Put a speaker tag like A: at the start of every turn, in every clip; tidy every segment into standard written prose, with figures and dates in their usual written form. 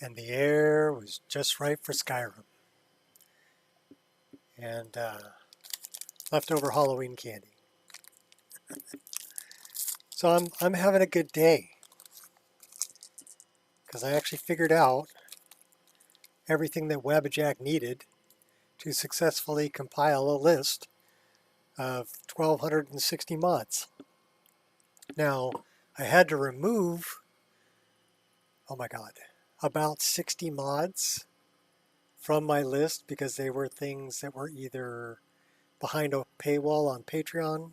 A: and the air was just right for Skyrim. And leftover Halloween candy. So I'm having a good day because I actually figured out everything that Wabbajack needed to successfully compile a list of 1,260 mods. Now, I had to remove, oh my god, about 60 mods from my list because they were things that were either behind a paywall on Patreon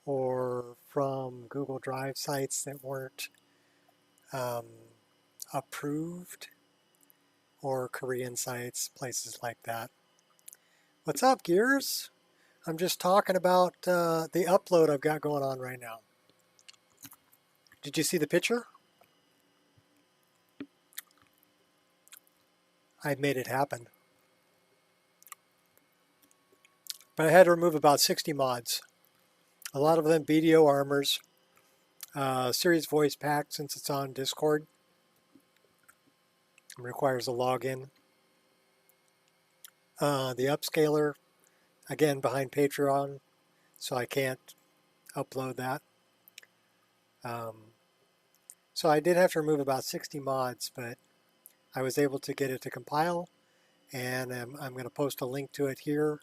A: or from Google Drive sites that weren't approved, or Korean sites, places like that. What's up, Gears? I'm just talking about the upload I've got going on right now. Did you see the picture? I made it happen. But I had to remove about 60 mods. A lot of them BDO armors, series voice pack since it's on Discord. It requires a login. The upscaler, again, behind Patreon, so I can't upload that. So I did have to remove about 60 mods, but I was able to get it to compile, and I'm going to post a link to it here.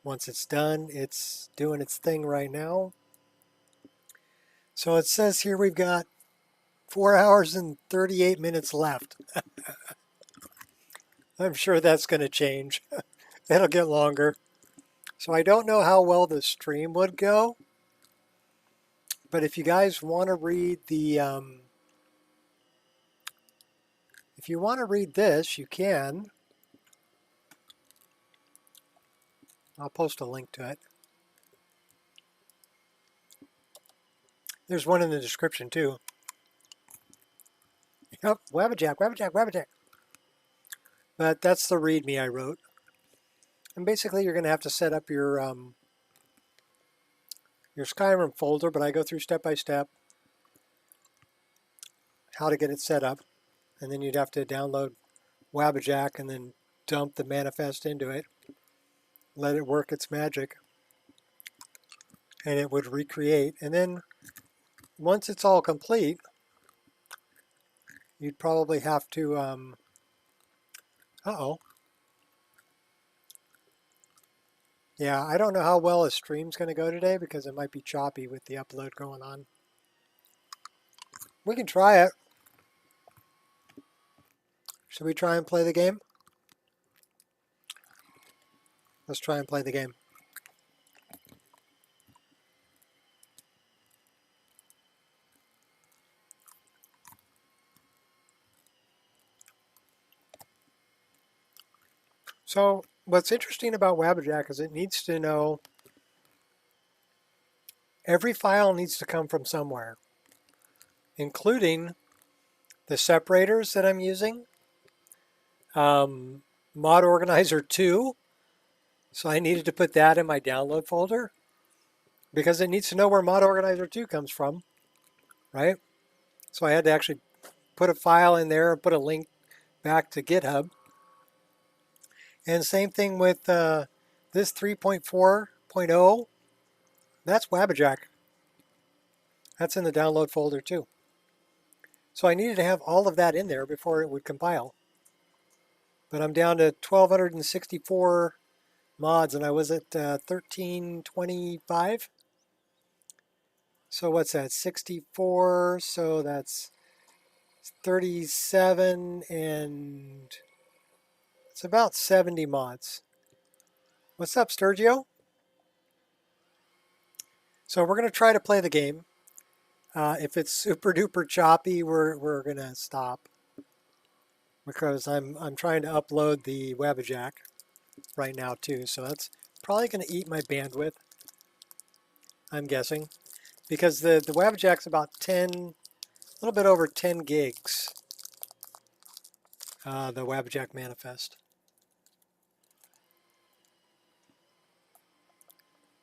A: Once it's done, it's doing its thing right now. So it says here we've got 4 hours and 38 minutes left. I'm sure that's going to change. It'll get longer. So I don't know how well the stream would go, but if you guys want to read the, if you want to read this, you can. I'll post a link to it. There's one in the description too. Yep, Wabbajack, Wabbajack, Wabbajack. But that's the README I wrote. And basically you're going to have to set up your Skyrim folder, but I go through step by step how to get it set up. And then you'd have to download Wabbajack and then dump the manifest into it. Let it work its magic. And it would recreate. And then once it's all complete, you'd probably have to, yeah, I don't know how well a stream's going to go today because it might be choppy with the upload going on. We can try it. Should we try and play the game? Let's try and play the game. So what's interesting about Wabbajack is it needs to know every file needs to come from somewhere, including the separators that I'm using, Mod Organizer 2. So I needed to put that in my download folder because it needs to know where Mod Organizer 2 comes from, right? So I had to actually put a file in there and put a link back to GitHub. And same thing with this 3.4.0. That's Wabbajack. That's in the download folder too. So I needed to have all of that in there before it would compile. But I'm down to 1,264 mods, and I was at 1325. So what's that? 64. So that's 37, and it's about 70 mods. What's up, Sturgio? So we're going to try to play the game. If it's super duper choppy, we're going to stop because I'm trying to upload the Wabbajack right now too. So that's probably going to eat my bandwidth, I'm guessing, because the Wabbajack's about 10, a little bit over 10 gigs. The Wabbajack manifest.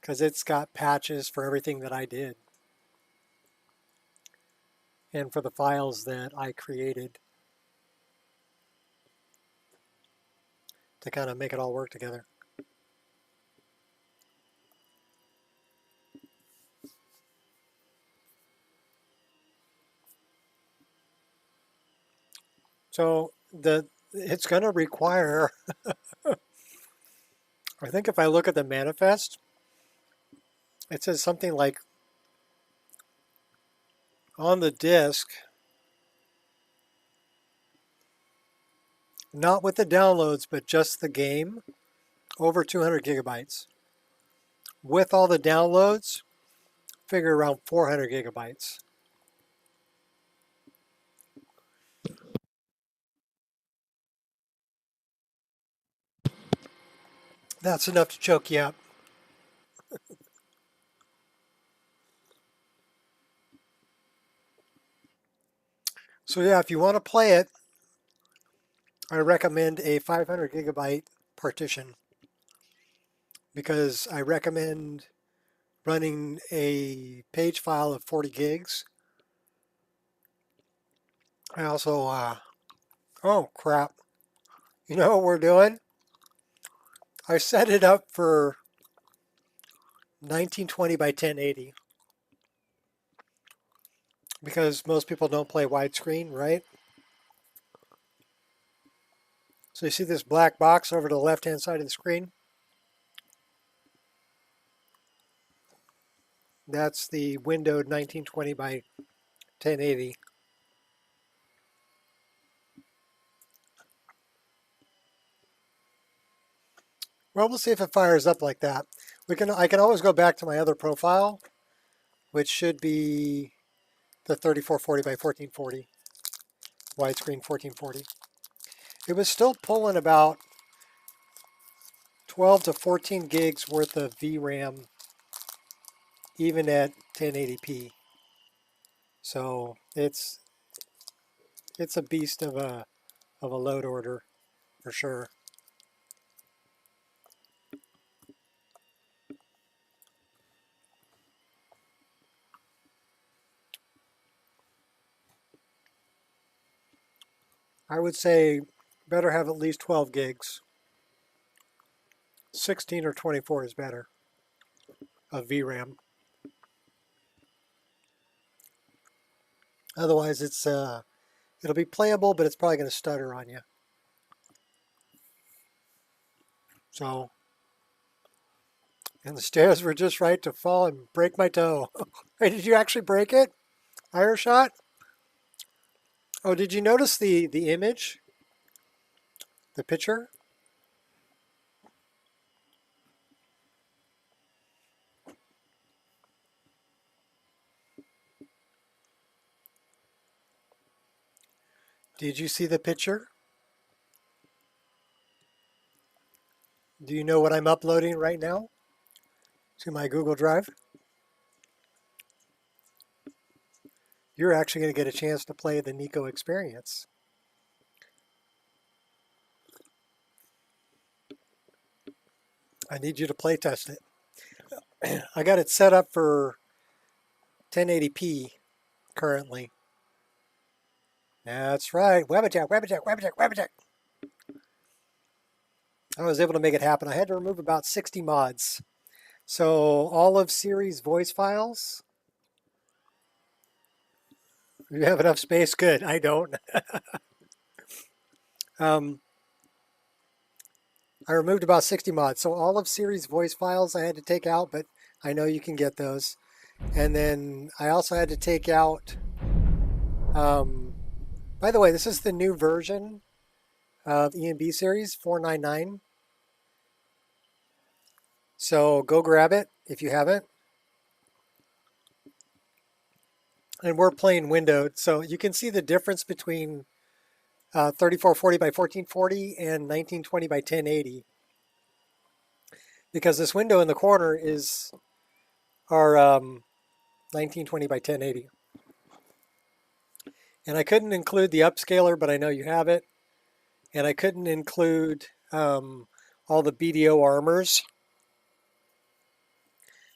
A: Because it's got patches for everything that I did. And for the files that I created. to kind of make it all work together. So it's going to require, I think if I look at the manifest, it says something like on the disk, not with the downloads, but just the game, over 200 gigabytes. With all the downloads, figure around 400 gigabytes. That's enough to choke you up. So yeah, if you want to play it, I recommend a 500 gigabyte partition because I recommend running a page file of 40 gigs. I also, oh crap, you know what we're doing? I set it up for 1920 by 1080 because most people don't play widescreen, right? So you see this black box over to the left-hand side of the screen? That's the windowed 1920 by 1080. Well, we'll see if it fires up like that. I can always go back to my other profile, which should be the 3440 by 1440, widescreen 1440. It was still pulling about 12 to 14 gigs worth of VRAM, even at 1080p. So it's a beast of a load order for sure. I would say better have at least 12 gigs. 16 or 24 is better of VRAM. Otherwise, it'll be playable, but it's probably going to stutter on you. So, and the stairs were just right to fall and break my toe. Hey, did you actually break it? Iron shot? Oh, did you notice the image? The picture? Did you see the picture? Do you know what I'm uploading right now to my Google Drive? You're actually going to get a chance to play the Nico experience. I need you to play test it. I got it set up for 1080p currently. That's right. Webjack, Webjack, Webjack, Webjack. I was able to make it happen. I had to remove about 60 mods. So all of series voice files. You have enough space? Good. I don't. I removed about 60 mods. So all of series voice files I had to take out, but I know you can get those. And then I also had to take out, by the way, this is the new version of ENB series 499. So go grab it if you haven't. And we're playing windowed, so you can see the difference between 3440 by 1440 and 1920 by 1080. Because this window in the corner is our 1920 by 1080. And I couldn't include the upscaler, but I know you have it. And I couldn't include all the BDO armors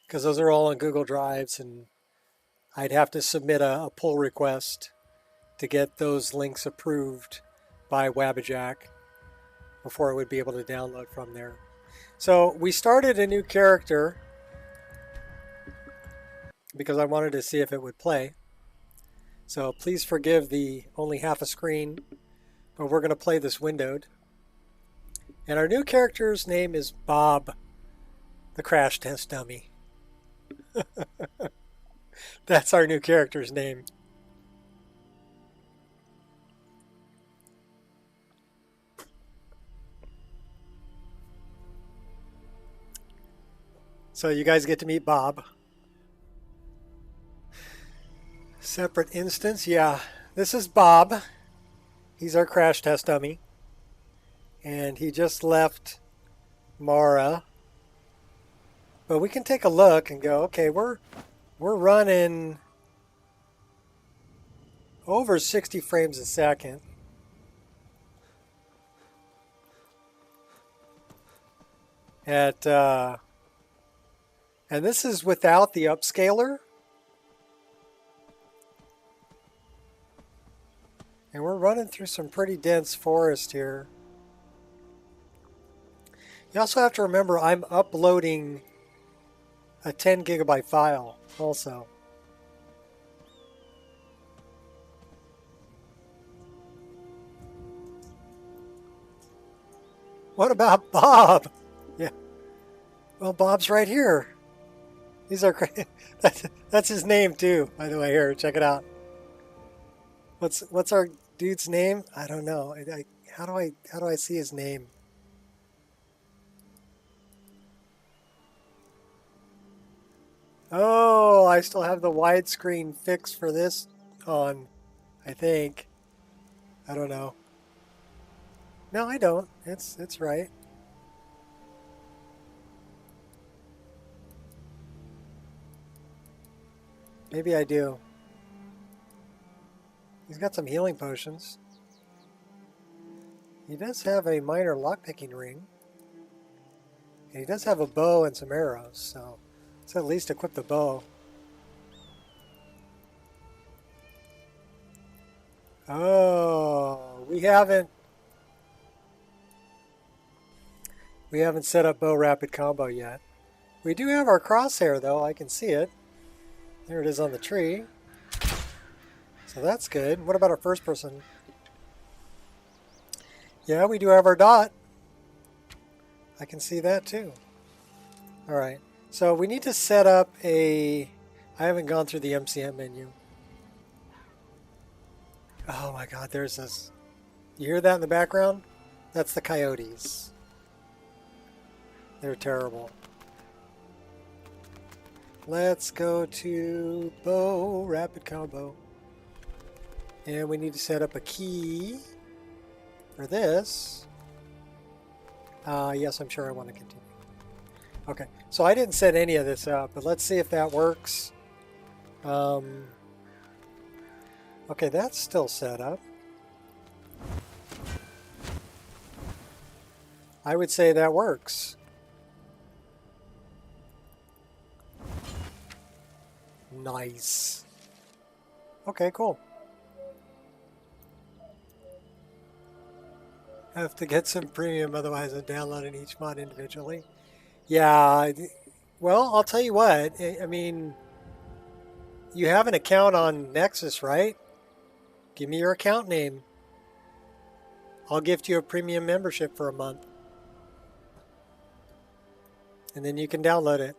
A: because those are all on Google Drives, and I'd have to submit a pull request to get those links approved by Wabbajack before it would be able to download from there. So we started a new character because I wanted to see if it would play. So please forgive the only half a screen, but we're going to play this windowed. And our new character's name is Bob, the crash test dummy. That's our new character's name. So you guys get to meet Bob. Separate instance, yeah. This is Bob. He's our crash test dummy. And he just left Mara. But we can take a look and go, okay, we're running over 60 frames a second. And this is without the upscaler. And we're running through some pretty dense forest here. You also have to remember I'm uploading a 10 gigabyte file also. What about Bob? Yeah. Well, Bob's right here. These are great. That's his name too, by the way. Here, check it out. What's our dude's name? I don't know. How do I see his name? Oh, I still have the widescreen fix for this on, I think. I don't know. No, I don't. It's right. Maybe I do. He's got some healing potions. He does have a minor lockpicking ring. And he does have a bow and some arrows, so let's at least equip the bow. Oh, we haven't set up bow rapid combo yet. We do have our crosshair though, I can see it. There it is on the tree. So that's good. What about our first person? Yeah, we do have our dot. I can see that too. All right. So we need to set up I haven't gone through the MCM menu. Oh my God, there's this. You hear that in the background? That's the coyotes. They're terrible. Let's go to bow rapid combo. And we need to set up a key for this. Yes, I'm sure I want to continue. Okay, so I didn't set any of this up, but let's see if that works. Okay, that's still set up. I would say that works. Nice. Okay, cool. Have to get some premium, otherwise I'm downloading each mod individually. Yeah, well, I'll tell you what. I mean, you have an account on Nexus, right? Give me your account name. I'll gift you a premium membership for a month. And then you can download it.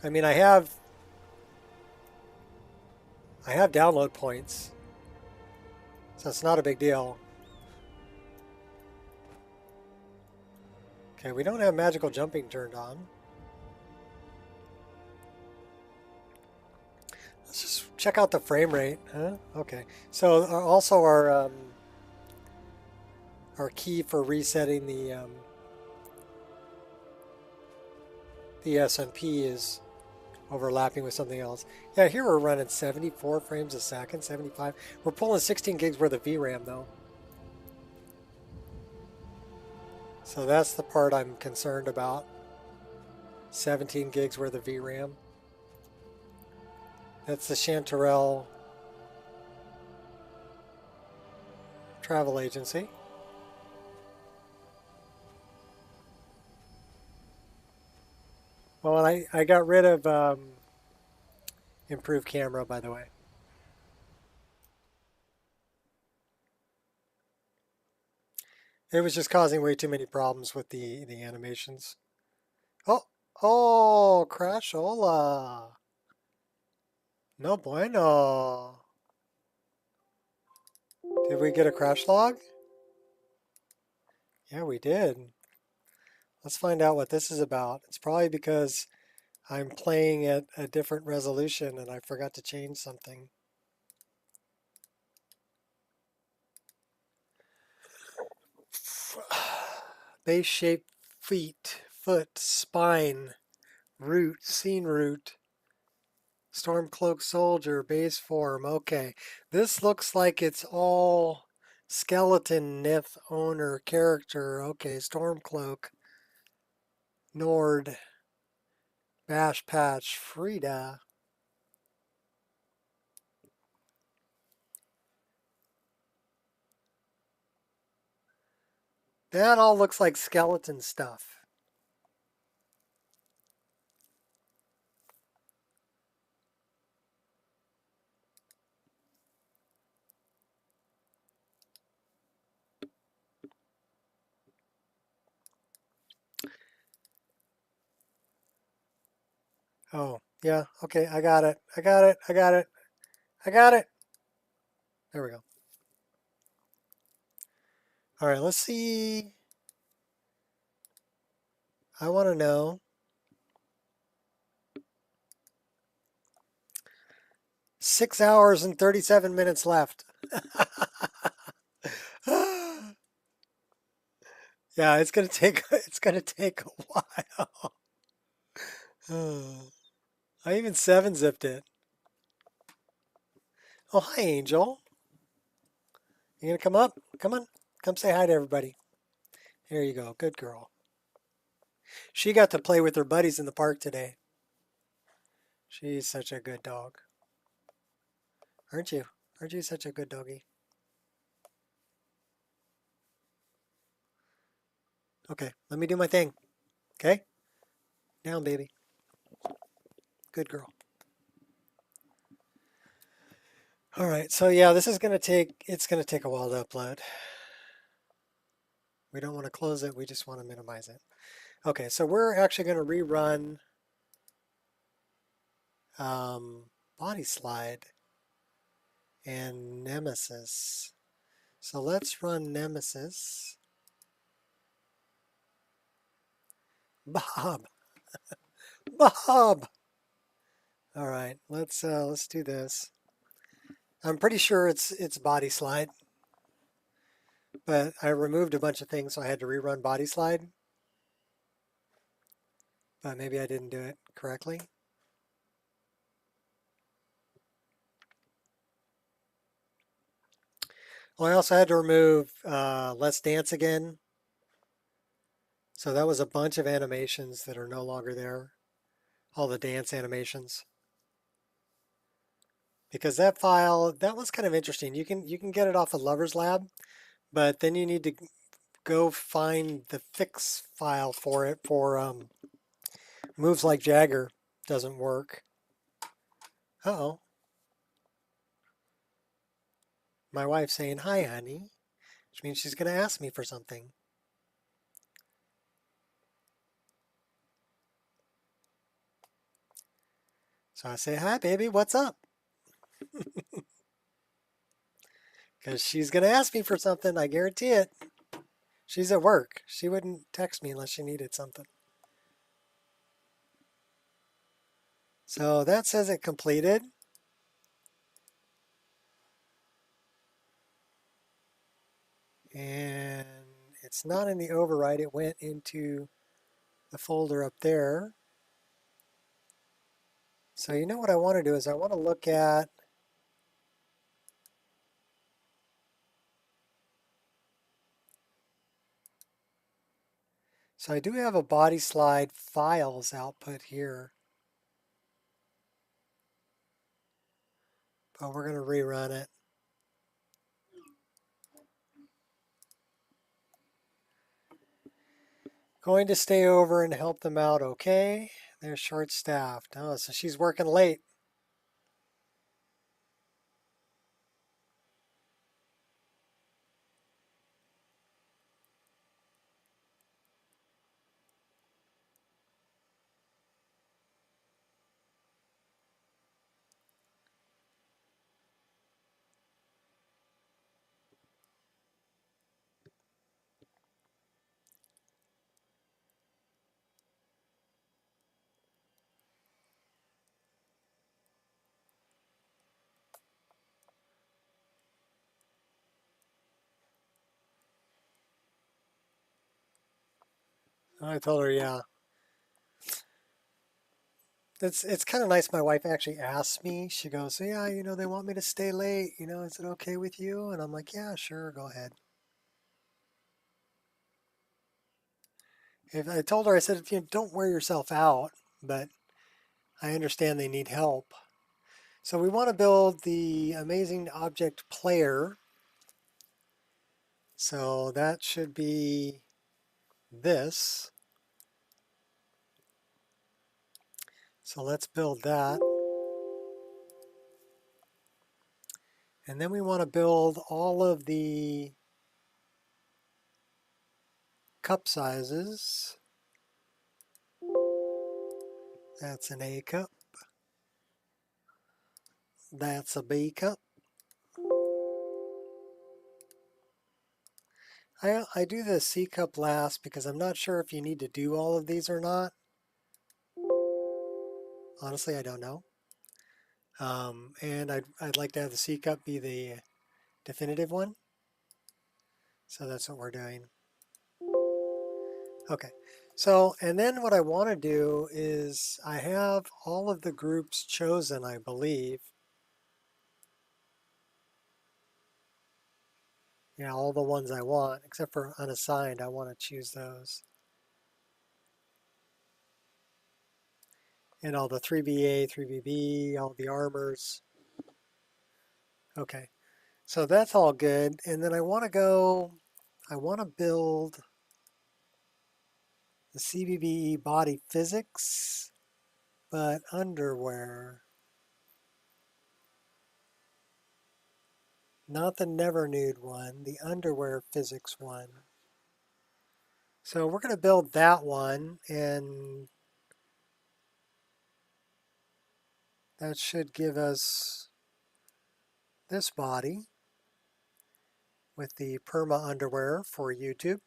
A: I mean, I have download points, so it's not a big deal. Okay, we don't have magical jumping turned on. Let's just check out the frame rate, huh? Okay, so also our key for resetting the SMP is overlapping with something else. Yeah, here we're running 74 frames a second, 75. We're pulling 16 gigs worth of VRAM though. So that's the part I'm concerned about. 17 gigs worth of VRAM. That's the Chanterelle travel agency. Well, I got rid of improved camera, by the way. It was just causing way too many problems with the animations. Oh, oh, crashola. No bueno. Did we get a crash log? Yeah, we did. Let's find out what this is about. It's probably because I'm playing at a different resolution and I forgot to change something. Base shape, feet, foot, spine, root, scene root, Stormcloak soldier, base form. Okay, this looks like it's all skeleton Nith owner character. Okay, Stormcloak, Nord, Bash Patch, Frida. That all looks like skeleton stuff. Oh, yeah. Okay, I got it. I got it. I got it. I got it. There we go. All right, let's see. I want to know. 6 hours and 37 minutes left. Yeah, it's gonna take a while. I even 7-zipped it. Oh, hi, Angel. You gonna come up? Come on. Come say hi to everybody. Here you go. Good girl. She got to play with her buddies in the park today. She's such a good dog. Aren't you? Aren't you such a good doggy? Okay, let me do my thing. Okay? Down, baby. Good girl. All right, so yeah, this is it's gonna take a while to upload. We don't want to close it, we just want to minimize it. Okay, so we're actually gonna rerun Body Slide and Nemesis. So let's run Nemesis. Bob. Bob. All right, let's do this. I'm pretty sure it's Body Slide, but I removed a bunch of things, so I had to rerun Body Slide. But maybe I didn't do it correctly. Well, I also had to remove Let's Dance Again. So that was a bunch of animations that are no longer there. All the dance animations. Because that file, that was kind of interesting. You can get it off of Lover's Lab, but then you need to go find the fix file for it for Moves Like Jagger doesn't work. Uh-oh. My wife's saying, hi, honey, which means she's going to ask me for something. So I say, hi, baby, what's up? Because she's going to ask me for something, I guarantee it. She's at work. She wouldn't text me unless she needed something. So that says it completed. And it's not in the override. It went into the folder up there. So you know what I want to do is I want to look at so I do have a body slide files output here. but we're going to rerun it. Going to stay over and help them out, okay? They're short-staffed. Oh, so she's working late. I told her, yeah. It's kind of nice. My wife actually asked me. She goes, yeah, they want me to stay late. Is it okay with you? And I'm like, yeah, sure, go ahead. If I told her, I said, don't wear yourself out, but I understand they need help. So we want to build the amazing object player. So that should be this. So let's build that. And then we want to build all of the cup sizes. That's an A cup. That's a B cup. I do the C cup last because I'm not sure if you need to do all of these or not. Honestly, I don't know. And I'd like to have the C cup be the definitive one. So that's what we're doing. Okay. So, and then what I want to do is I have all of the groups chosen, I believe. Yeah, all the ones I want, except for unassigned. I want to choose those. And all the 3BA, 3BB, all the armors. Okay. So that's all good. And then I want to build the CBBE body physics, but underwear. Not the never nude one, the underwear physics one. So we're going to build that one, and that should give us this body with the perma underwear for YouTube.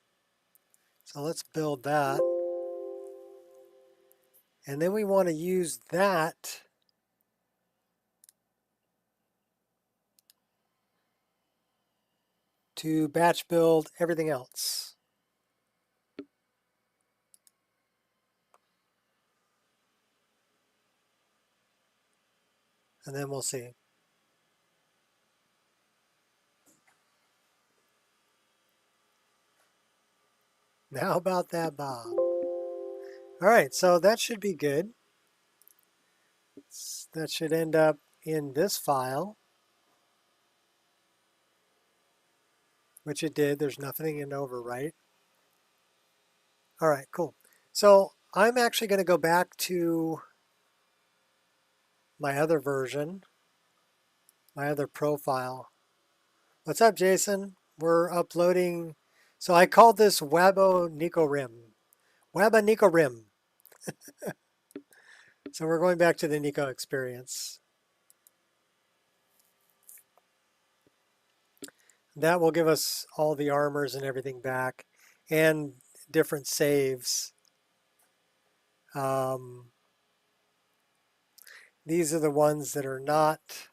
A: So let's build that. And then we want to use that to batch build everything else. And then we'll see. Now about that, Bob. All right, so that should be good. That should end up in this file, which it did. There's nothing in overwrite. All right, cool. So I'm actually going to go back to my other version, my other profile. What's up, Jason? We're uploading. So I called this Wabo Nico Rim. Waba Nico Rim. So we're going back to the Nico experience. That will give us all the armors and everything back and different saves. These are the ones that are not,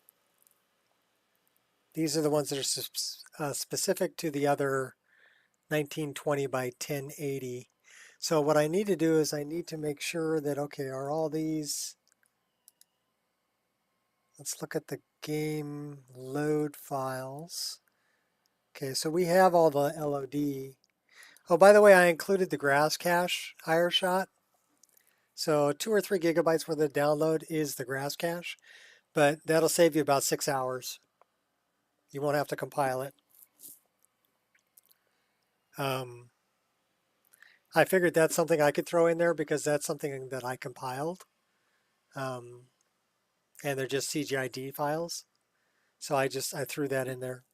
A: these are the ones that are specific to the other 1920 by 1080. So what I need to do is I need to make sure that, okay, are all these, let's look at the game load files. Okay, so we have all the LOD. Oh, by the way, I included the grass cache higher shot. So 2 or 3 gigabytes worth of download is the grass cache. but that'll save you about 6 hours. You won't have to compile it. I figured that's something I could throw in there because that's something that I compiled. And they're just CGID files. So I threw that in there.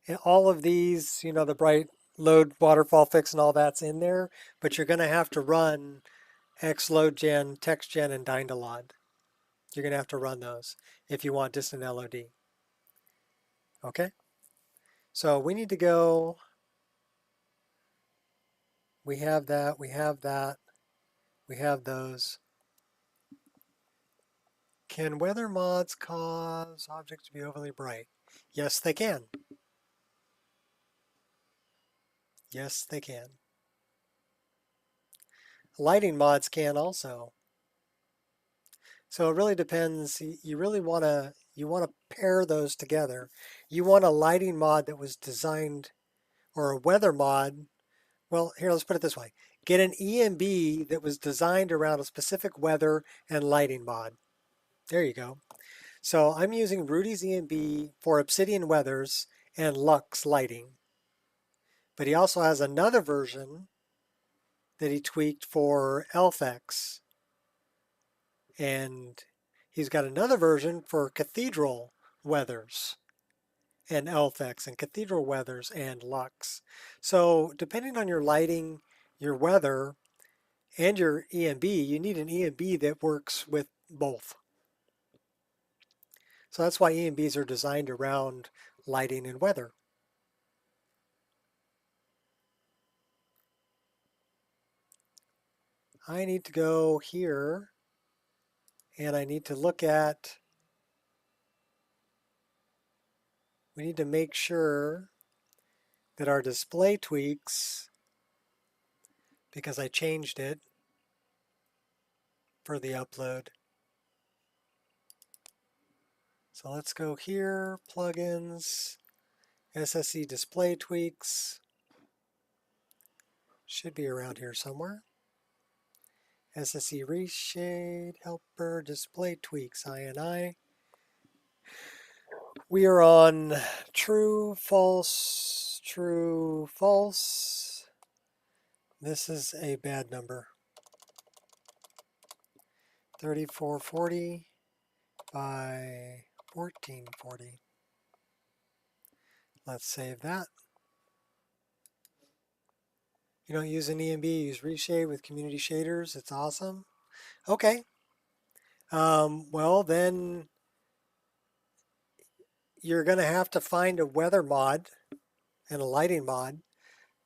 A: And all of these, the bright load waterfall fix and all that's in there, but you're going to have to run xloadgen, textgen, and dynalod. You're going to have to run those if you want distant LOD. Okay? So we need to go. We have that. We have that. We have those. Can weather mods cause objects to be overly bright? Yes, they can. Yes, they can. Lighting mods can also. So it really depends. You really want to pair those together. You want a lighting mod that was designed, or a weather mod. Well, here, let's put it this way. Get an ENB that was designed around a specific weather and lighting mod. There you go. So I'm using Rudy's ENB for Obsidian Weathers and Lux Lighting. But he also has another version that he tweaked for Elfex. And he's got another version for Cathedral Weathers and Elfex and Cathedral Weathers and Lux. So depending on your lighting, your weather, and your ENB, you need an ENB that works with both. So that's why ENBs are designed around lighting and weather. I need to go here and I need to look at, we need to make sure that our display tweaks, because I changed it for the upload. So let's go here, plugins, SSE display tweaks. Should be around here somewhere. SSE Reshade, helper, display tweaks, INI. We are on true, false, true, false. This is a bad number. 3440 by 1440. Let's save that. You don't use an ENB, you use Reshade with community shaders. It's awesome. Okay. Well, then you're going to have to find a weather mod and a lighting mod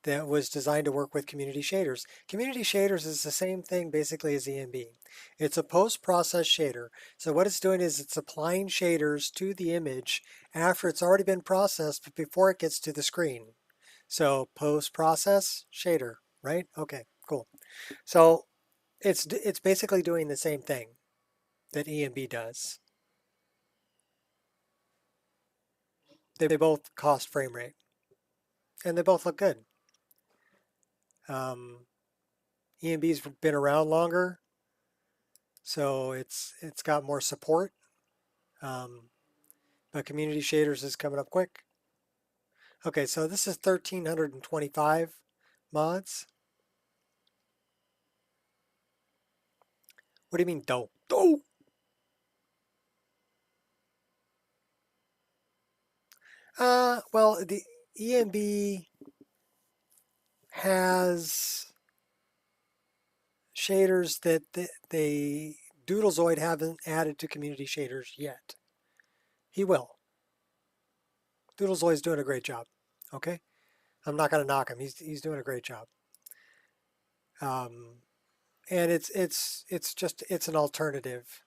A: that was designed to work with community shaders. Community shaders is the same thing basically as ENB. It's a post-process shader. So what it's doing is it's applying shaders to the image after it's already been processed, but before it gets to the screen. So post-process shader, right? Okay, cool. So it's basically doing the same thing that ENB does. They both cost frame rate, and they both look good. ENB's been around longer, so it's got more support. But community shaders is coming up quick. Okay, so this is 1,325 mods. What do you mean, dope? Dope! Well, the ENB has shaders that they Doodlezoid haven't added to community shaders yet. He will. Doodlezoid's doing a great job. Okay, I'm not going to knock him. He's doing a great job. And it's an alternative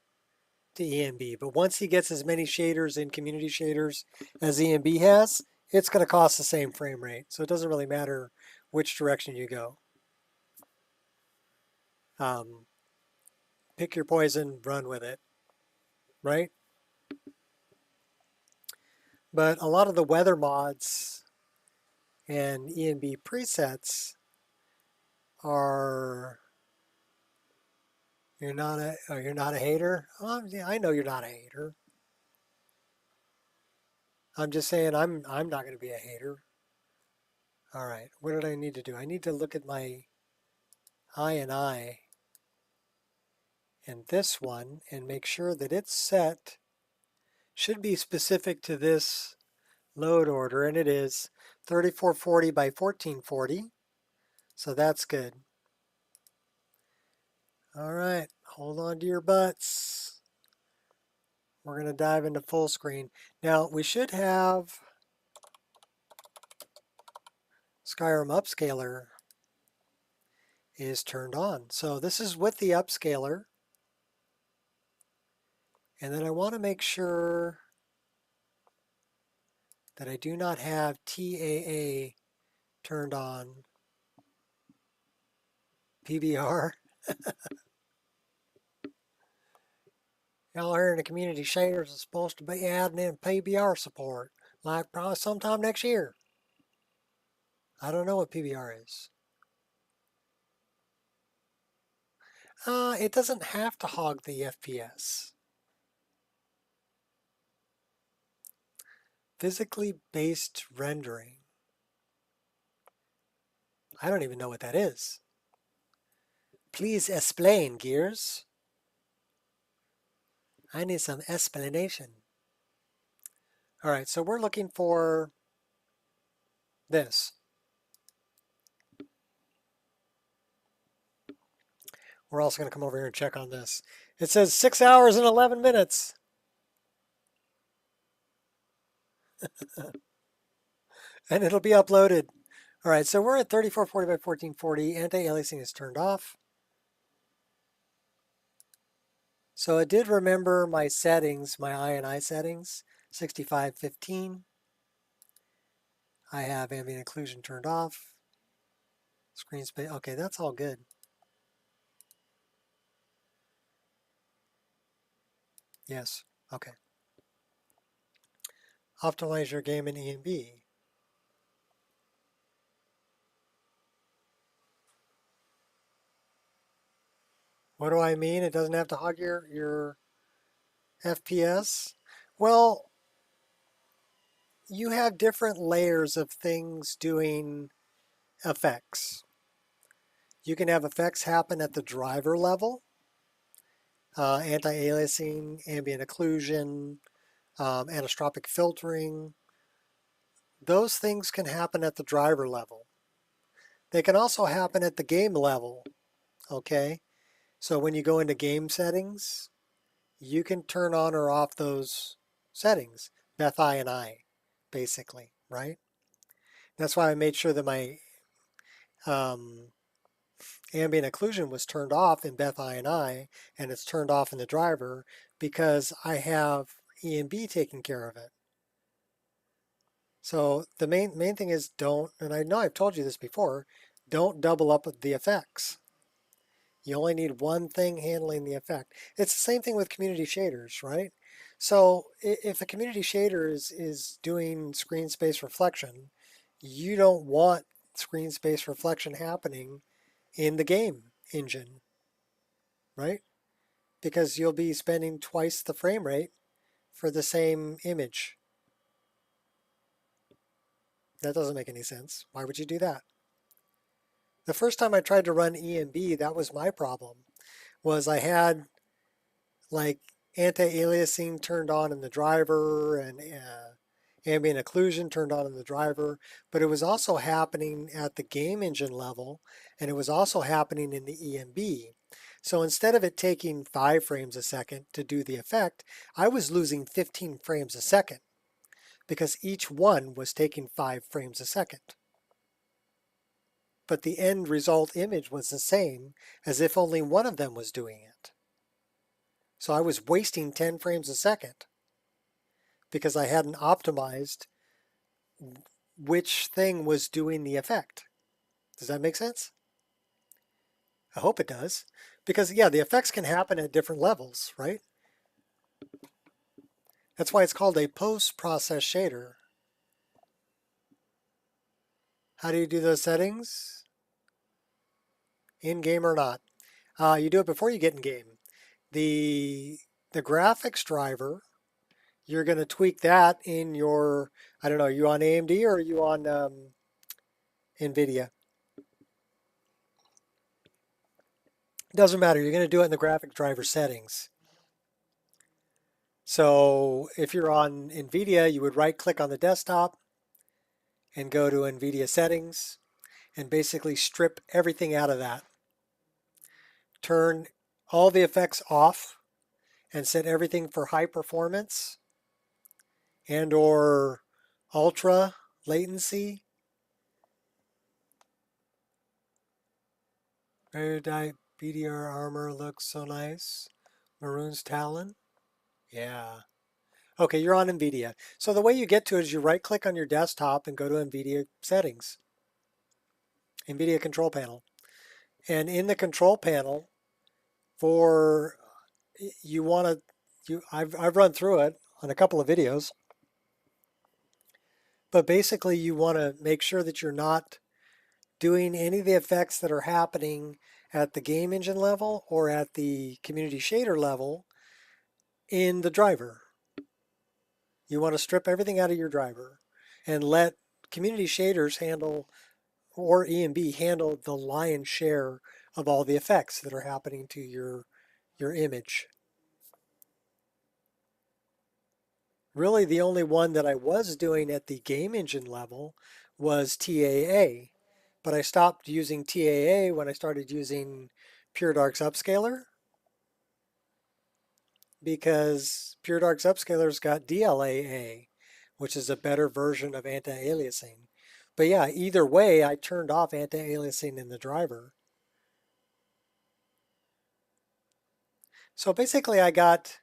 A: to ENB. But once he gets as many shaders in community shaders as ENB has, it's going to cost the same frame rate. So it doesn't really matter which direction you go. Pick your poison, run with it, right? But a lot of the weather mods and ENB presets are You're not a hater? Oh, yeah, I know you're not a hater. I'm just saying I'm not going to be a hater. All right, what did I need to do? I need to look at my I and this one and make sure that it's set. Should be specific to this load order, and it is 3440 by 1440. So that's good. All right, hold on to your butts. We're going to dive into full screen. Now, we should have Skyrim Upscaler is turned on. So this is with the upscaler. And then I want to make sure that I do not have TAA turned on. PBR. Y'all hearing the community shaders is supposed to be adding in PBR support, like probably sometime next year. I don't know what PBR is. It doesn't have to hog the FPS. Physically based rendering. I don't even know what that is. Please explain, Gears. I need some explanation. All right, so we're looking for this. We're also going to come over here and check on this. It says 6 hours and 11 minutes. And it'll be uploaded. All right, so we're at 3440 by 1440. Anti-aliasing is turned off. So it did remember my settings, my I settings, 6515. I have ambient occlusion turned off. Screen space, okay, that's all good. Yes, okay. Optimize your game in ENB. What do I mean? It doesn't have to hog your FPS? Well, you have different layers of things doing effects. You can have effects happen at the driver level, anti-aliasing, ambient occlusion, anisotropic filtering. Those things can happen at the driver level. They can also happen at the game level, okay? So when you go into game settings, you can turn on or off those settings, Beth I and I, basically, right? That's why I made sure that my ambient occlusion was turned off in Beth I and it's turned off in the driver because I have ENB taking care of it. So the main thing is don't, and I know I've told you this before, don't double up the effects. You only need one thing handling the effect. It's the same thing with community shaders, right? So if a community shader is doing screen space reflection, you don't want screen space reflection happening in the game engine, right? Because you'll be spending twice the frame rate for the same image. That doesn't make any sense. Why would you do that? The first time I tried to run ENB, that was my problem, was I had like anti-aliasing turned on in the driver and ambient occlusion turned on in the driver, but it was also happening at the game engine level, and it was also happening in the ENB. So instead of it taking 5 frames a second to do the effect, I was losing 15 frames a second because each one was taking 5 frames a second. But the end result image was the same as if only one of them was doing it. So I was wasting 10 frames a second because I hadn't optimized which thing was doing the effect. Does that make sense? I hope it does. Because yeah, the effects can happen at different levels, right? That's why it's called a post-process shader. How do you do those settings? In-game or not? You do it before you get in game. The graphics driver, you're going to tweak that in your, I don't know, are you on AMD or are you on NVIDIA? Doesn't matter. You're going to do it in the graphic driver settings. So if you're on NVIDIA, you would right click on the desktop and go to NVIDIA settings and basically strip everything out of that. Turn all the effects off and set everything for high performance and or ultra latency. Erudite BDR armor looks so nice. Maroon's Talon. Yeah. Okay, you're on NVIDIA. So the way you get to it is you right click on your desktop and go to NVIDIA settings. NVIDIA control panel. And in the control panel, I've run through it on a couple of videos, but basically you want to make sure that you're not doing any of the effects that are happening at the game engine level or at the community shader level in the driver. You want to strip everything out of your driver and let community shaders handle, or ENB handle, the lion's share of all the effects that are happening to your image. Really, the only one that I was doing at the game engine level was TAA, but I stopped using TAA when I started using Pure Dark's Upscaler, because Pure Dark's Upscaler's got DLAA, which is a better version of anti-aliasing. But yeah, either way, I turned off anti-aliasing in the driver. So basically I got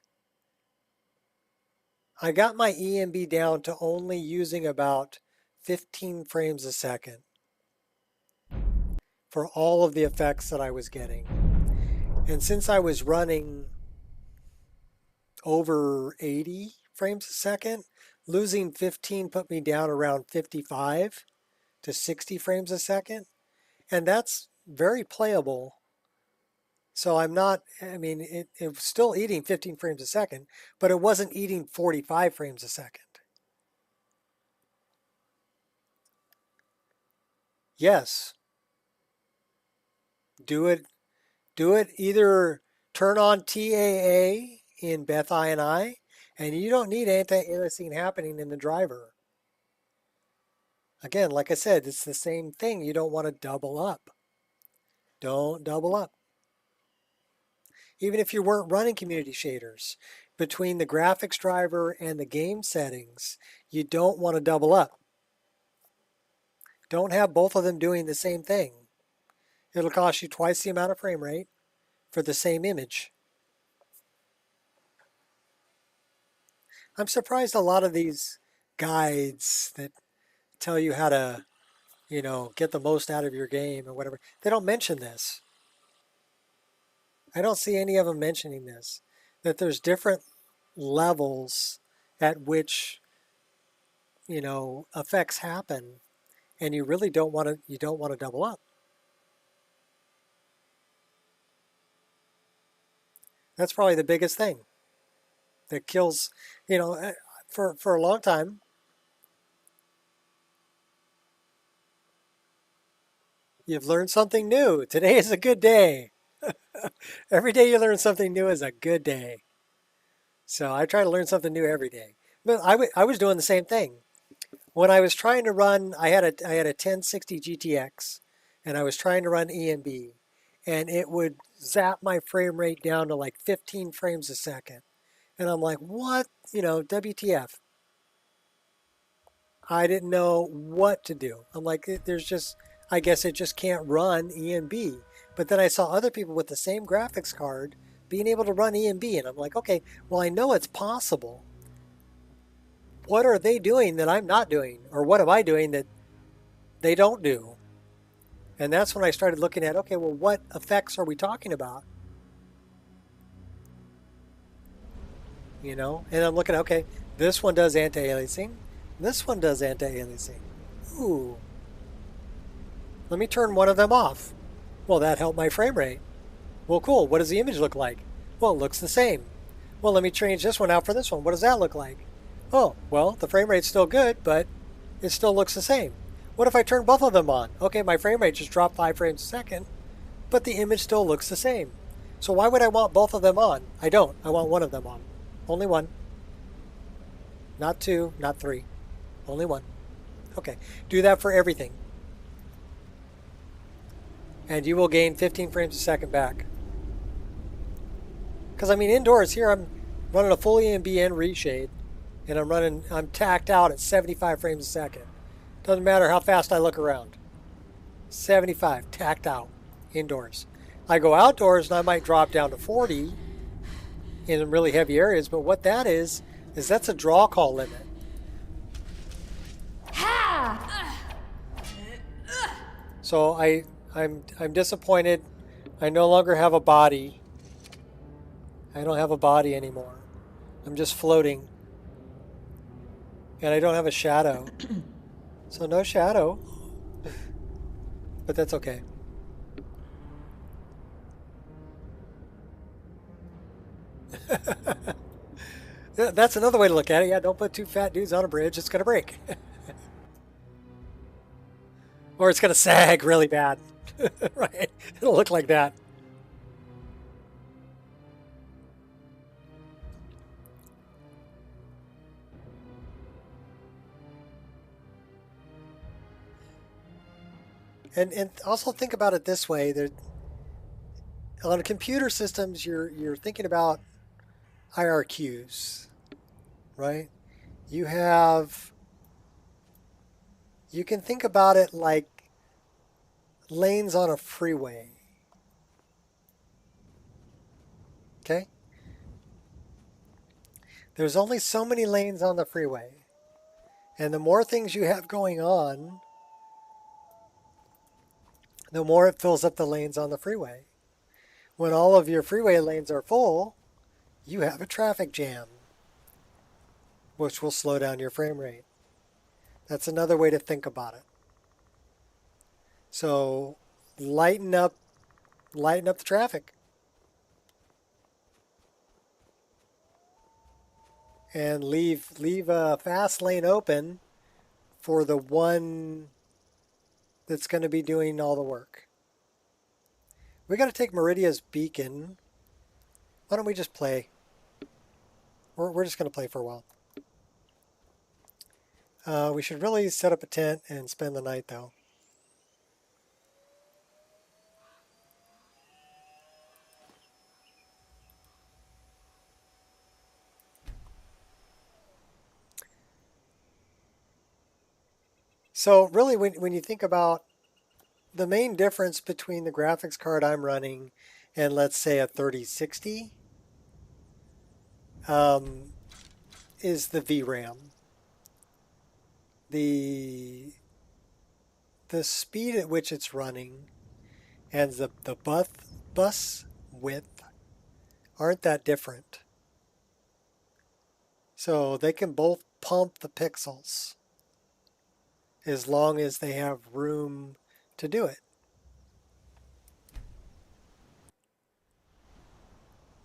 A: my ENB down to only using about 15 frames a second for all of the effects that I was getting. And since I was running over 80 frames a second, losing 15 put me down around 55 to 60 frames a second. And that's very playable. So I'm not, I mean, it was still eating 15 frames a second, but it wasn't eating 45 frames a second. Yes. Do it either turn on TAA in Beth I, and you don't need anti-aliasing happening in the driver. Again, like I said, it's the same thing. You don't want to double up. Don't double up. Even if you weren't running community shaders, between the graphics driver and the game settings, you don't want to double up. Don't have both of them doing the same thing. It'll cost you twice the amount of frame rate for the same image. I'm surprised a lot of these guides that tell you how to, get the most out of your game or whatever, they don't mention this. I don't see any of them mentioning this, that there's different levels at which, effects happen, and you really don't want to double up. That's probably the biggest thing that kills, for a long time. You've learned something new. Today is a good day. Every day you learn something new is a good day. So I try to learn something new every day. But I was doing the same thing. When I was trying to run, I had a 1060 GTX, and I was trying to run ENB, and it would zap my frame rate down to like 15 frames a second. And I'm like, what? WTF. I didn't know what to do. I'm like, I guess it just can't run ENB. But then I saw other people with the same graphics card being able to run ENB, and I'm like, okay, well, I know it's possible. What are they doing that I'm not doing? Or what am I doing that they don't do? And that's when I started looking at, okay, well, what effects are we talking about? And I'm looking at, okay, this one does anti-aliasing. This one does anti-aliasing. Ooh. Let me turn one of them off. Well, that helped my frame rate. Well, cool. What does the image look like? Well, it looks the same. Well, let me change this one out for this one. What does that look like? Oh, well, the frame rate's still good, but it still looks the same. What if I turn both of them on? Okay, my frame rate just dropped 5 frames a second, but the image still looks the same. So why would I want both of them on? I don't. I want one of them on. Only one. Not two, not three. Only one. Okay, do that for everything. And you will gain 15 frames a second back. Because I mean, indoors here I'm running a full ENB and Reshade, and I'm tacked out at 75 frames a second. Doesn't matter how fast I look around. 75, tacked out, indoors. I go outdoors and I might drop down to 40 in really heavy areas, but what that is that's a draw call limit. So I'm disappointed. I no longer have a body. I don't have a body anymore. I'm just floating. And I don't have a shadow. So no shadow. But that's okay. That's another way to look at it. Yeah, don't put two fat dudes on a bridge. It's going to break. Or it's going to sag really bad. Right? It'll look like that. And also think about it this way. On computer systems, you're thinking about IRQs, right? You can think about it like lanes on a freeway. Okay? There's only so many lanes on the freeway. And the more things you have going on, the more it fills up the lanes on the freeway. When all of your freeway lanes are full, you have a traffic jam, which will slow down your frame rate. That's another way to think about it. So lighten up the traffic. And leave a fast lane open for the one that's going to be doing all the work. We got to take Meridia's beacon. Why don't we just play? We're just going to play for a while. We should really set up a tent and spend the night, though. So really, when you think about the main difference between the graphics card I'm running and, let's say, a 3060 is the VRAM. The speed at which it's running and the bus width aren't that different. So they can both pump the pixels as long as they have room to do it.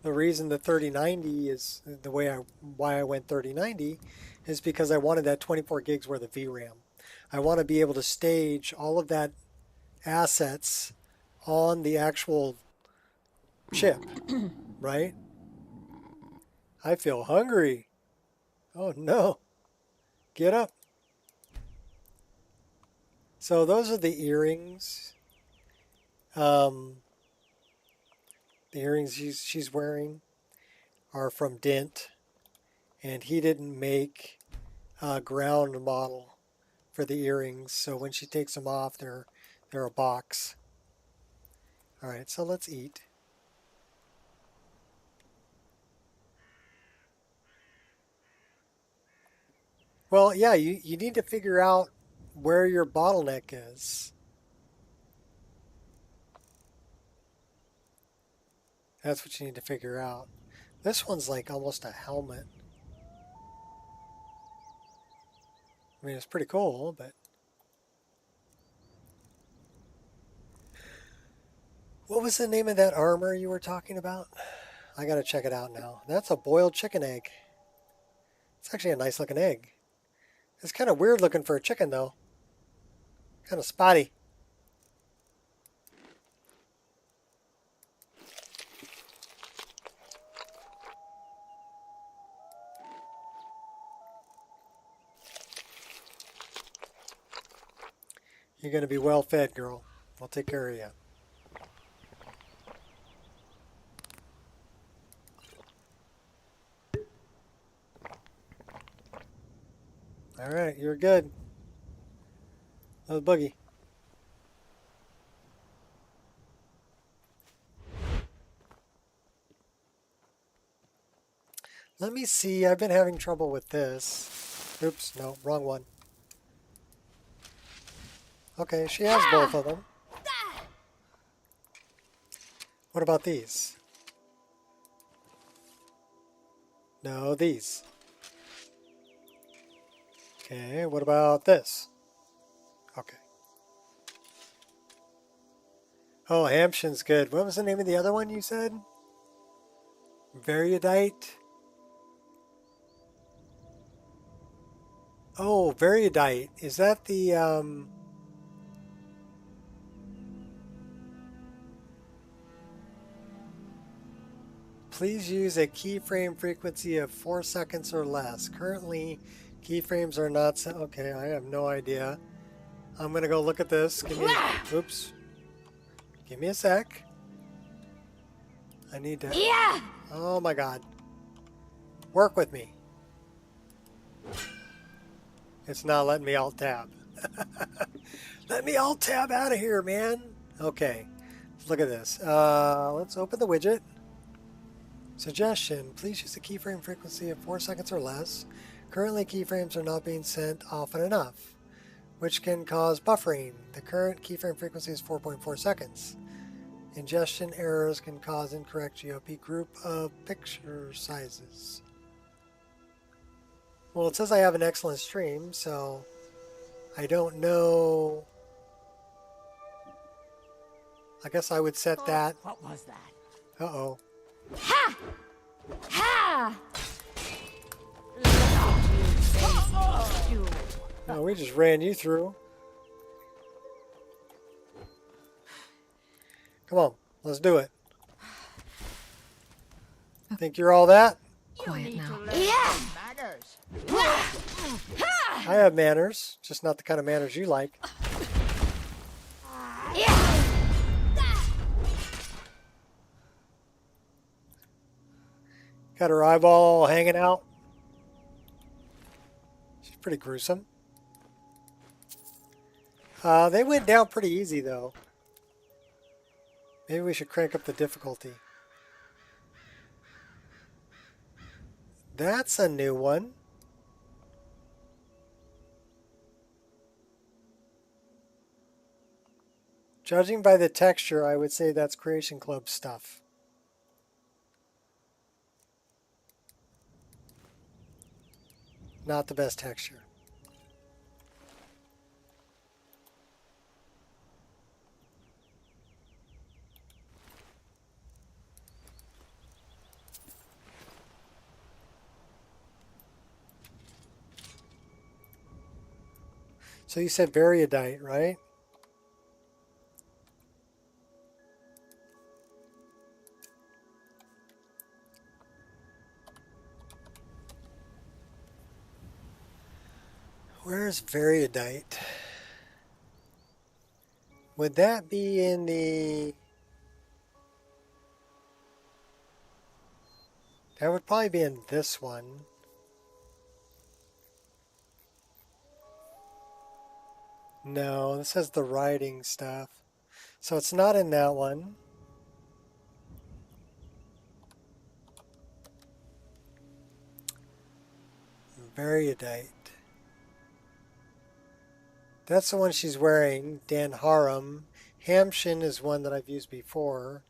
A: The reason the 3090 is the why I went 3090 is because I wanted that 24 gigs worth of VRAM. I want to be able to stage all of that assets on the actual chip, right? I feel hungry. Oh no. Get up. So those are the earrings. The earrings she's wearing are from Dent, and he didn't make a ground model for the earrings, so when she takes them off, they're a box. All right, so let's eat. Well, yeah, you need to figure out where your bottleneck is. That's what you need to figure out. This one's like almost a helmet. I mean, it's pretty cool, but... What was the name of that armor you were talking about? I gotta check it out now. That's a boiled chicken egg. It's actually a nice looking egg. It's kind of weird looking for a chicken though. Kind of spotty. You're gonna be well fed, girl. I'll take care of you. All right, you're good. Oh, boogie. Let me see. I've been having trouble with this. Oops, no, wrong one. Okay, she has both of them. What about these? No, these. Okay, what about this? Okay. Oh, Hampshin's good. What was the name of the other one you said? Variodite? Oh, Variodite. Is that the, Please use a keyframe frequency of 4 seconds or less. Currently, keyframes are not set. Okay, I have no idea. I'm going to go look at this. Give me, oops. Give me a sec. I need to, oh my God. Work with me. It's not letting me alt tab. Let me alt tab out of here, man. Okay, let's look at this. Let's open the widget. Suggestion, please use a keyframe frequency of 4 seconds or less. Currently, keyframes are not being sent often enough, which can cause buffering. The current keyframe frequency is 4.4 seconds. Ingestion errors can cause incorrect GOP group of picture sizes. Well, it says I have an excellent stream, so I don't know. I guess I would set that.
B: What was that?
A: Uh-oh.
B: Ha! Ha!
A: No, we just ran you through. Come on, let's do it. Think you're all that?
C: Quiet now.
B: Yeah!
A: I have manners, just not the kind of manners you like.
B: Yeah!
A: Got her eyeball hanging out. She's pretty gruesome. They went down pretty easy, though. Maybe we should crank up the difficulty. That's a new one. Judging by the texture, I would say that's Creation Club stuff. Not the best texture. So you said Variodite, right? Where's Variodite? Would that be in the... That would probably be in this one. No, this has the writing stuff. So it's not in that one. Variodite. That's the one she's wearing, Dan Harum. Hamshin is one that I've used before.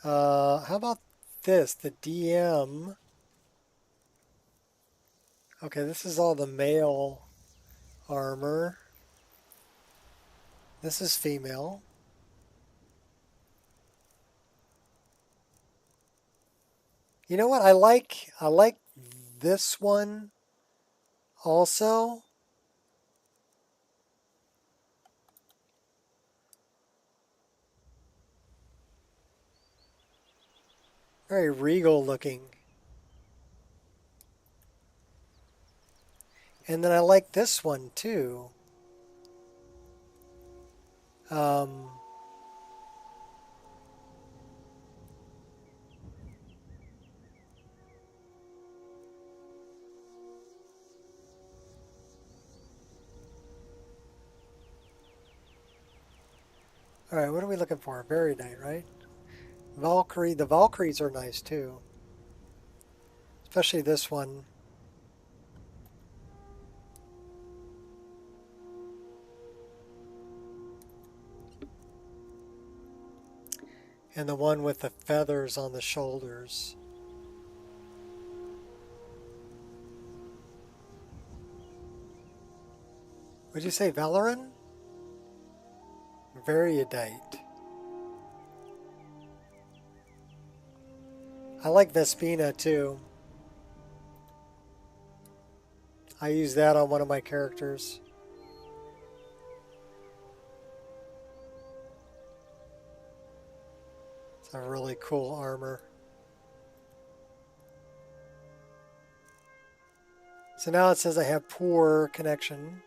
A: How about this? The DM. Okay, this is all the male armor. This is female. You know what? I like this one also. Very regal looking. And then I like this one too. Um, all right, what are we looking for? Berry Knight, right? Valkyrie. The Valkyries are nice too. Especially this one. And the one with the feathers on the shoulders. Would you say Valoran? Variedite. I like Vespina too. I use that on one of my characters. It's a really cool armor. So now it says I have poor connection.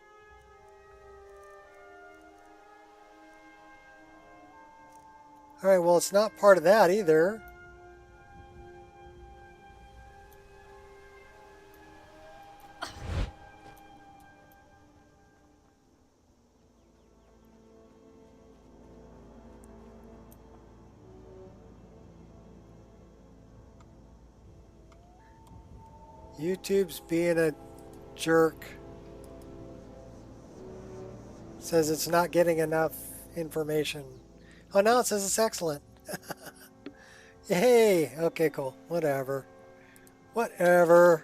A: All right, well, it's not part of that either. YouTube's being a jerk. Says it's not getting enough information. Oh, now it says it's excellent. Yay! Okay, cool. Whatever. Whatever.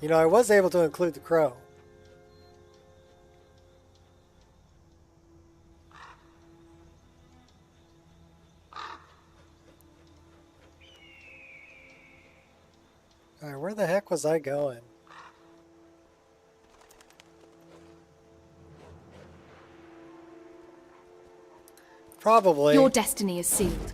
A: You know, I was able to include the crow. All right, where the heck was I going? Probably.
B: Your destiny is sealed.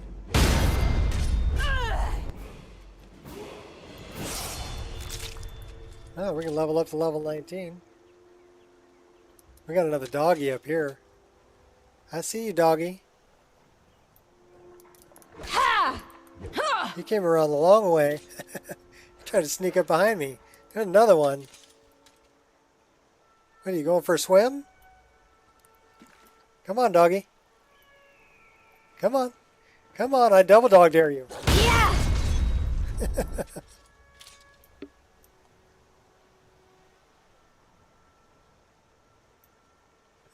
A: Oh, we can level up to level 19. We got another doggy up here. I see you, doggy. You came around the long way. Tried to sneak up behind me. There's another one. What, are you going for a swim? Come on, doggy. Come on. Come on, I double dog dare you.
B: Yeah!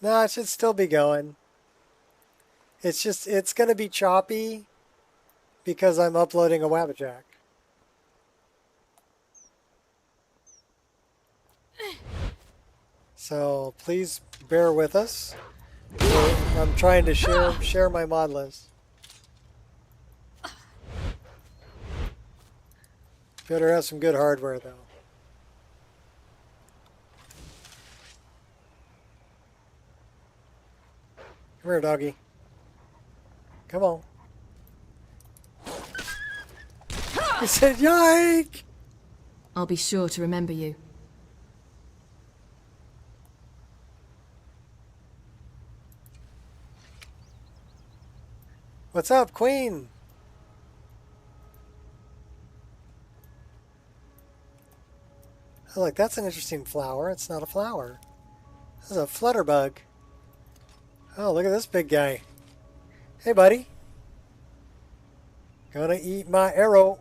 A: No, it should still be going. It's just, it's going to be choppy because I'm uploading a Wabbajack. So please bear with us. I'm trying to share my mod list. Better have some good hardware though. Come here, doggy. Come on. He said, "Yike!"
B: I'll be sure to remember you.
A: What's up, Queen? Oh, look, that's an interesting flower. It's not a flower. This is a flutterbug. Oh, look at this big guy. Hey, buddy. Gonna eat my arrow.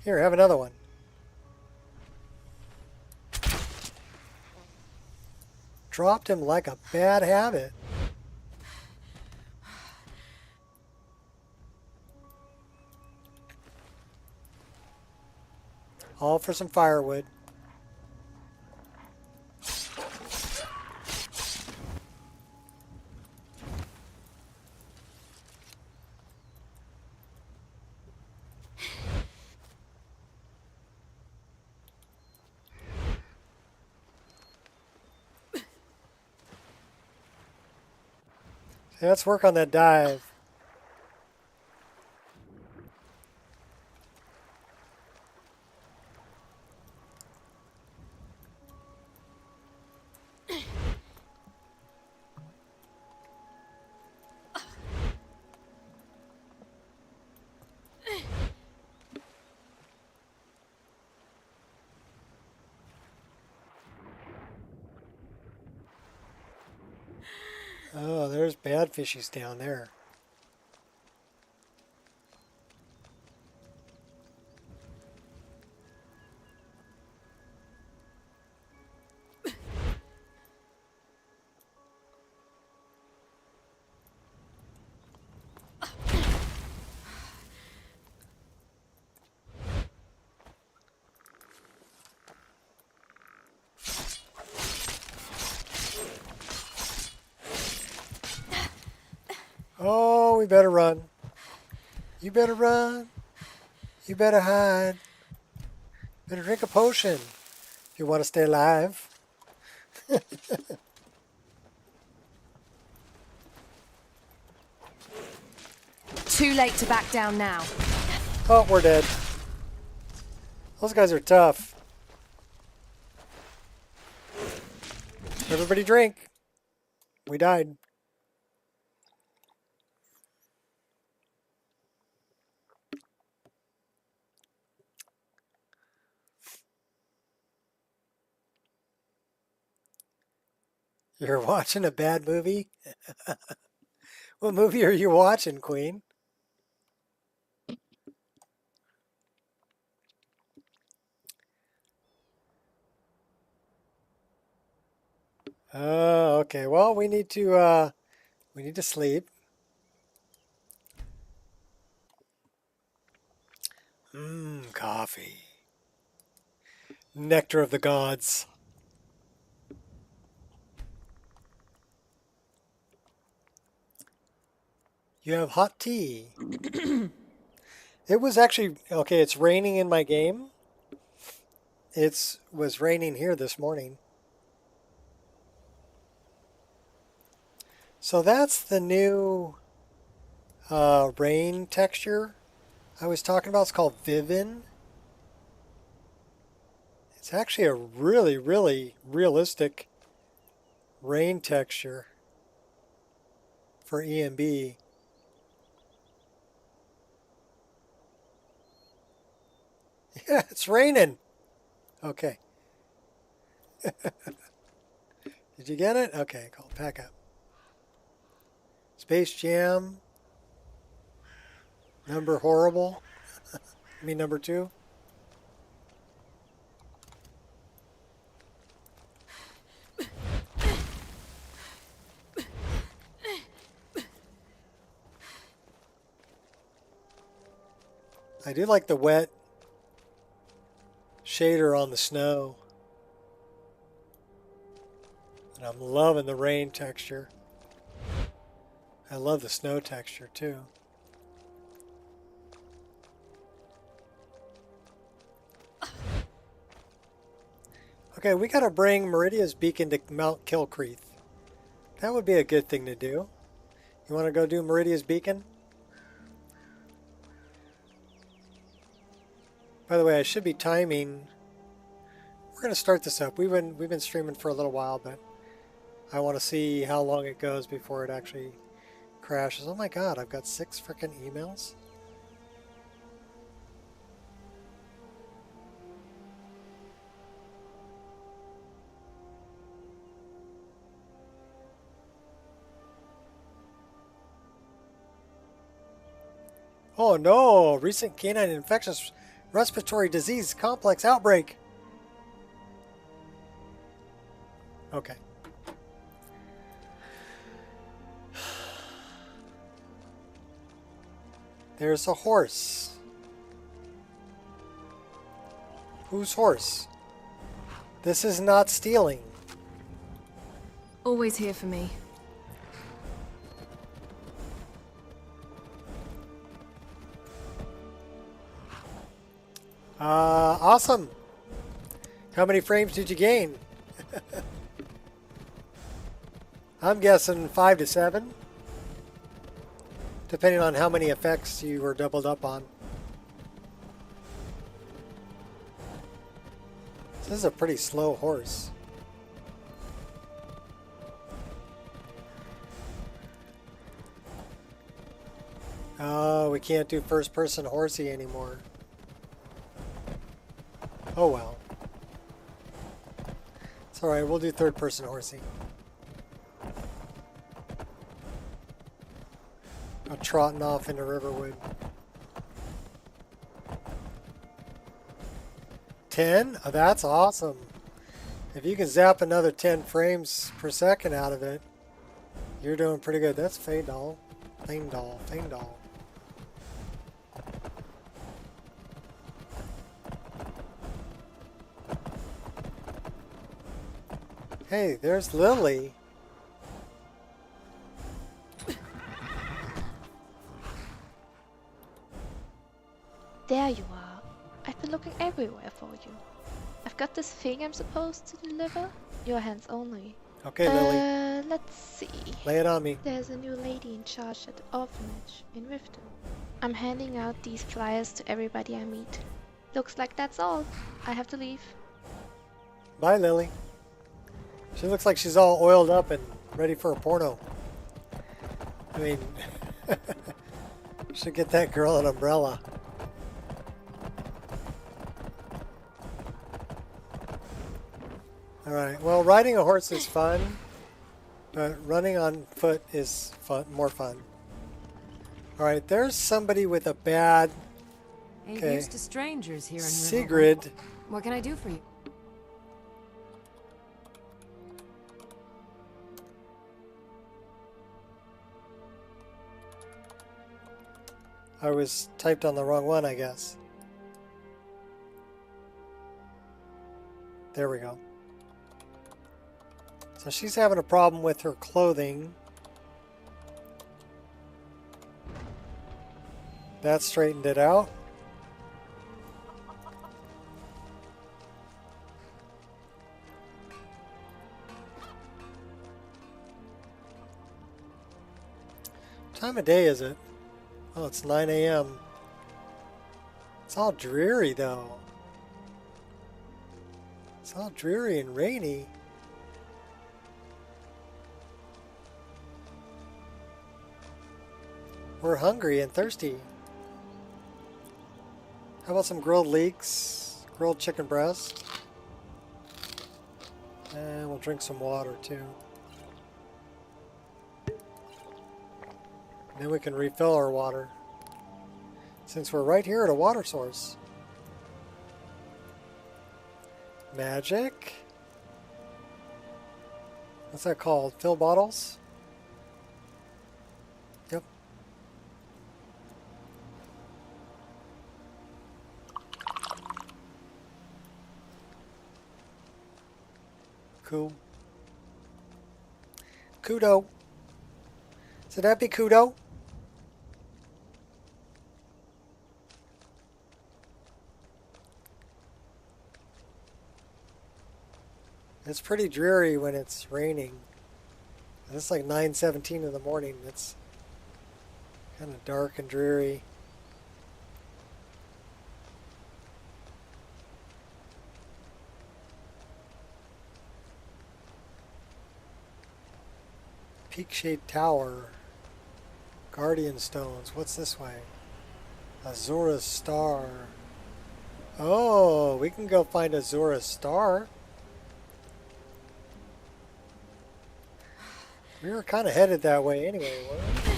A: Here, have another one. Dropped him like a bad habit. All for some firewood. Hey, let's work on that dive. Oh, there's bad fishies down there. Oh, we better run. You better run. You better hide. Better drink a potion if you want to stay alive.
B: Too late to back down now.
A: Oh, we're dead. Those guys are tough. Everybody drink. We died. You're watching a bad movie? What movie are you watching, Queen? Oh, okay. Well, we need to sleep. Coffee. Nectar of the gods. You have hot tea. It was actually, okay, it's raining in my game. It was raining here this morning. So that's the new rain texture I was talking about. It's called Vivin. It's actually a really, really realistic rain texture for ENB. Yeah, it's raining. Okay. Did you get it? Okay, cool. Pack up. Space Jam. Number horrible. I mean number 2. I do like the wet shader on the snow. And I'm loving the rain texture. I love the snow texture too. Okay, we gotta bring Meridia's beacon to Mount Kilcreath. That would be a good thing to do. You want to go do Meridia's beacon? By the way, I should be timing. We're gonna start this up. We've been streaming for a little while, but I want to see how long it goes before it actually crashes. Oh my god, I've got 6 freaking emails. Oh no! Recent canine infectious respiratory disease complex outbreak. Okay. There's a horse. Whose horse? This is not stealing.
B: Always here for me.
A: Awesome. How many frames did you gain? I'm guessing 5 to 7. depending on how many effects you were doubled up on. This is a pretty slow horse. Oh, we can't do first-person horsey anymore. Oh well. It's alright, we'll do third-person horsey. I'm trotting off into Riverwood. 10? Oh, that's awesome. If you can zap another 10 frames per second out of it, you're doing pretty good. That's Faendal. Faendal. Faendal. Hey, there's Lily.
C: There you are. I've been looking everywhere for you. I've got this thing I'm supposed to deliver. Your hands only.
A: Okay, Lily.
C: Let's see.
A: Lay it on me.
C: There's a new lady in charge at the orphanage in Riften. I'm handing out these flyers to everybody I meet. Looks like that's all. I have to leave.
A: Bye, Lily. She looks like she's all oiled up and ready for a porno. I mean, should get that girl an umbrella. Alright, well, riding a horse is fun, but running on foot is more fun. Alright, there's somebody with a bad...
B: Ain't used to strangers here in Riverwood.
A: Sigrid.
B: What can I do for you?
A: I was typed on the wrong one, I guess. There we go. So she's having a problem with her clothing. That straightened it out. What time of day is it? Oh, it's 9 a.m. It's all dreary, though. It's all dreary and rainy. We're hungry and thirsty. How about some grilled leeks, grilled chicken breast? And we'll drink some water, too. Then we can refill our water, since we're right here at a water source. Magic? What's that called? Fill bottles? Yep. Cool. Kudo. So that be Kudo? It's pretty dreary when it's raining. It's like 9:17 in the morning. It's kind of dark and dreary. Peakshade Tower. Guardian Stones. What's this way? Azura's Star. Oh, we can go find Azura's Star. We were kind of headed that way anyway, weren't we?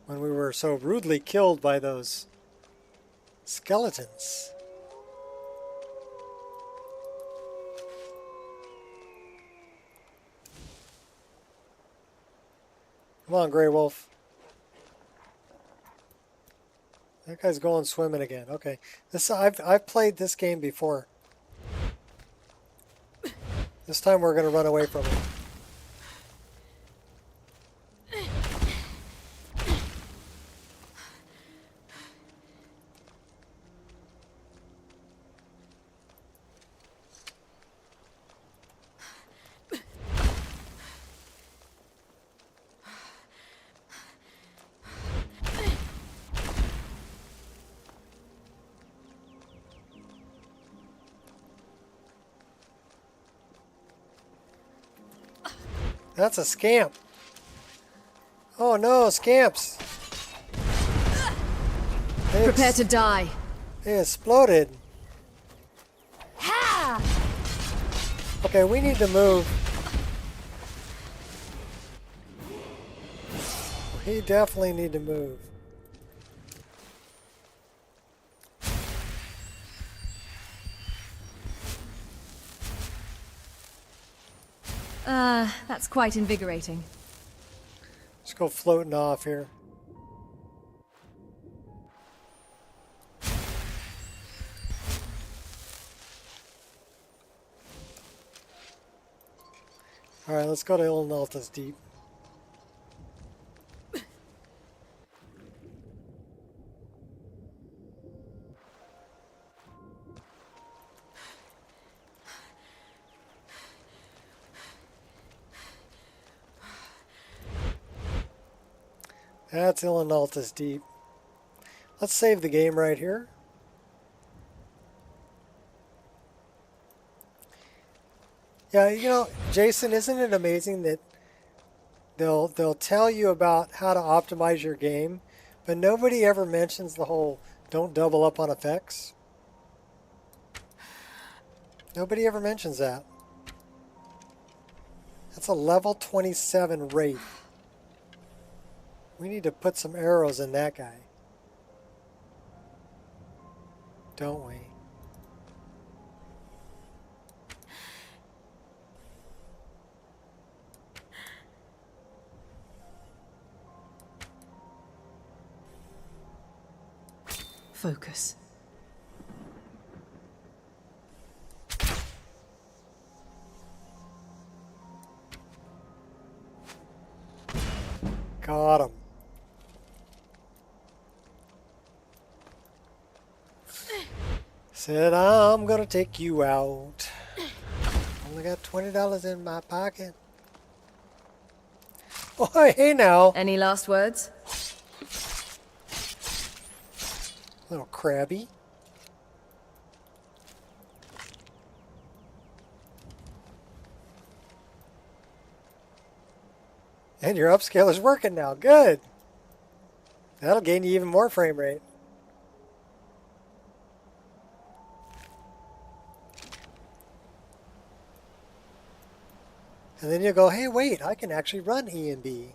A: When we were so rudely killed by those skeletons. Come on, Grey Wolf. That guy's going swimming again. Okay, I've played this game before. This time we're going to run away from him. That's a scamp. Oh no, scamps.
B: Prepare to die.
A: They exploded. Okay, we need to move. We definitely need to move.
B: That's quite invigorating.
A: Let's go floating off here. Alright, let's go to Illnalta's Deep. That's Illnalta's Deep. Let's save the game right here. Yeah, you know, Jason, isn't it amazing that they'll tell you about how to optimize your game, but nobody ever mentions the whole don't double up on effects? Nobody ever mentions that. That's a level 27 rate. We need to put some arrows in that guy. Don't we?
B: Focus.
A: Got him. Said I'm gonna take you out. Only got $20 in my pocket. Oh, hey now.
B: Any last words?
A: Little crabby. And your upscaler's working now. Good. That'll gain you even more frame rate. And then you'll go, hey, wait, I can actually run ENB.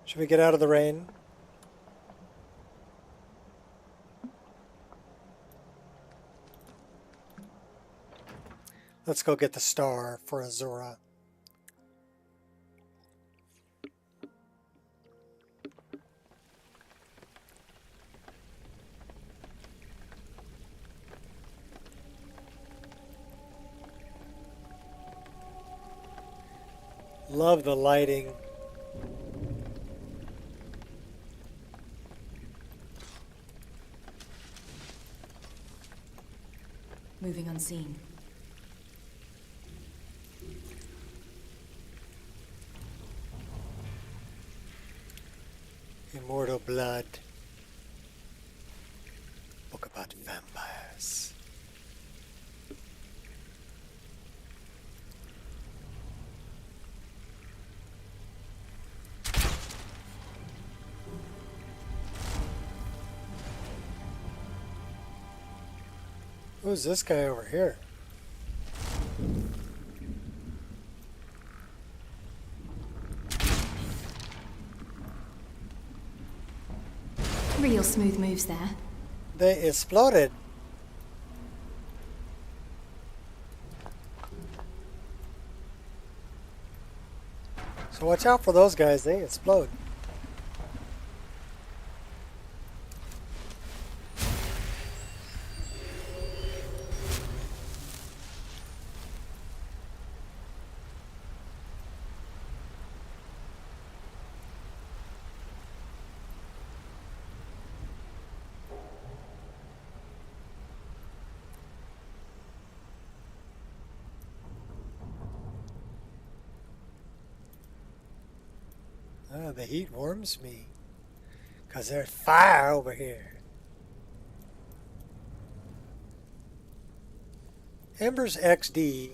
A: Should we get out of the rain? Let's go get the star for Azura. Love the lighting.
B: Moving unseen.
A: Immortal Blood. Book about vampires. Who's this guy over here?
B: Real smooth moves there.
A: They exploded. So watch out for those guys, they explode. Oh, the heat warms me. 'Cause there's fire over here. Ember's XD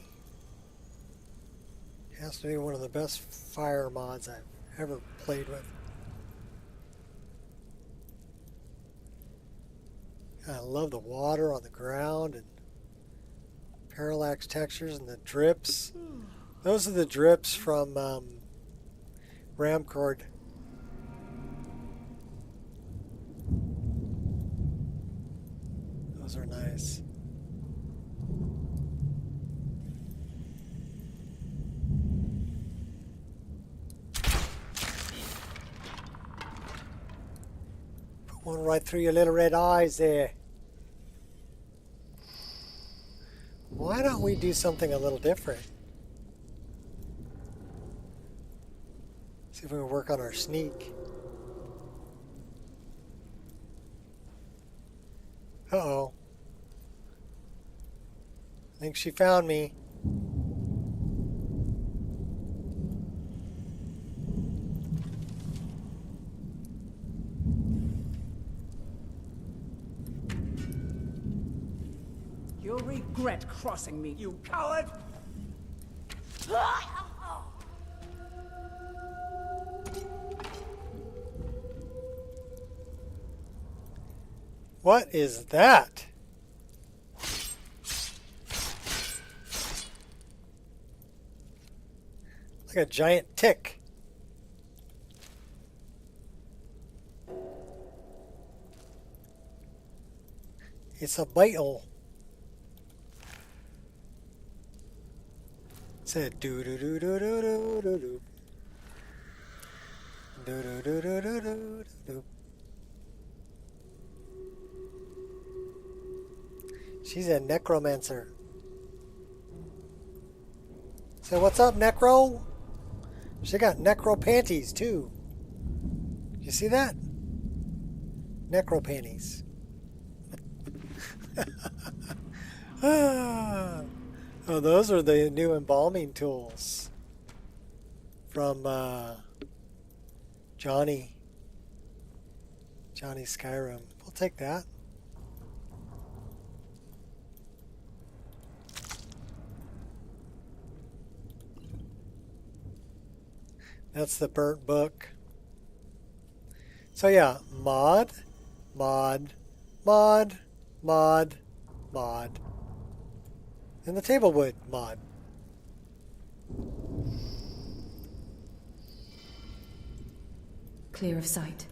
A: has to be one of the best fire mods I've ever played with. I love the water on the ground and parallax textures and the drips. Those are the drips from Ramcord. Those are nice. Put one right through your little red eyes there. Why don't we do something a little different? See if we can work on our sneak. Uh-oh. I think she found me.
D: You'll regret crossing me, you coward!
A: What is that? Like a giant tick. It's a beetle. It said doo doo doo doo doo doo doo doo. Doo doo doo doo doo doo doo. She's a necromancer. So what's up, Necro? She got necro panties too. You see that? Necro panties. Oh, those are the new embalming tools from Johnny Skyrim. We'll take that. That's the burnt book. So yeah, mod. And the table wood mod.
B: Clear of sight.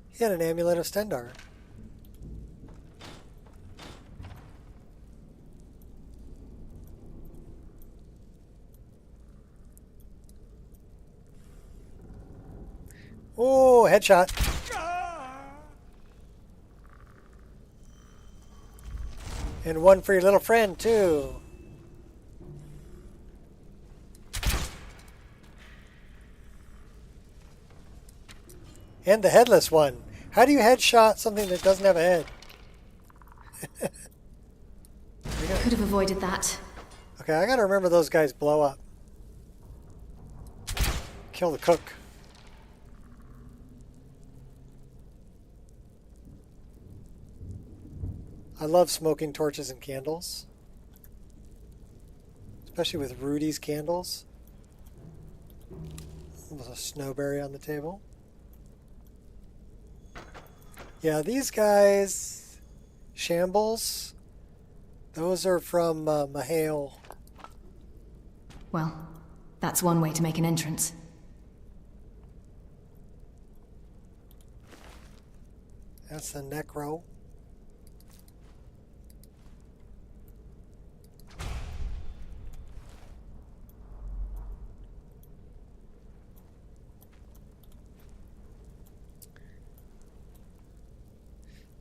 A: He had an amulet of Stendar. Oh, headshot. And one for your little friend, too. And the headless one. How do you headshot something that doesn't have a head?
B: Could have avoided that.
A: Okay, I gotta remember those guys blow up. Kill the cook. I love smoking torches and candles. Especially with Rudy's candles. There's a snowberry on the table. Yeah, these guys, shambles, those are from Mahale.
B: Well, that's one way to make an entrance.
A: That's the Necro.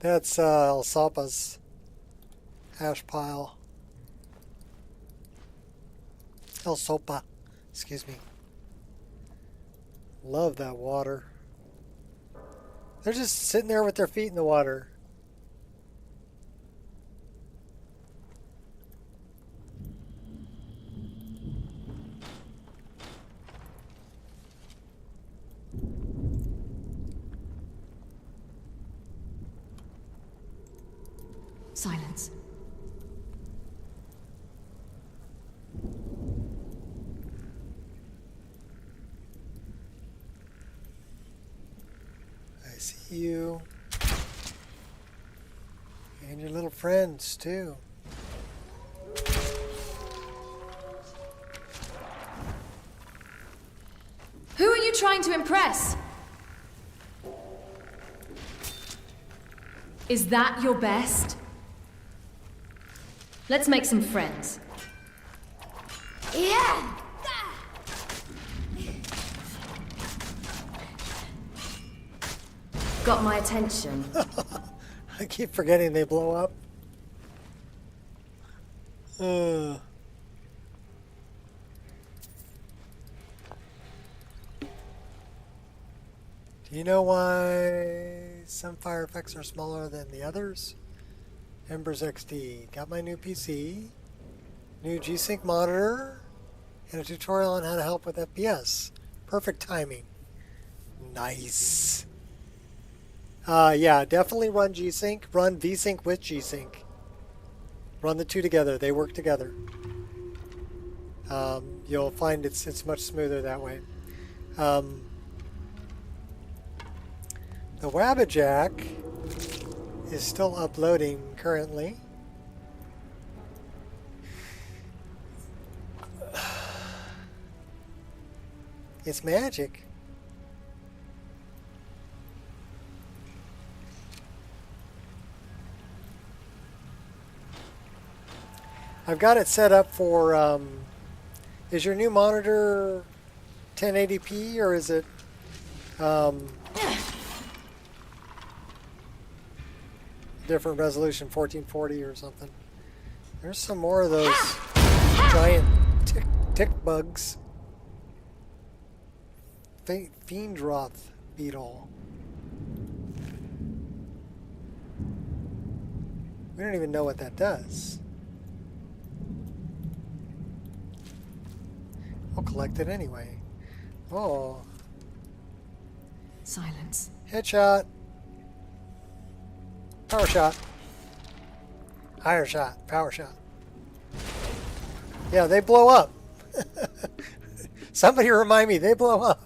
A: That's El Sapa's hash pile. El Sopa, excuse me. Love that water. They're just sitting there with their feet in the water.
B: Silence.
A: I see you. And your little friends, too.
B: Who are you trying to impress? Is that your best? Let's make some friends. Yeah! Got my attention.
A: I keep forgetting they blow up. Do you know why some fire effects are smaller than the others? Embers XD. Got my new PC, new G-Sync monitor, and a tutorial on how to help with FPS. Perfect timing. Nice. Yeah, definitely run G-Sync. Run V-Sync with G-Sync. Run the two together. They work together. You'll find it's much smoother that way. The Wabbajack is still uploading currently. It's magic. I've got it set up for, is your new monitor 1080p or is it different resolution, 1440 or something? There's some more of those giant tick bugs. Fiendroth beetle. We don't even know what that does. We'll collect it anyway. Oh.
B: Silence.
A: Headshot. Power shot. Higher shot. Power shot. Yeah, they blow up. Somebody remind me, they blow up.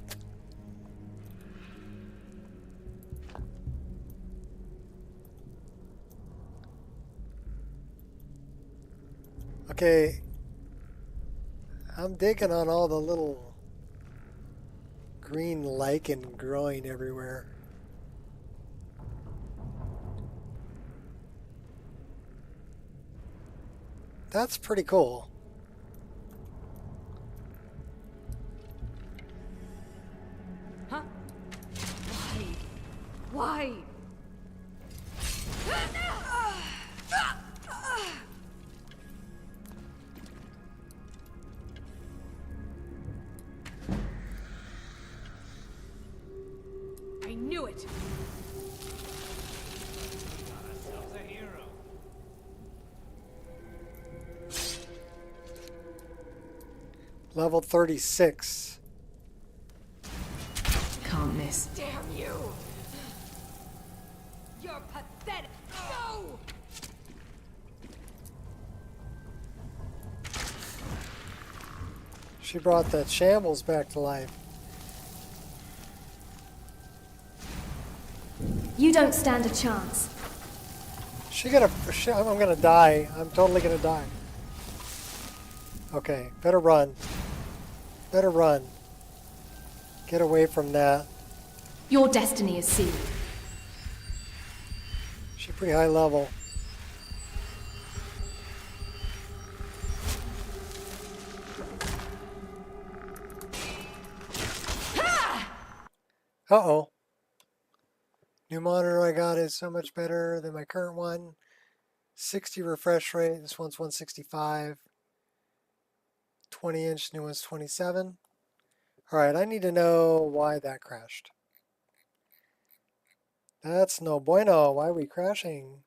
A: Okay. I'm digging on all the little green lichen growing everywhere. That's pretty cool.
D: Huh? Why? I knew it.
A: Level 36.
B: Can't miss.
D: Damn you! You're pathetic. No!
A: She brought that shambles back to life.
B: You don't stand a chance.
A: I'm gonna die. I'm totally gonna die. Okay, better run. Better run. Get away from that.
B: Your destiny is sealed.
A: She's pretty high level. Uh-oh. New monitor I got is so much better than my current one. 60 refresh rate. This one's 165. 20-inch, new one's 27. All right, I need to know why that crashed. That's no bueno. Why are we crashing?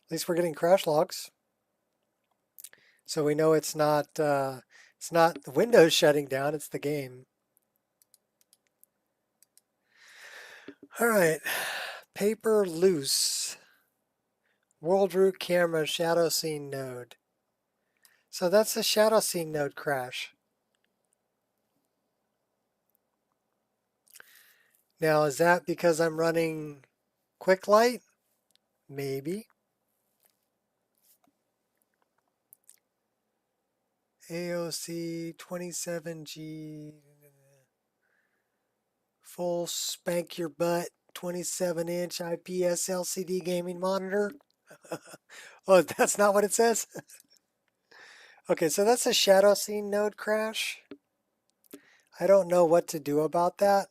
A: At least we're getting crash logs. So we know it's not the Windows shutting down, it's the game. All right, Paper loose. World root camera shadow scene node. So that's the shadow scene node crash. Now, is that because I'm running quick light? Maybe. AOC 27G. Full spank your butt 27-inch IPS LCD gaming monitor. Oh, that's not what it says? Okay, so that's a shadow scene node crash. I don't know what to do about that.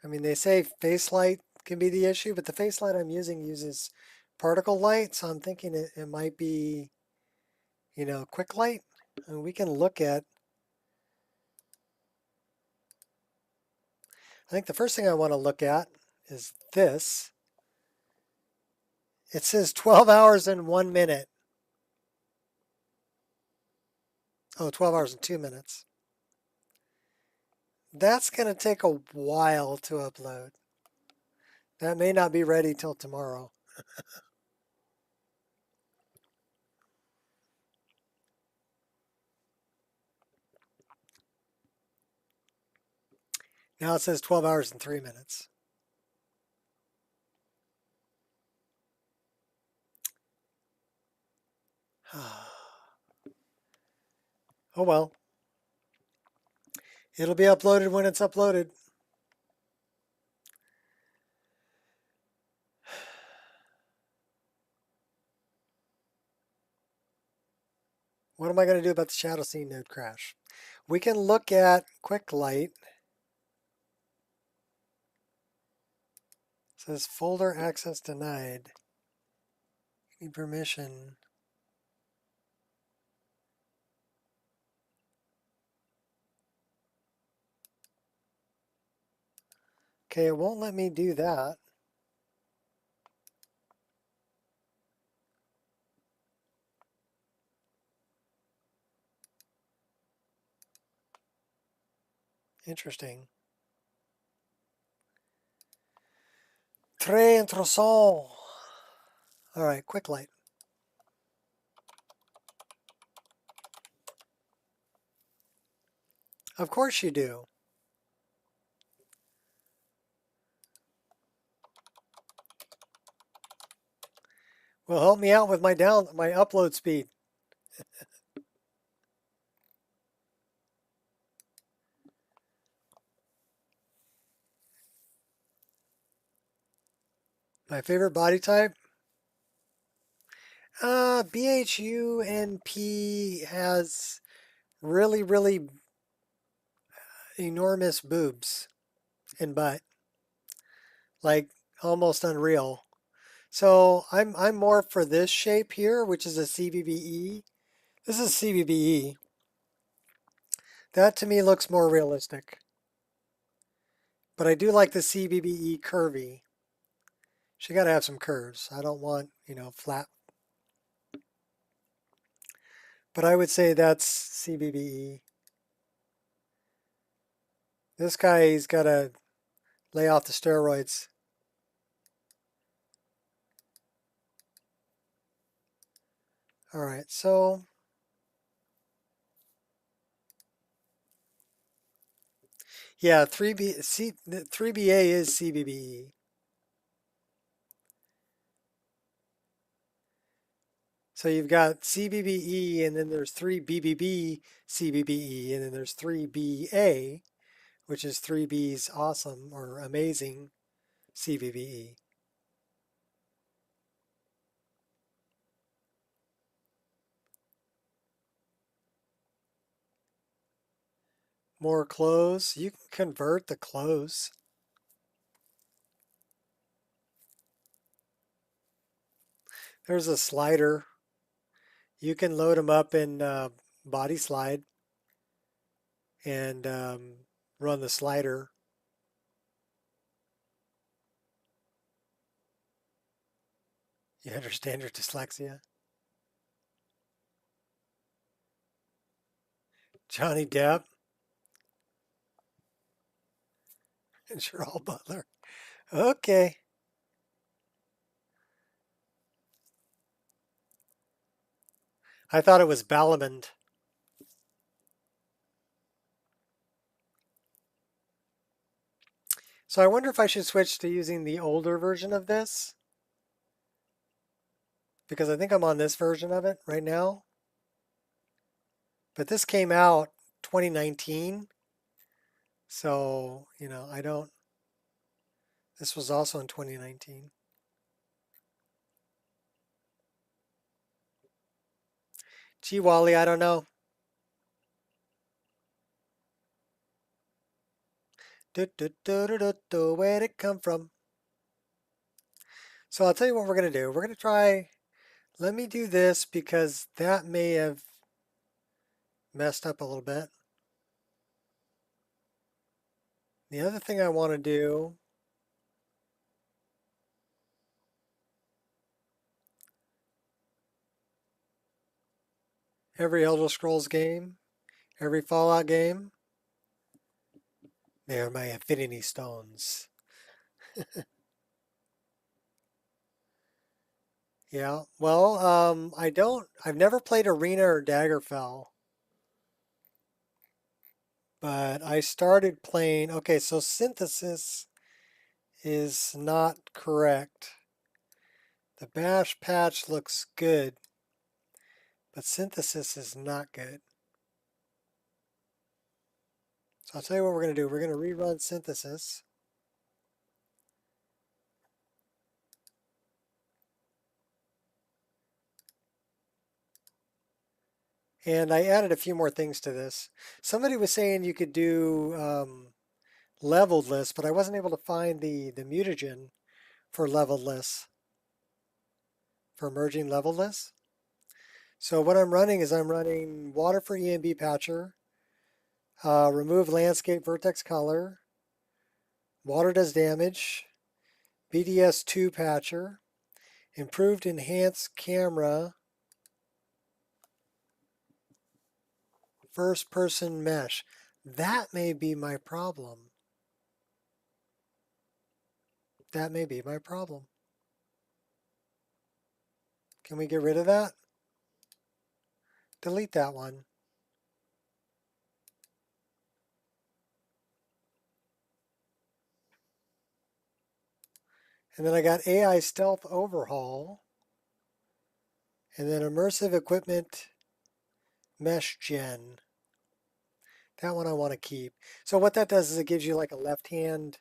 A: I mean, they say face light can be the issue, but the face light I'm using uses particle light, so I'm thinking it might be, quick light. And we can look at, I think the first thing I want to look at is this. It says 12 hours and 1 minute. Oh, 12 hours and 2 minutes. That's going to take a while to upload. That may not be ready till tomorrow. Now it says 12 hours and 3 minutes. Oh well. It'll be uploaded when it's uploaded. What am I going to do about the shadow scene node crash? We can look at quick light. It says folder access denied. Need permission. Okay, it won't let me do that. Interesting. Très intéressant. All right, quick light. Of course you do. Well, help me out with my upload speed. My favorite body type? BHUNP has really, really enormous boobs and butt. Like almost unreal. So I'm more for this shape here, which is a CBBE. This is CBBE. That to me looks more realistic. But I do like the CBBE curvy. She got to have some curves. I don't want, flat. But I would say that's CBBE. This guy, he's got to lay off the steroids. All right, so yeah, 3BA is CBBE. So you've got CBBE, and then there's 3BBB CBBE, and then there's 3BA, which is 3B's awesome or amazing CBBE. More clothes. You can convert the clothes. There's a slider. You can load them up in body slide. and run the slider. You understand your dyslexia? Johnny Depp and Cheryl Butler. Okay. I thought it was Balamand. So I wonder if I should switch to using the older version of this, because I think I'm on this version of it right now. But this came out 2019. So, you know, I don't, this was also in 2019. Gee, Wally, I don't know. Where'd it come from? So I'll tell you what we're going to do. We're going to try, let me do this because that may have messed up a little bit. The other thing I want to do, every Elder Scrolls game, every Fallout game, they are my affinity stones. Yeah, well, I've never played Arena or Daggerfell, but I started playing, okay, so synthesis is not correct. The bash patch looks good, but synthesis is not good. So I'll tell you what we're going to do. We're going to rerun synthesis. And I added a few more things to this. Somebody was saying you could do leveled lists, but I wasn't able to find the mutagen for leveled lists, for merging leveled lists. So what I'm running is I'm running water for ENB patcher, remove landscape vertex color, water does damage, BDS2 patcher, improved enhanced camera, first person mesh. That may be my problem. That may be my problem. Can we get rid of that? Delete that one. And then I got AI Stealth Overhaul. And then Immersive Equipment Mesh Gen. That one I want to keep. So what that does is it gives you like a left hand,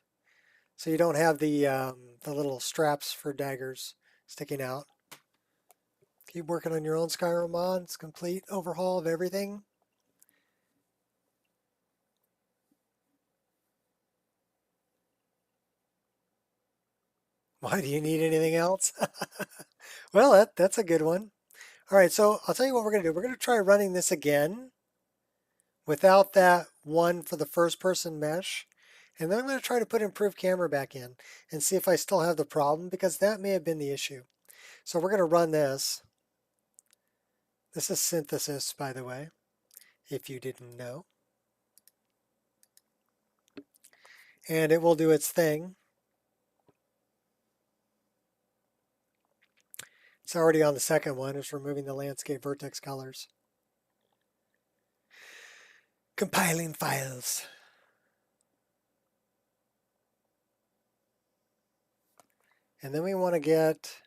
A: so you don't have the little straps for daggers sticking out. Keep working on your own Skyrim mods. Complete overhaul of everything. Why do you need anything else? Well, that's a good one. All right, so I'll tell you what we're going to do. We're going to try running this again without that one for the first person mesh. And then I'm going to try to put improved camera back in and see if I still have the problem, because that may have been the issue. So we're going to run this. This is synthesis, by the way, if you didn't know. And it will do its thing. It's already on the second one. It's removing the landscape vertex colors. Compiling files. And then we want to get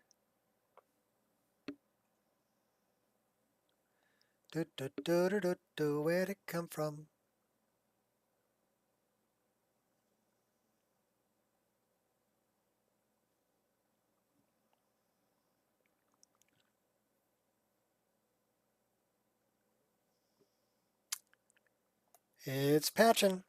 A: where'd it come from? It's patching.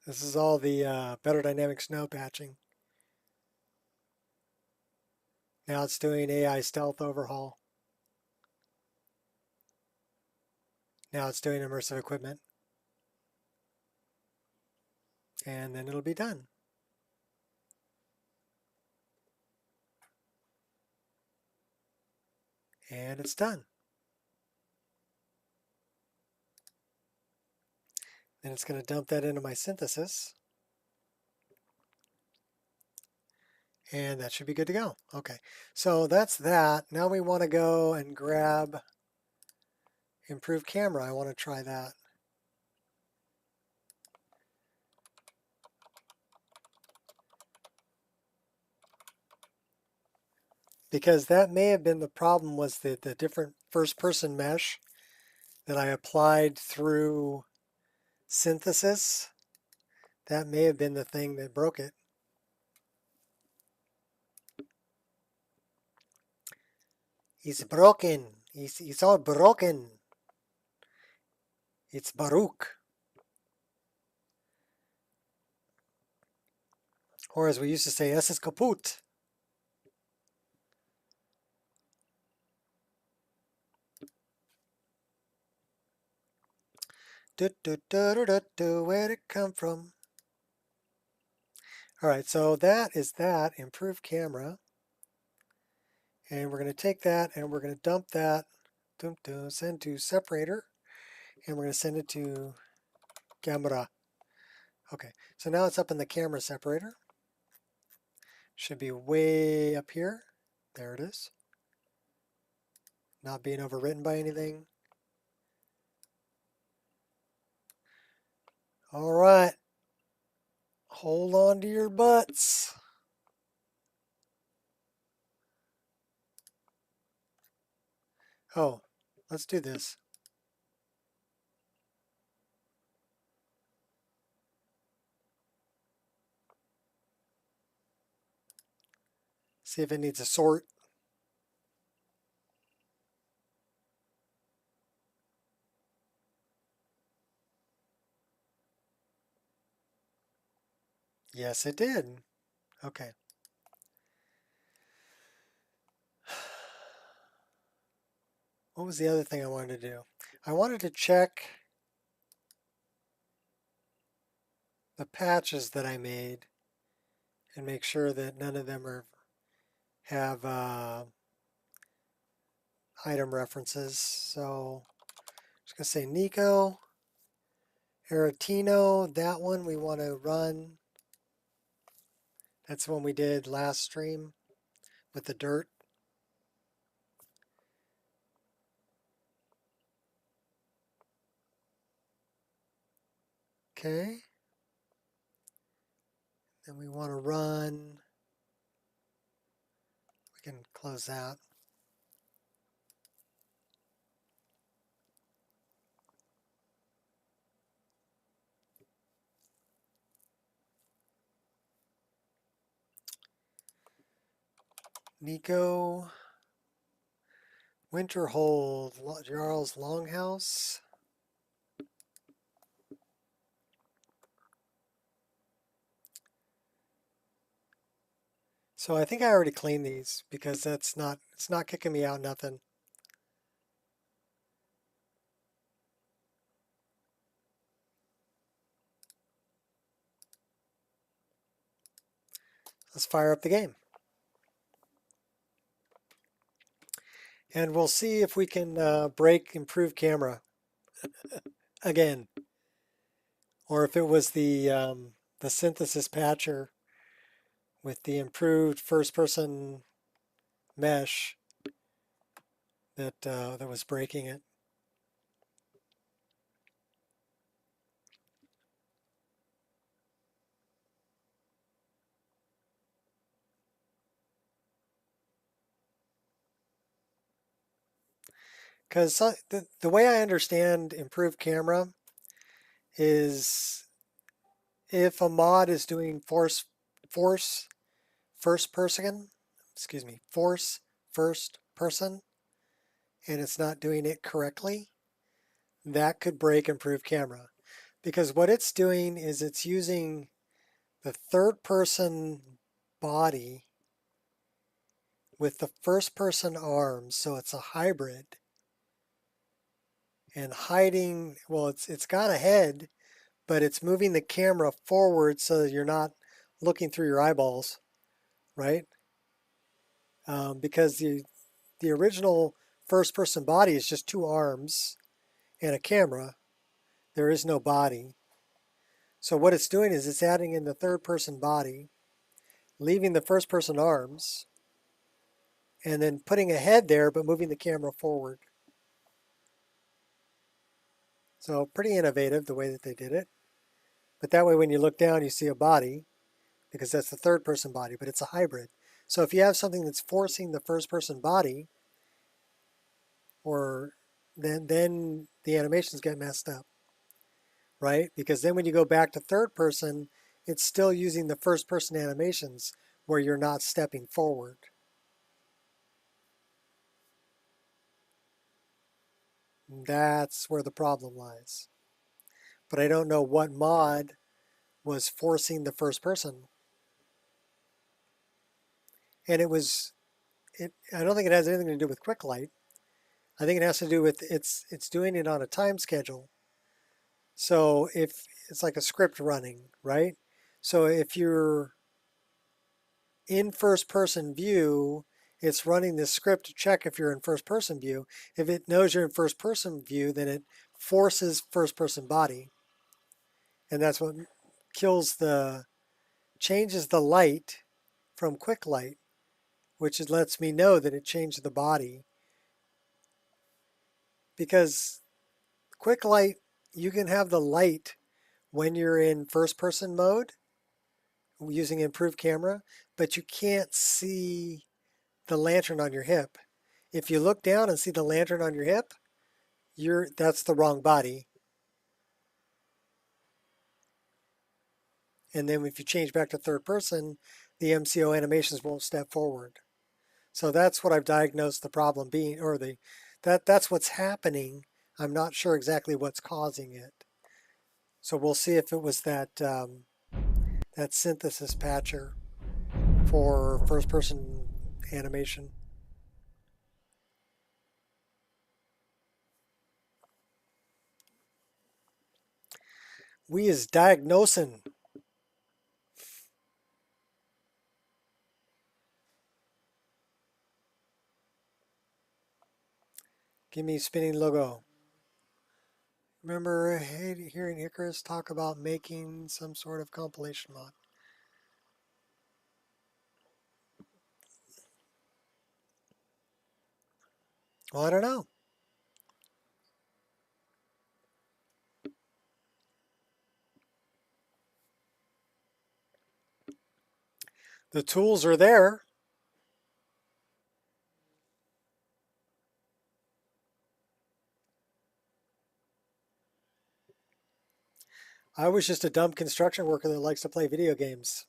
A: This is all the better dynamic snow patching. Now it's doing AI stealth overhaul. Now it's doing immersive equipment. And then it'll be done. And it's done. Then it's going to dump that into my synthesis. And that should be good to go. Okay, so that's that. Now we want to go and grab improve camera. I want to try that. Because that may have been the problem, was the different first person mesh that I applied through synthesis. That may have been the thing that broke it. It's broken. It's all broken. It's Baruch. Or as we used to say, es ist kaputt. Where'd it come from? All right, so that is that, improve camera. And we're going to take that and we're going to dump that, send to separator, and we're going to send it to camera. Okay, so now it's up in the camera separator. Should be way up here. There it is. Not being overwritten by anything. All right. Hold on to your butts. Oh, let's do this. See if it needs a sort. Yes, it did. Okay. What was the other thing I wanted to do? I wanted to check the patches that I made and make sure that none of them have item references. So I'm just going to say Nico, Aretino, that one we want to run. That's the one we did last stream with the dirt. Okay. Then we want to run, we can close that. Nico, Winterhold, Jarl's Longhouse. So I think I already cleaned these because it's not kicking me out nothing. Let's fire up the game. And we'll see if we can break improve camera again. Or if it was the synthesis patcher with the improved first-person mesh that was breaking it. Because the way I understand improved camera is if a mod is doing force first person, and it's not doing it correctly, that could break improved camera. Because what it's doing is it's using the third person body with the first person arms, so it's a hybrid. And hiding, well, it's got a head, but it's moving the camera forward so that you're not looking through your eyeballs, right? Because the original first person body is just two arms and a camera. There is no body. So what it's doing is it's adding in the third person body, leaving the first person arms, and then putting a head there but moving the camera forward. So pretty innovative the way that they did it. But that way when you look down you see a body, because that's the third person body, but it's a hybrid. So if you have something that's forcing the first person body, or then the animations get messed up, right? Because then when you go back to third person, it's still using the first person animations where you're not stepping forward. That's where the problem lies. But I don't know what mod was forcing the first person. And I don't think it has anything to do with quick light. I think it has to do with it's doing it on a time schedule. So if it's like a script running, right? So if you're in first person view, it's running this script to check if you're in first person view. If it knows you're in first person view, then it forces first person body. And that's what changes the light from quick light, which lets me know that it changed the body. Because quick light, you can have the light when you're in first person mode using improved camera, but you can't see the lantern on your hip. If you look down and see the lantern on your hip, that's the wrong body. And then if you change back to third person, the MCO animations won't step forward. So that's what I've diagnosed the problem being, or that's what's happening. I'm not sure exactly what's causing it. So we'll see if it was that synthesis patcher for first person animation. We is diagnosing. Give me spinning logo. Remember hearing Icarus talk about making some sort of compilation mod? Well, I don't know. The tools are there. I was just a dumb construction worker that likes to play video games.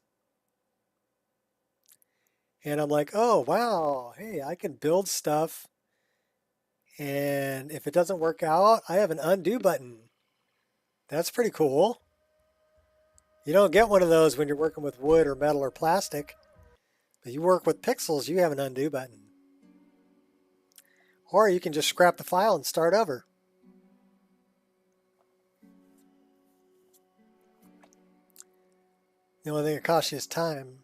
A: And I'm like, oh, wow, hey, I can build stuff. And if it doesn't work out, I have an undo button. That's pretty cool. You don't get one of those when you're working with wood or metal or plastic. But you work with pixels, you have an undo button. Or you can just scrap the file and start over. The only thing that costs you is time.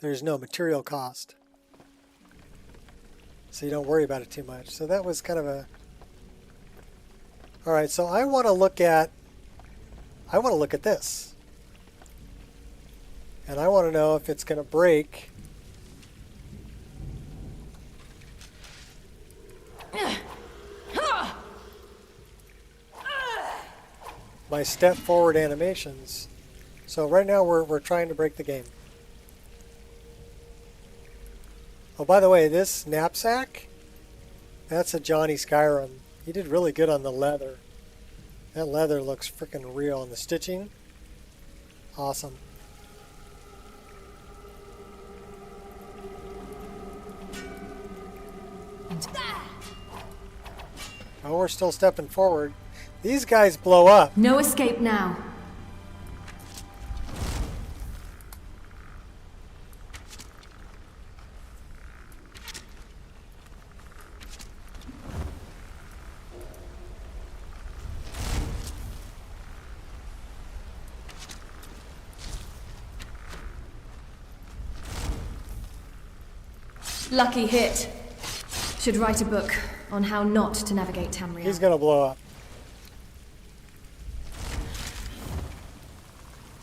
A: There's no material cost. So you don't worry about it too much. So that was kind of a... Alright, so I want to look at this. And I want to know if it's going to break my step forward animations. So right now we're trying to break the game. Oh, by the way, this knapsack, that's a Johnny Skyrim. He did really good on the leather. That leather looks freaking real, and the stitching, awesome. Oh, we're still stepping forward. These guys blow up.
B: No escape now. Lucky hit. Should write a book on how not to navigate Tamriel.
A: He's gonna blow up.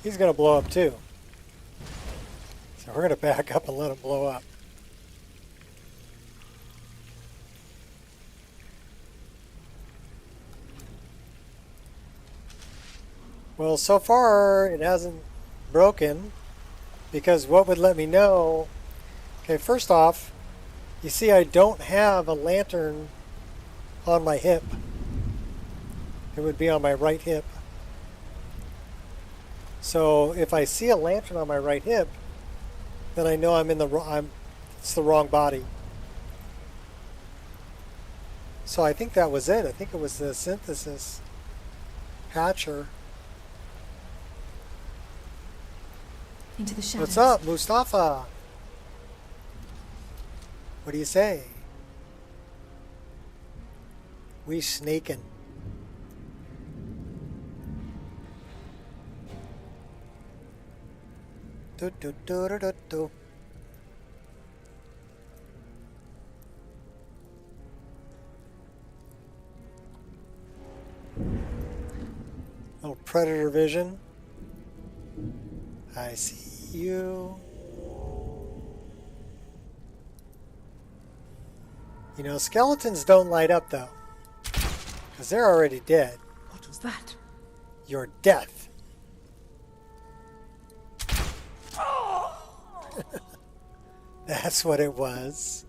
A: He's gonna blow up too. So we're gonna back up and let him blow up. Well, so far it hasn't broken, because what would let me know... Okay, first off, you see I don't have a lantern on my hip. It would be on my right hip. So if I see a lantern on my right hip, then I know it's the wrong body. So I think that was it. I think it was the synthesis patcher.
B: Into the shadows.
A: What's up, Mustafa? What do you say? We snaking. Do, do, do, do, do, do. Little predator vision. I see you. You know, skeletons don't light up though, because they're already dead.
D: What was that?
A: Your death. That's what it was.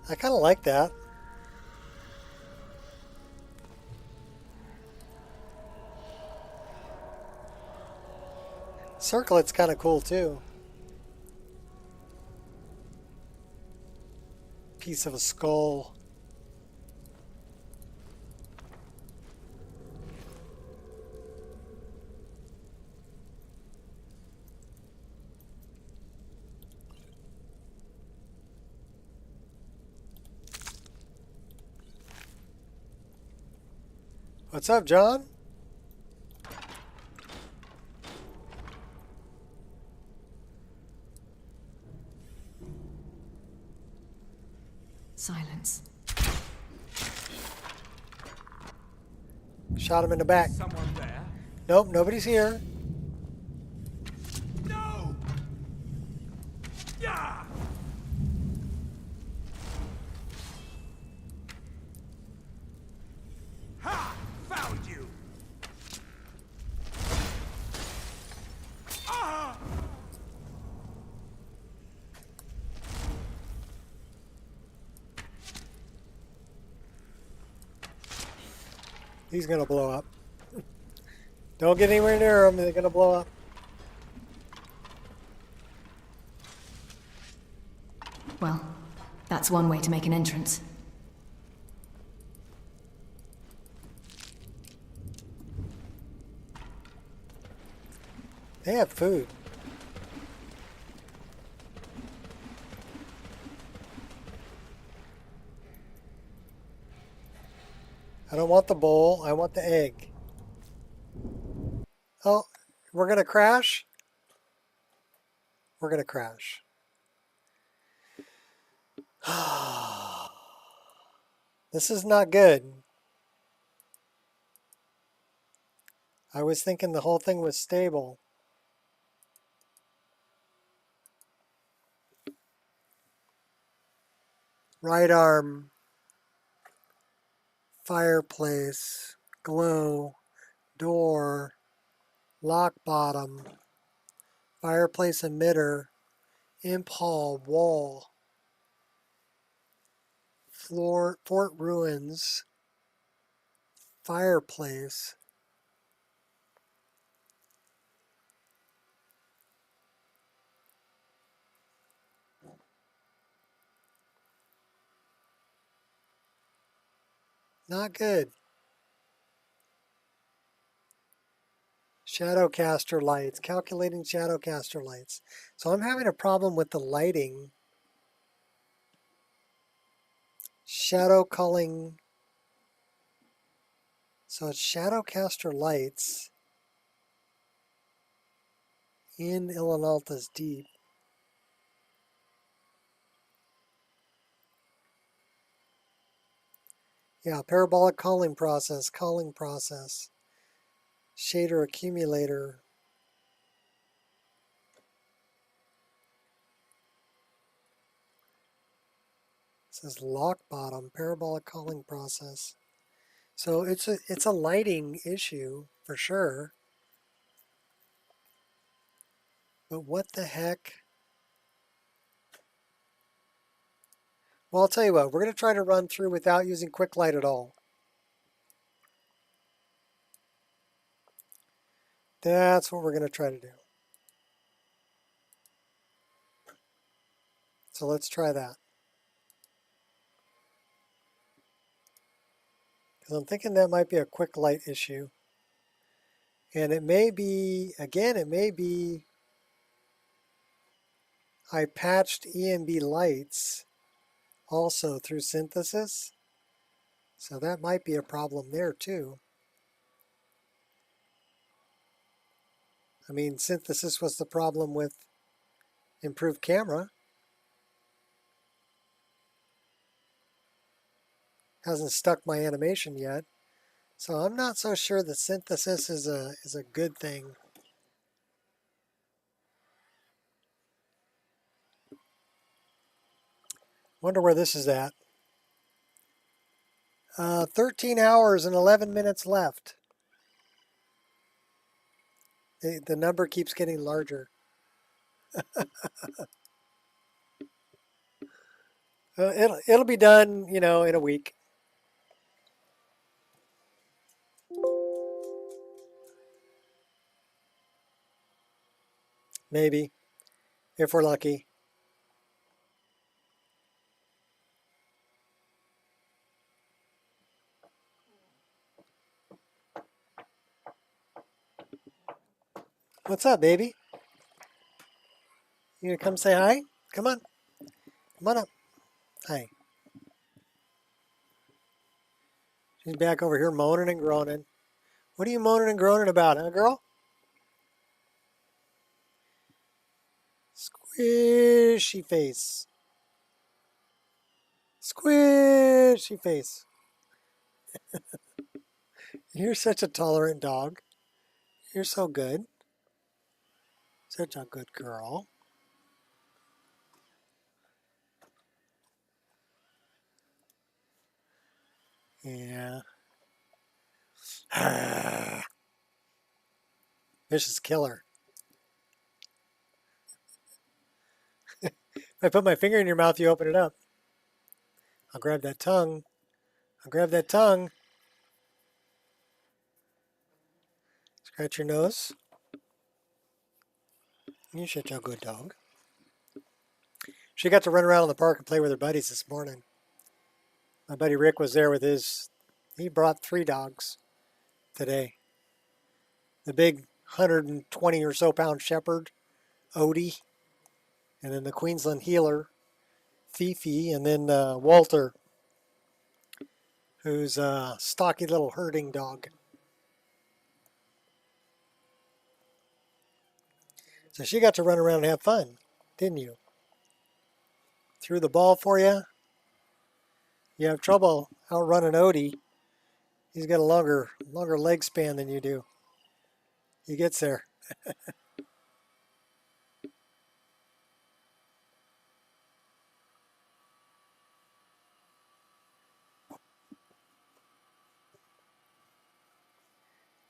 A: I kind of like that. Circlet's kind of cool too. Piece of a skull. What's up, John?
B: Silence.
A: Shot him in the back.
D: Someone there?
A: Nope, nobody's here.
D: No! Yeah! Ha! Found you! Ah!
A: He's gonna blow up. Don't get anywhere near him, they're gonna blow up.
B: Well, that's one way to make an entrance.
A: They have food. I don't want the bowl, I want the egg. Oh, we're gonna crash? We're gonna crash. This is not good. I was thinking the whole thing was stable. Right arm. Fireplace. Glow. Door. Lock bottom. Fireplace emitter. Imp hall. Wall. Floor. Fort ruins. Fireplace. Not good. Shadowcaster lights, calculating shadowcaster lights. So I'm having a problem with the lighting. Shadow culling. So it's shadowcaster lights in Ilanalta's Deep. Yeah, parabolic calling process. Shader accumulator. It says lock bottom, parabolic calling process. So it's a lighting issue for sure. But what the heck? Well, I'll tell you what, we're going to try to run through without using quick light at all. That's what we're going to try to do. So let's try that. Because I'm thinking that might be a quick light issue. And it may be, again, it may be I patched ENB lights also through synthesis. So that might be a problem there too. I mean, synthesis was the problem with improved camera. Hasn't stuck my animation yet. So I'm not so sure that synthesis is a good thing. Wonder where this is at. 13 hours and 11 minutes left. The number keeps getting larger. It'll be done, in a week. Maybe, if we're lucky. What's up, baby? You gonna come say hi? Come on. Come on up. Hi. She's back over here moaning and groaning. What are you moaning and groaning about, huh, girl? Squishy face. Squishy face. You're such a tolerant dog. You're so good. Such a good girl. Yeah. Vicious killer. If I put my finger in your mouth, you open it up. I'll grab that tongue. I'll grab that tongue. Scratch your nose. You're such a good dog. She got to run around in the park and play with her buddies this morning. My buddy Rick was there with he brought 3 dogs today. The big 120 or so pound shepherd, Odie, and then the Queensland healer, Fifi, and then Walter, who's a stocky little herding dog. So she got to run around and have fun, didn't you? Threw the ball for you. You have trouble outrunning Odie. He's got a longer leg span than you do. He gets there.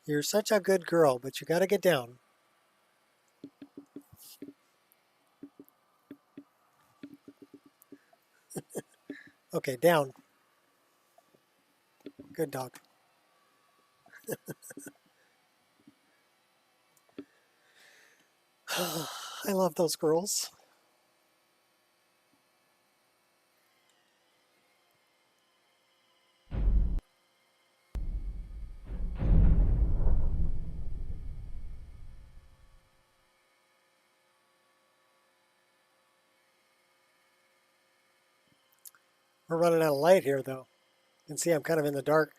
A: You're such a good girl, but you got to get down. Okay, down. Good dog. I love those girls. We're running out of light here, though. You can see I'm kind of in the dark.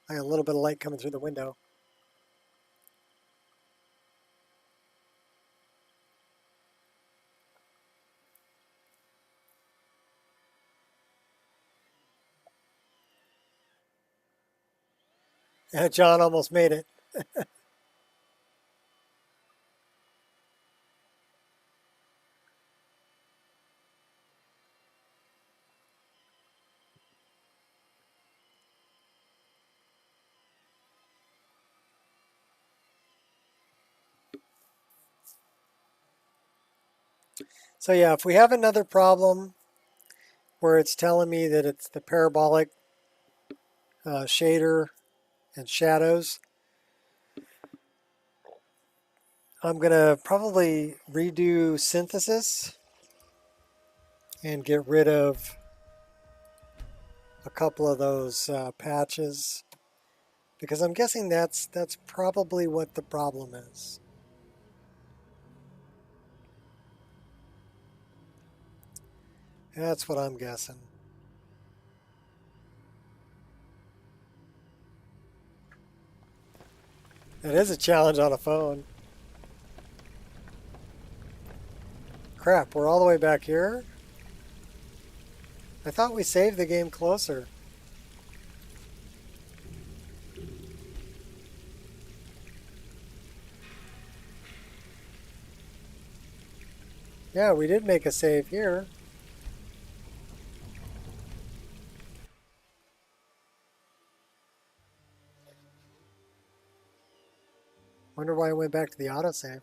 A: I got a little bit of light coming through the window. Yeah, John almost made it. So yeah, if we have another problem where it's telling me that it's the parabolic shader and shadows, I'm going to probably redo synthesis and get rid of a couple of those patches, because I'm guessing that's probably what the problem is. That's what I'm guessing. It is a challenge on a phone. Crap, we're all the way back here? I thought we saved the game closer. Yeah, we did make a save here. Wonder why I went back to the autosave.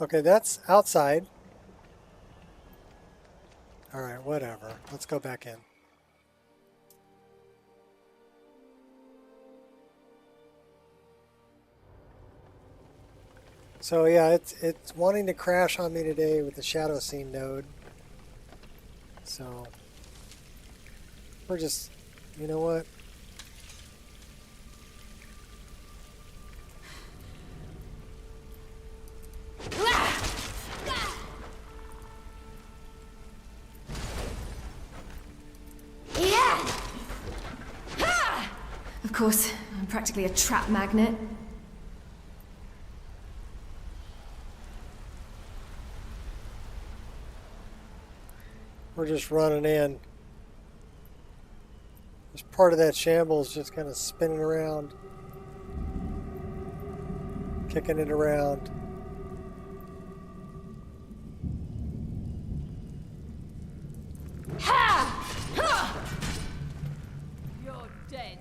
A: Okay, that's outside. All right, whatever. Let's go back in. So yeah, it's wanting to crash on me today with the shadow scene node. So we're just, you know what?
B: Of course, I'm practically a trap magnet.
A: We're just running in. There's part of that shambles just kind of spinning around, kicking it around.
D: You're dead.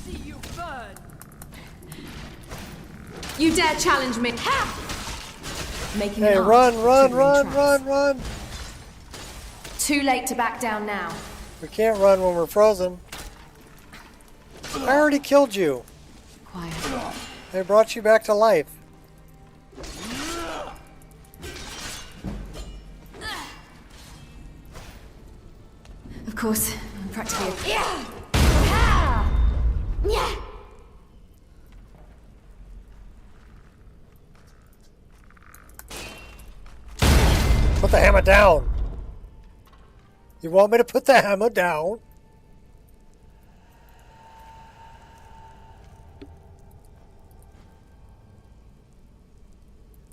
D: See you burn.
B: You dare challenge me? Ha! Making
A: Hey,
B: an art
A: run,
B: of
A: run,
B: triggering
A: run,
B: traps.
A: run, run!
B: Too late to back down now.
A: We can't run when we're frozen. I already killed you.
B: Quiet.
A: I brought you back to life.
B: Of course, I'm practically a...
A: Put the hammer down. You want me to put the hammer down?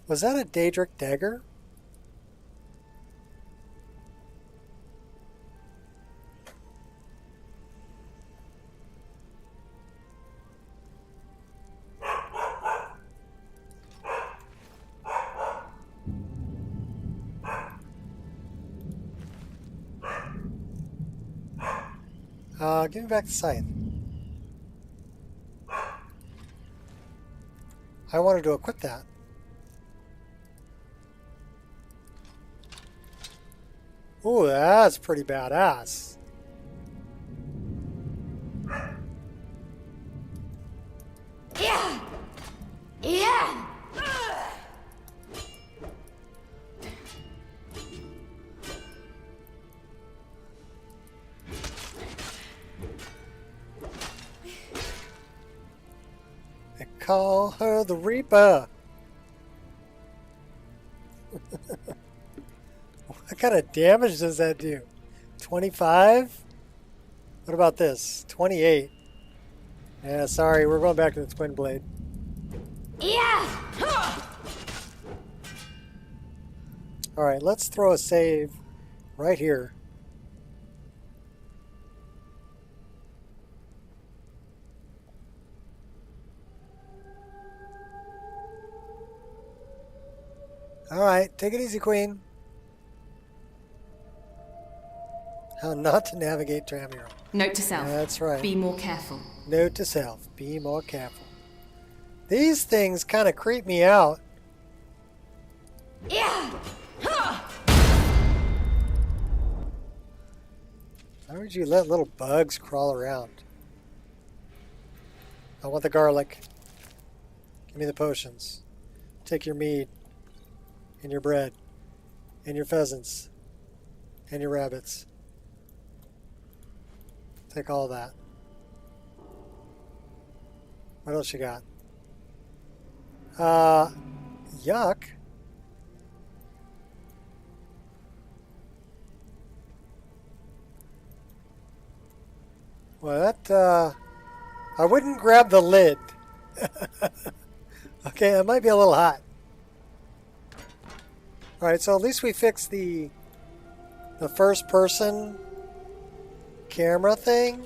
A: Was that a Daedric dagger? Give me back the scythe. I wanted to equip that. Ooh, that's pretty badass.
B: Yeah! Yeah!
A: They call her the Reaper. What kind of damage does that do? 25? What about this? 28. Yeah, sorry, we're going back to the Twin Blade.
B: Yeah!
A: Alright, let's throw a save right here. Alright, take it easy, Queen. How not to navigate Tramiro.
B: Note to self.
A: That's right.
B: Be more careful.
A: Note to self, be more careful. These things kind of creep me out.
B: Yeah!
A: Why would you let little bugs crawl around? I want the garlic. Give me the potions. Take your mead. And your bread. And your pheasants. And your rabbits. Take all that. What else you got? Yuck. Well, that, I wouldn't grab the lid. Okay, that might be a little hot. Alright, so at least we fixed the first person camera thing.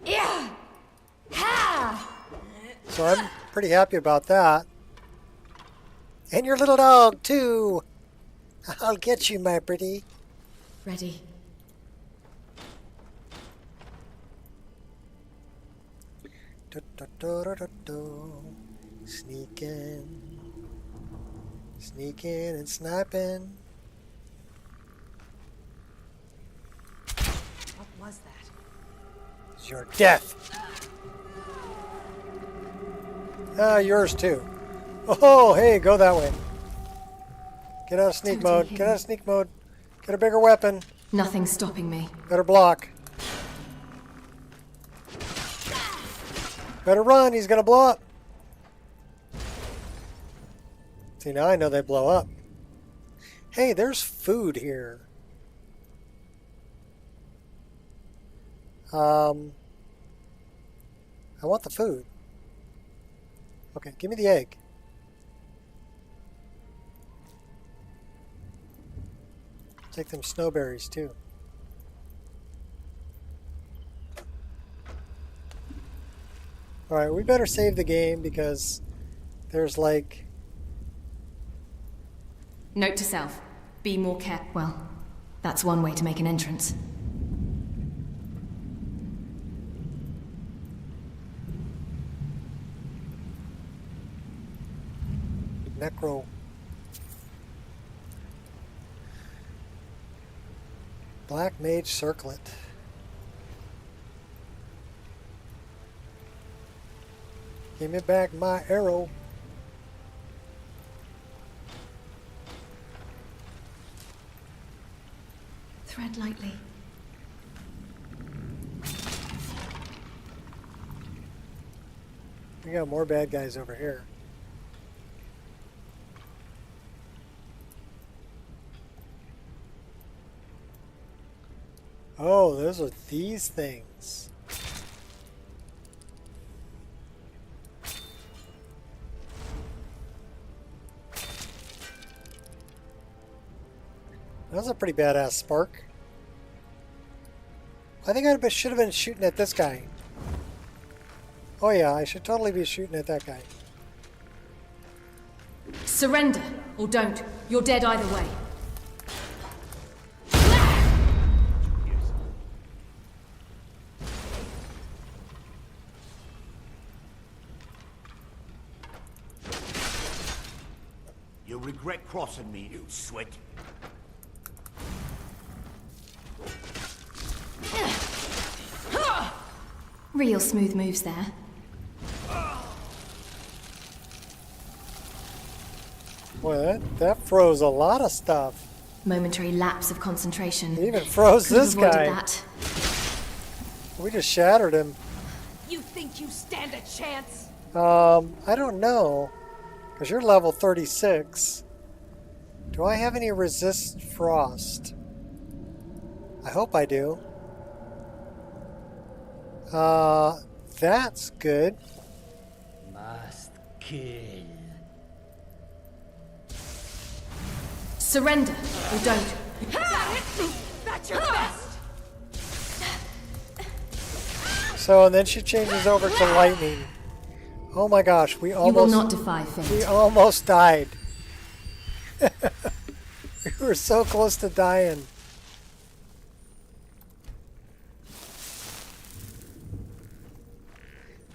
B: Yeah! Ha!
A: So I'm pretty happy about that. And your little dog, too. I'll get you, my pretty.
B: Ready.
A: Sneaking. Sneaking and sniping.
D: What was that?
A: It's your death. Yours too. Oh, hey, go that way. Get out of sneak mode. Get out of sneak mode. Get a bigger weapon.
B: Nothing's stopping me.
A: Better block. Better run. He's going to blow up. See, now I know they blow up. Hey, there's food here. I want the food. Okay, give me the egg. Take them snowberries too. Alright, we better save the game because there's like...
B: Note to self. Be more careful. Well, that's one way to make an entrance.
A: Necro. Black Mage Circlet. Give me back my arrow.
B: Thread lightly.
A: We got more bad guys over here. Oh, those are these things. That was a pretty badass spark. I think I should have been shooting at this guy. Oh yeah, I should totally be shooting at that guy.
B: Surrender, or don't. You're dead either way.
E: You'll regret crossing me, you swit.
B: Real smooth moves there.
A: Boy, that froze a lot of stuff.
B: Momentary lapse of concentration.
A: He even froze
B: Could have
A: this
B: avoided
A: guy.
B: that.
A: We just shattered him.
D: You think you stand a chance?
A: I don't know. Because you're level 36. Do I have any resist frost? I hope I do. That's good.
F: Must kill.
B: Surrender or don't.
D: That's your best!
A: So, and then she changes over to lightning. Oh my gosh, we
B: You will
A: almost...
B: not defy
A: We
B: fate.
A: almost died. We were so close to dying.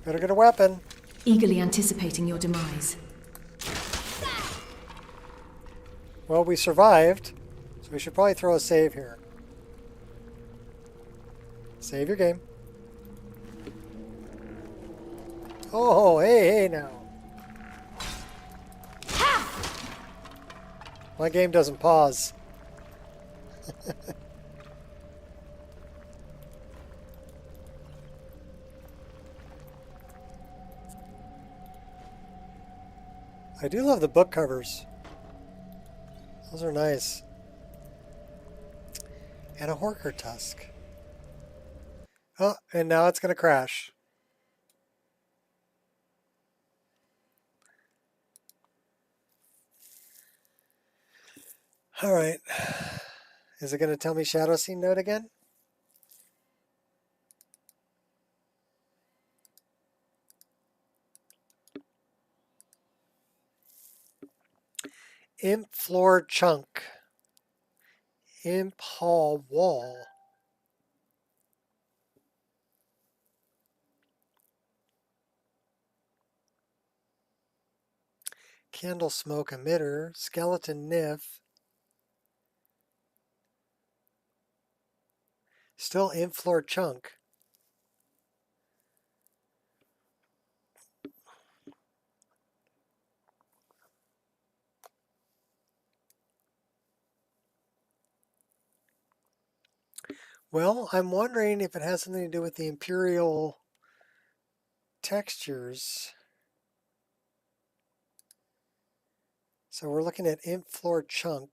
A: Better get a weapon.
B: Eagerly anticipating your demise.
A: Well, we survived, so we should probably throw a save here. Save your game. Oh, hey now. My game doesn't pause. I do love the book covers. Those are nice. And a Horker Tusk. Oh, and now it's going to crash. All right. Is it going to tell me Shadow Scene Note again? Imp floor chunk. Imp hall wall. Candle smoke emitter. Skeleton Nif. Still imp floor chunk. Well, I'm wondering if it has something to do with the Imperial textures. So we're looking at imp floor chunk.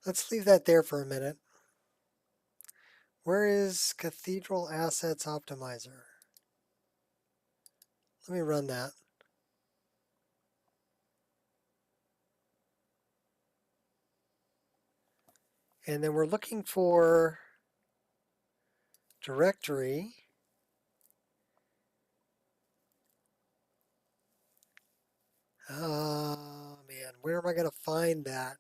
A: Let's leave that there for a minute. Where is Cathedral Assets Optimizer? Let me run that. And then we're looking for directory. Oh man, where am I going to find that?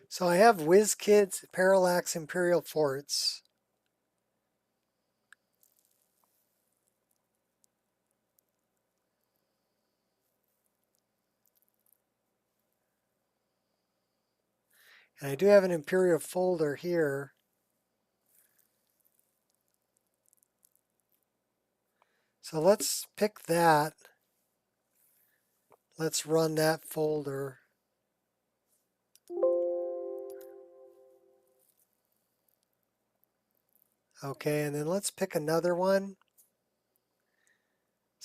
A: So I have WizKids Parallax Imperial Forts. And I do have an Imperial folder here. So let's pick that. Let's run that folder. Okay, and then let's pick another one.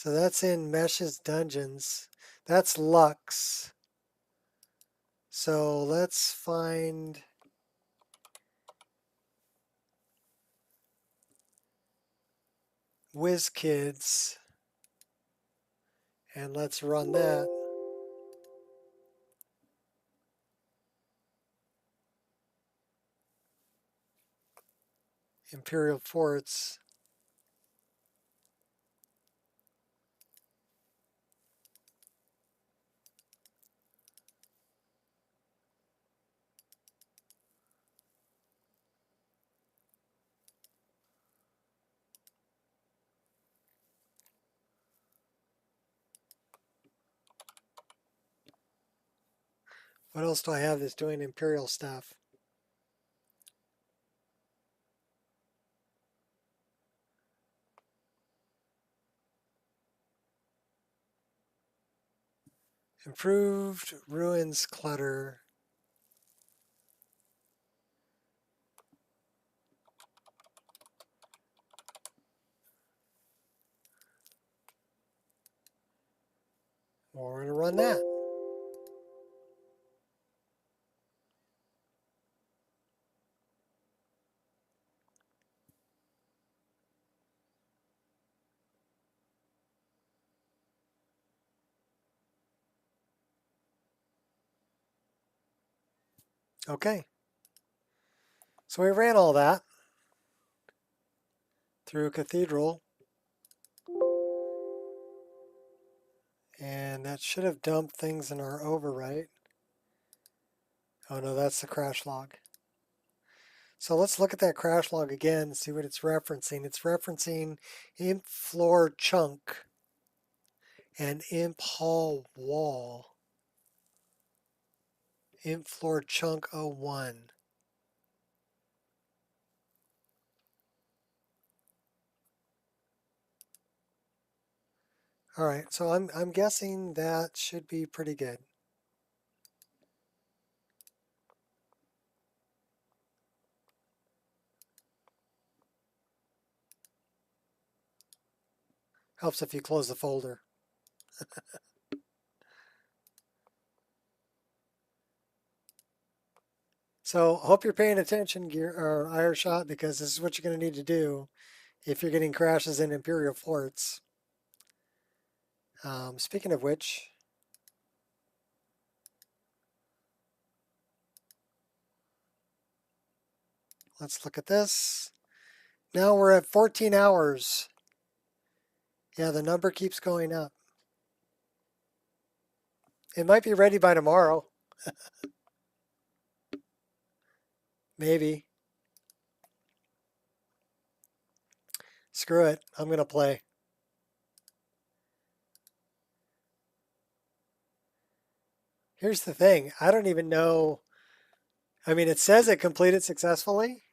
A: So that's in Meshes Dungeons. That's Lux. So let's find WizKids and let's run that. Imperial Forts. What else do I have that's doing Imperial stuff? Improved ruins clutter. Well, we're going to run that. Okay. So we ran all that through Cathedral. And that should have dumped things in our overwrite. Oh no, that's the crash log. So let's look at that crash log again and see what it's referencing. It's referencing imp floor chunk and imp hall wall. Imp floor chunk 01. All right, so I'm guessing that should be pretty good. Helps if you close the folder. So hope you're paying attention, Ireshot, because this is what you're going to need to do if you're getting crashes in Imperial Forts. Speaking of which, let's look at this. Now we're at 14 hours. Yeah, the number keeps going up. It might be ready by tomorrow. Maybe. Screw it. I'm going to play. Here's the thing. I don't even know. I mean, it says it completed successfully.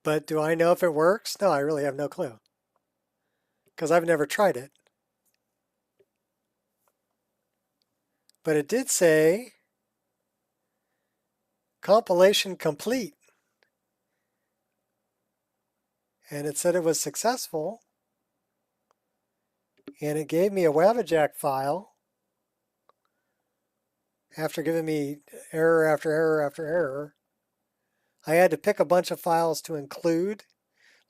A: But do I know if it works? No, I really have no clue. Because I've never tried it. But it did say compilation complete. And it said it was successful. And it gave me a Wabajack file after giving me error after error after error. I had to pick a bunch of files to include.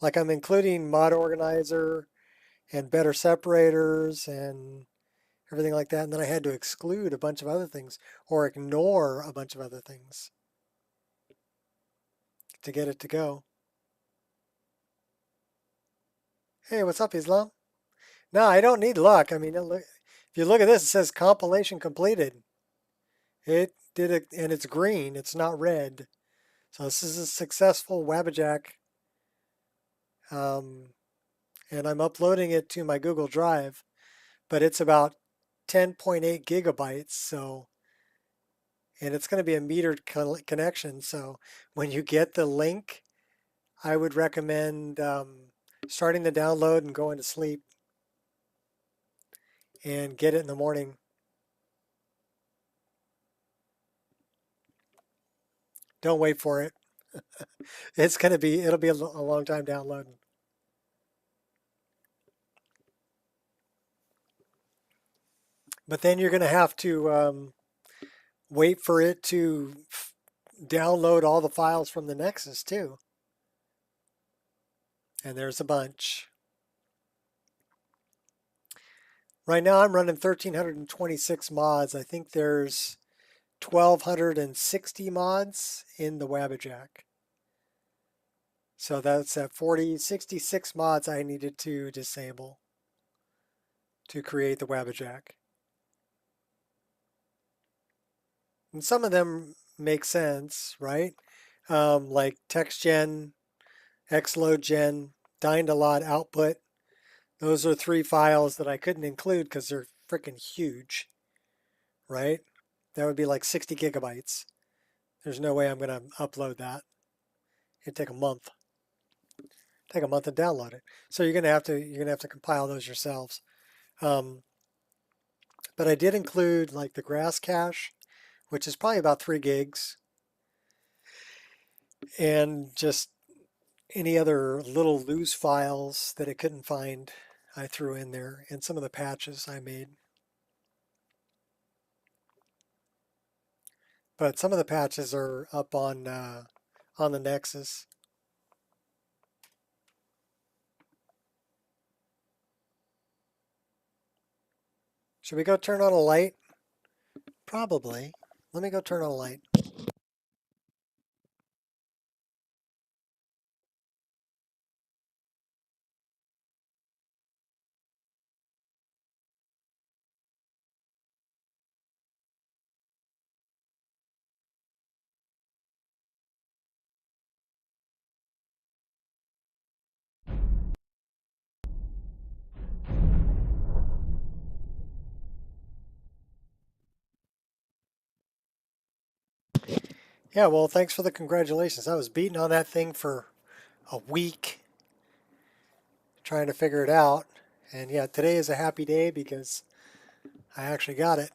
A: Like I'm including mod organizer and better separators and everything like that. And then I had to exclude a bunch of other things or ignore a bunch of other things to get it to go. Hey, what's up, Islam? No, I don't need luck. I mean, if you look at this, it says compilation completed. It did it, and it's green. It's not red. So this is a successful Wabajack. And I'm uploading it to my Google Drive, but it's about 10.8 gigabytes. So, and it's going to be a metered connection. So when you get the link, I would recommend starting the download and going to sleep and get it in the morning. Don't wait for it. It'll be a long time downloading. But then you're going to have to wait for it to download all the files from the Nexus too. And there's a bunch. Right now I'm running 1,326 mods. I think there's 1,260 mods in the Wabbajack. So that's at 66 mods I needed to disable to create the Wabbajack. And some of them make sense, right? Like text gen, xload gen, dying-to-lot output. Those are 3 files that I couldn't include because they're freaking huge, right? That would be like 60 gigabytes. There's no way I'm going to upload that. It'd take a month. Take a month to download it. So you're gonna have to compile those yourselves. But I did include like the grass cache, which is probably about 3 gigs, and just any other little loose files that it couldn't find, I threw in there, and some of the patches I made. But some of the patches are up on the Nexus. Should we go turn on a light? Probably. Let me go turn on a light. Yeah, well, thanks for the congratulations. I was beating on that thing for a week trying to figure it out. And yeah, today is a happy day because I actually got it.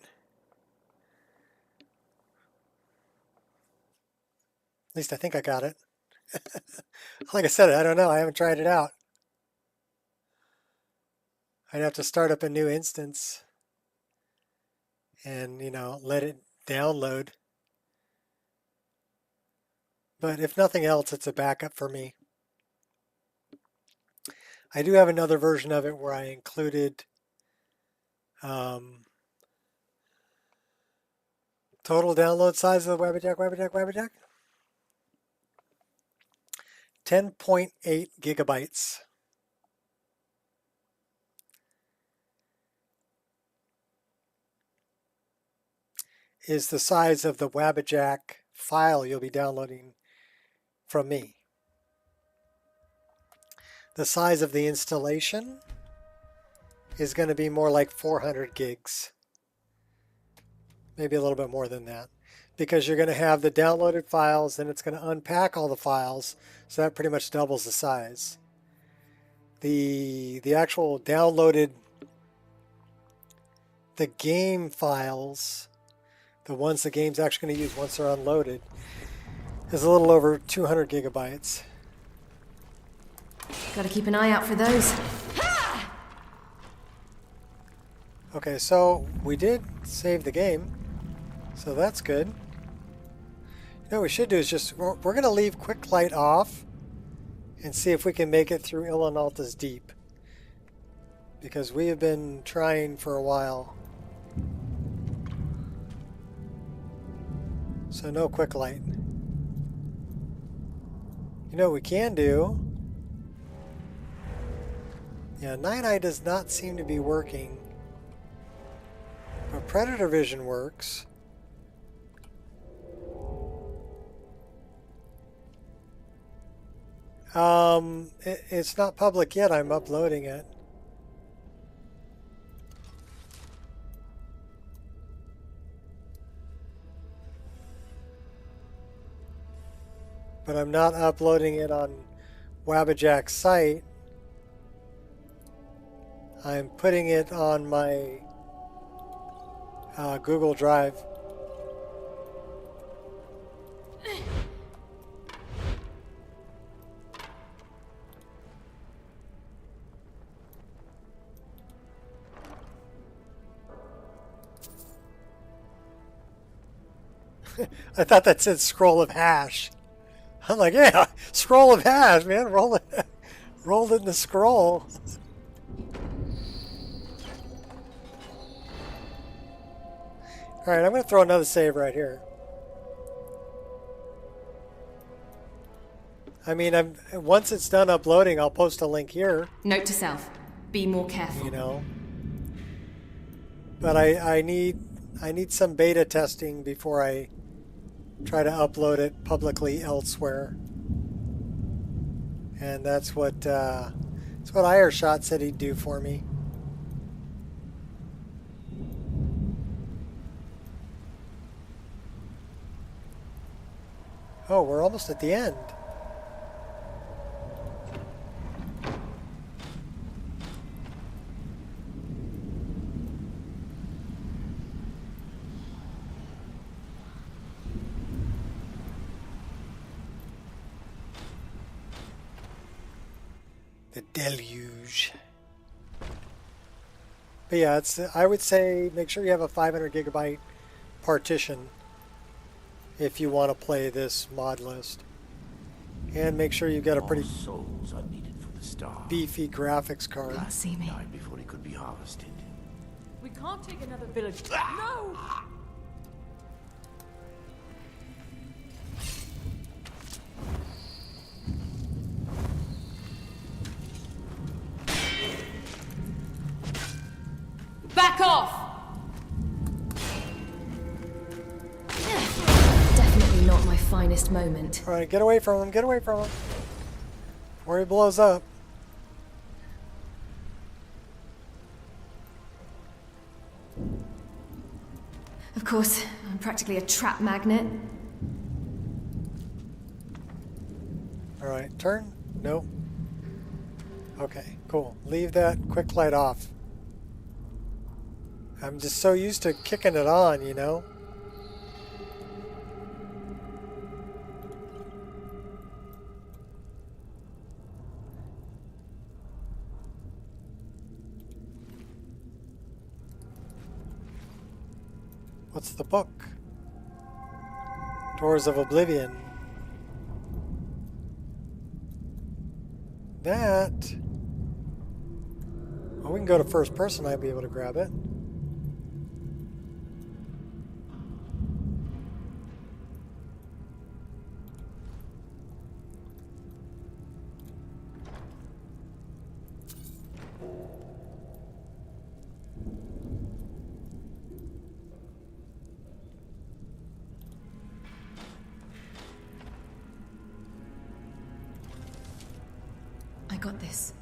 A: At least I think I got it. Like I said, I don't know. I haven't tried it out. I'd have to start up a new instance and, let it download. But if nothing else, it's a backup for me. I do have another version of it where I included total download size of the Wabbajack, 10.8 gigabytes. Is the size of the Wabbajack file you'll be downloading from me. The size of the installation is going to be more like 400 gigs. Maybe a little bit more than that. Because you're going to have the downloaded files, then it's going to unpack all the files, so that pretty much doubles the size. The actual downloaded, the game files, the ones the game's actually going to use once they're unloaded, is a little over 200 gigabytes.
B: Gotta keep an eye out for those.
A: Okay, so we did save the game, so that's good. You know what we should do is just, we're going to leave Quick Light off and see if we can make it through Ilanalta's Deep. Because we have been trying for a while. So no Quick Light. You know what we can do? Yeah, Night Eye does not seem to be working. But Predator Vision works. It's not public yet. I'm uploading it. But I'm not uploading it on Wabbajack's site. I'm putting it on my Google Drive. I thought that said scroll of hash. I'm like, yeah, scroll of hash, man. Roll it, roll it in the scroll. All right, I'm going to throw another save right here. I mean, once it's done uploading, I'll post a link here.
B: Note to self: be more careful.
A: You know, but I need some beta testing before I try to upload it publicly elsewhere. And that's what Ireshot said he'd do for me. Oh, we're almost at the end. The deluge. But yeah, I would say make sure you have a 500 gigabyte partition if you want to play this mod list. And make sure you've got a pretty
E: souls are needed for the star.
A: beefy graphics card.
B: Can't see me.
E: Died before he could be harvested.
D: We can't take another village. No!
B: Back off! Definitely not my finest moment.
A: All right, get away from him, get away from him. Before he blows up.
B: Of course, I'm practically a trap magnet.
A: All right, turn. No. Okay, cool. Leave that quick light off. I'm just so used to kicking it on, you know? What's the book? Doors of Oblivion. That... Oh, we can go to first person, I'd be able to grab it.
B: I got this.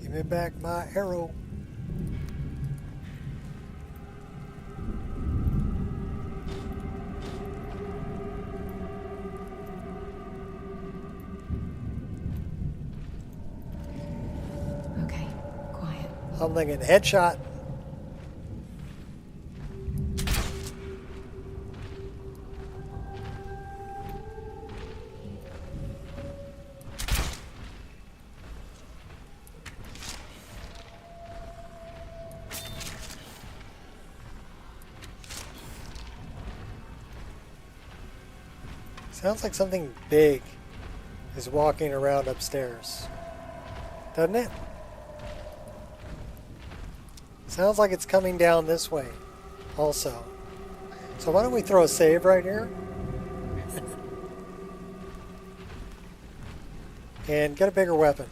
A: Give me back my arrow.
B: Okay, quiet.
A: I'm thinking headshot. Sounds like something big is walking around upstairs. Doesn't it? Sounds like it's coming down this way also. So why don't we throw a save right here? And get a bigger weapon.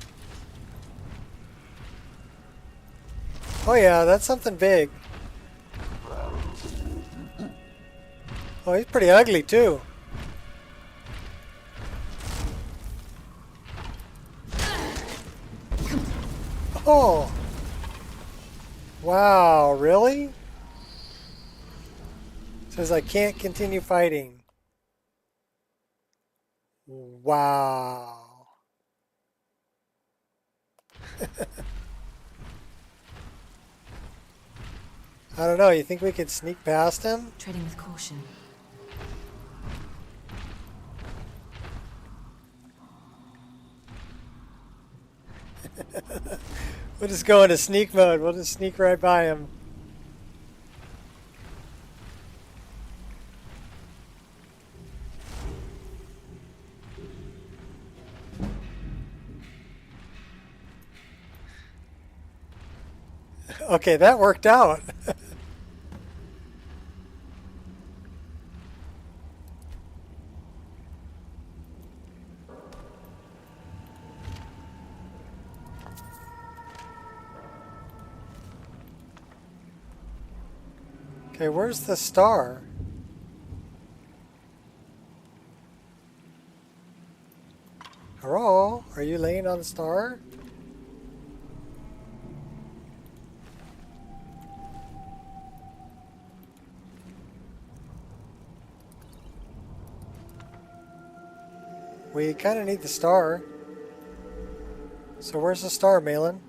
A: Oh yeah, that's something big. Oh, he's pretty ugly too. Oh! Wow, really? Says I can't continue fighting. Wow. I don't know. You think we could sneak past him?
B: Treading with caution.
A: We'll just go into sneak mode. We'll just sneak right by him. Okay, that worked out. Okay, where's the star? Hello? Are you laying on the star? We kind of need the star. So where's the star, Malin?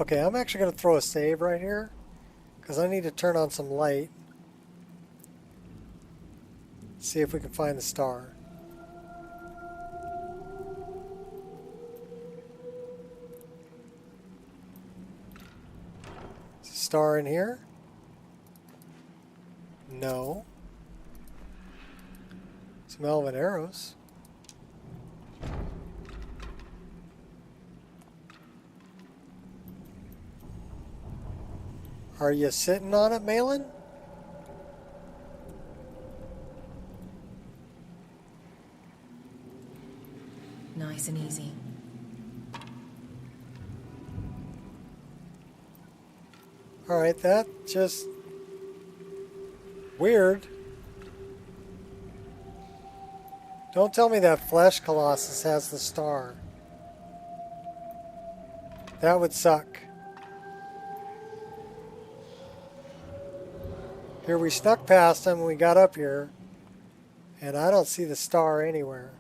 A: Okay, I'm actually going to throw a save right here because I need to turn on some light. See if we can find the star. Is the star in here? No. Some elven arrows. Are you sitting on it, Malin?
B: Nice and easy.
A: Alright, that just... weird. Don't tell me that Flesh Colossus has the star. That would suck. Here we snuck past him when we got up here, and I don't see the star anywhere.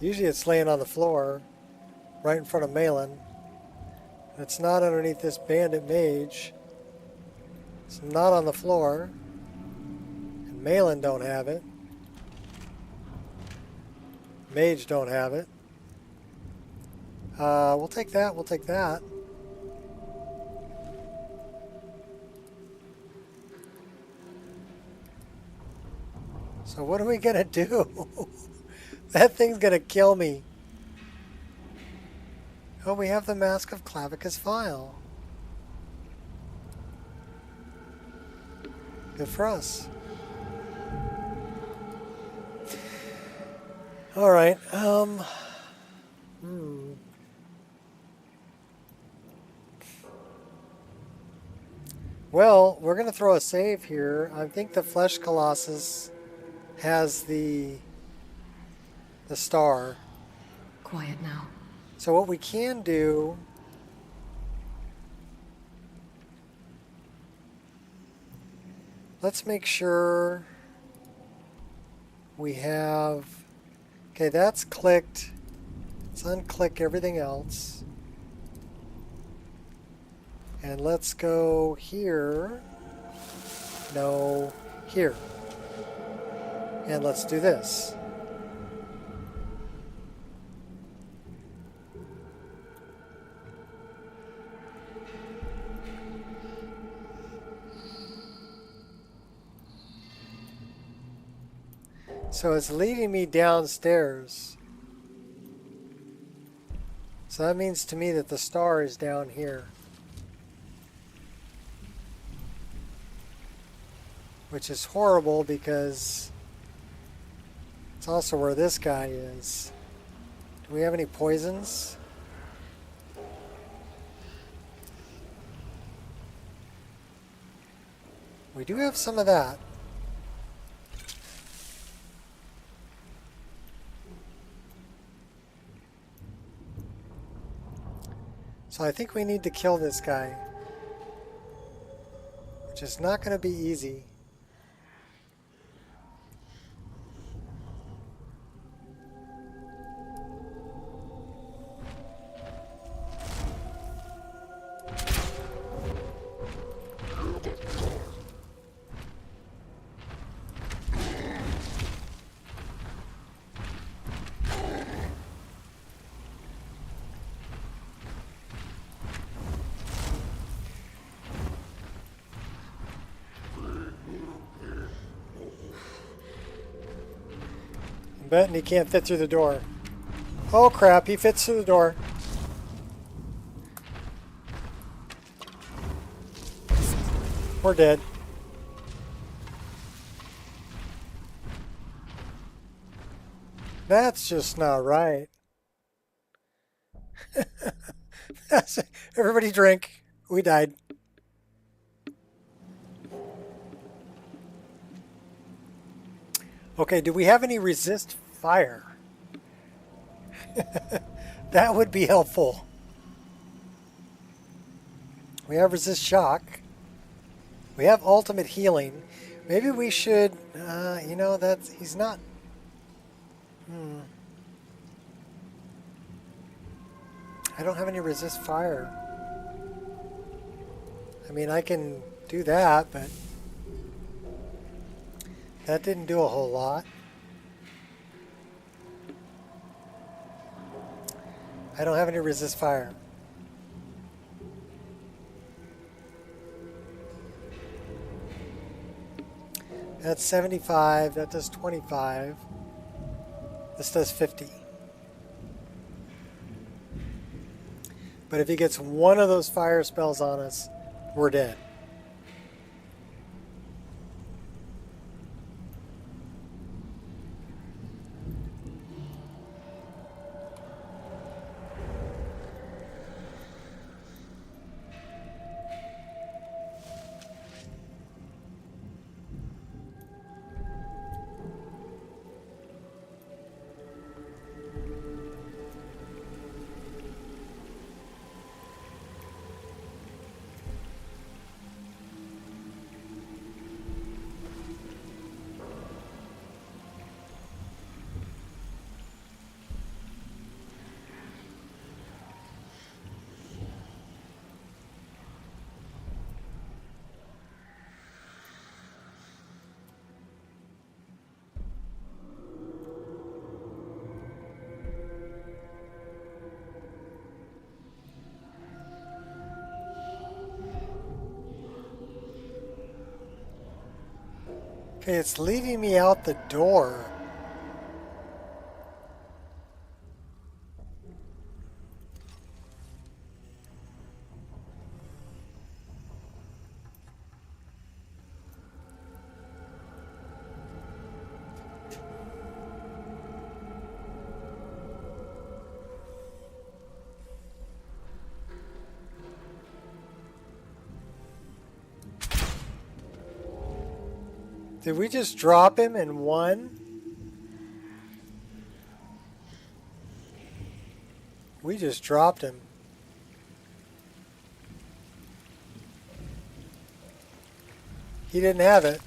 A: Usually it's laying on the floor, right in front of Malin. It's not underneath this bandit mage. It's not on the floor. And Malin don't have it. Mage don't have it. We'll take that, we'll take that. So what are we gonna do? That thing's gonna kill me. Oh, we have the Mask of Clavicus Vile. Good for us. All right. Well, we're gonna throw a save here. I think the Flesh Colossus has the star.
B: Quiet now.
A: So what we can do, let's make sure we have, okay, that's clicked. Let's unclick everything else. And let's go here. No, here. And let's do this. So it's leading me downstairs. So that means to me that the star is down here. Which is horrible because it's also where this guy is. Do we have any poisons? We do have some of that. So I think we need to kill this guy, which is not going to be easy. Betting he can't fit through the door. Oh crap, he fits through the door. We're dead. That's just not right. Everybody drink. We died. Okay, do we have any resist fire? That would be helpful. We have resist shock. We have ultimate healing. Maybe we should, you know, he's not. I don't have any resist fire. I mean, I can do that, but that didn't do a whole lot. I don't have any resist fire. That's 75. That does 25. This does 50. But if he gets one of those fire spells on us, we're dead. Okay, it's leading me out the door. Did we just drop him in one? We just dropped him. He didn't have it.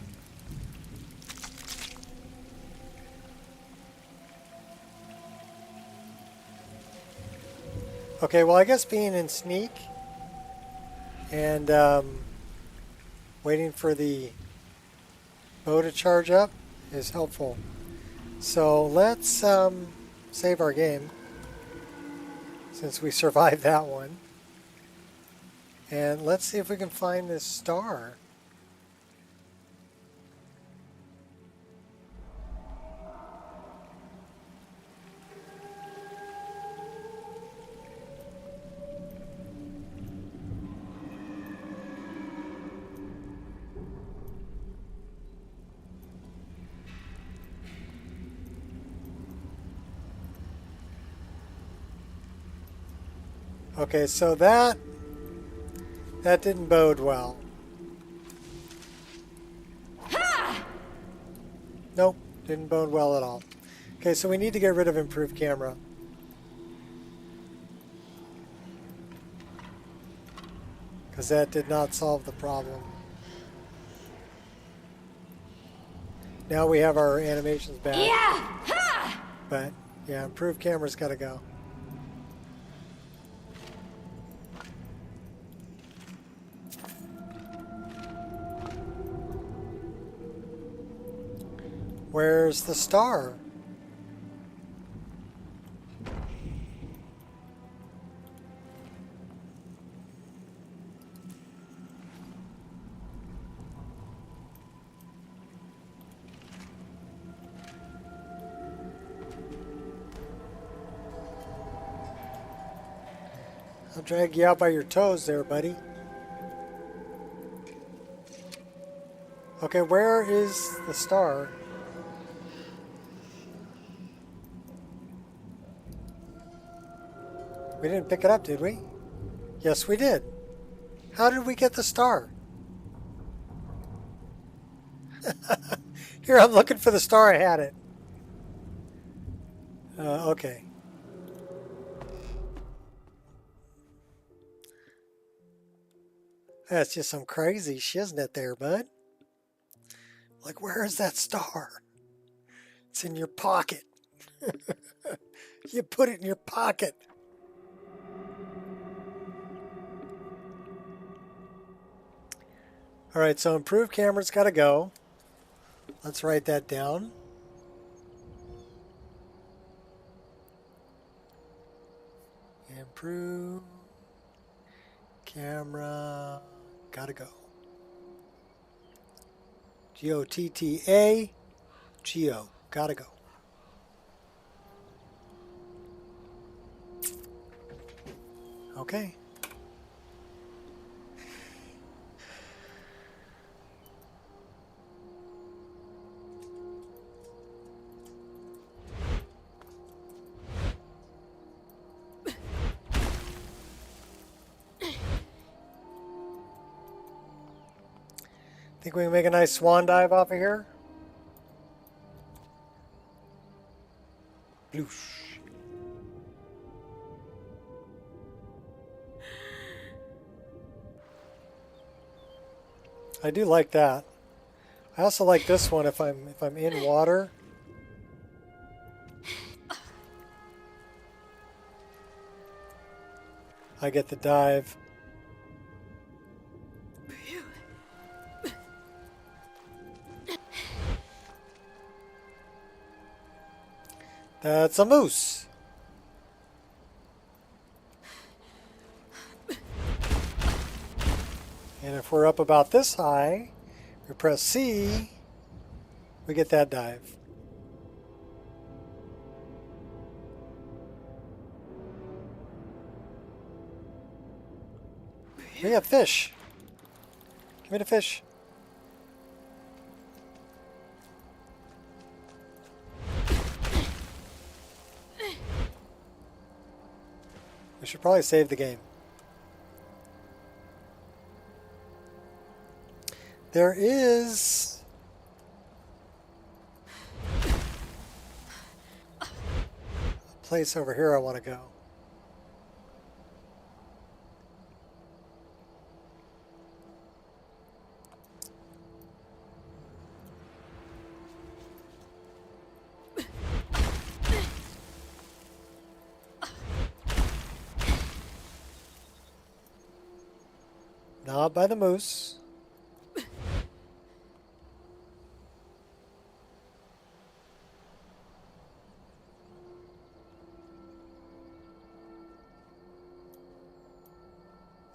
A: Okay, well I guess being in sneak and waiting for the bow to charge up is helpful. So let's save our game since we survived that one. And let's see if we can find this star. Okay, so that didn't bode well. Nope, didn't bode well at all. Okay, so we need to get rid of improved camera. because that did not solve the problem. Now we have our animations back.
B: Yeah!
A: But yeah, improved camera's got to go. Where's the star? I'll drag you out by your toes there, buddy. Okay, where is the star? We didn't pick it up, did we? Yes, we did. How did we get the star? Here, I'm looking for the star. I had it. Okay. That's just some crazy shiznit there, bud. Like, where is that star? It's in your pocket. You put it in your pocket. All right, so improved camera's got to go. Let's write that down. Improve camera, got to go. G-O-T-T-A, G-O, got to go. Okay. Think we can make a nice swan dive off of here? Bloosh. I do like that. I also like this one if I'm in water. I get the dive. That's a moose. And if we're up about this high, we press C, we get that dive. We have fish. Give me the fish. We should probably save the game. There is a place over here I want to go. Not by the moose.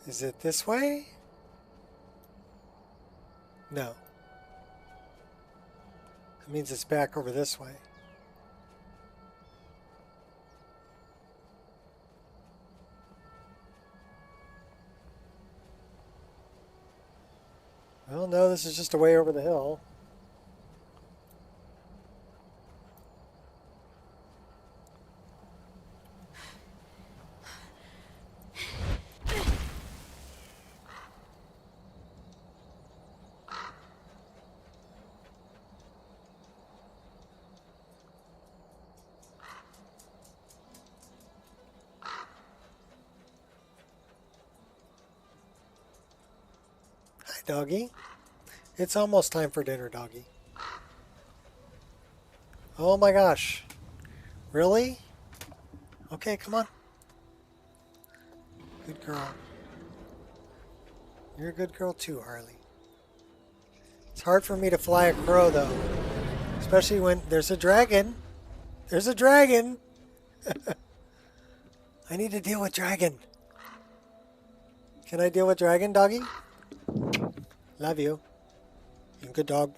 A: Is it this way? No. That means it's back over this way. Well, no, this is just a way over the hill. doggy. It's almost time for dinner, doggy. Oh my gosh. Really? Okay, come on. Good girl. You're a good girl too, Harley. It's hard for me to fly a crow, though. Especially when there's a dragon. There's a dragon! I need to deal with dragon. Can I deal with dragon, doggy? Love you. You're a good dog.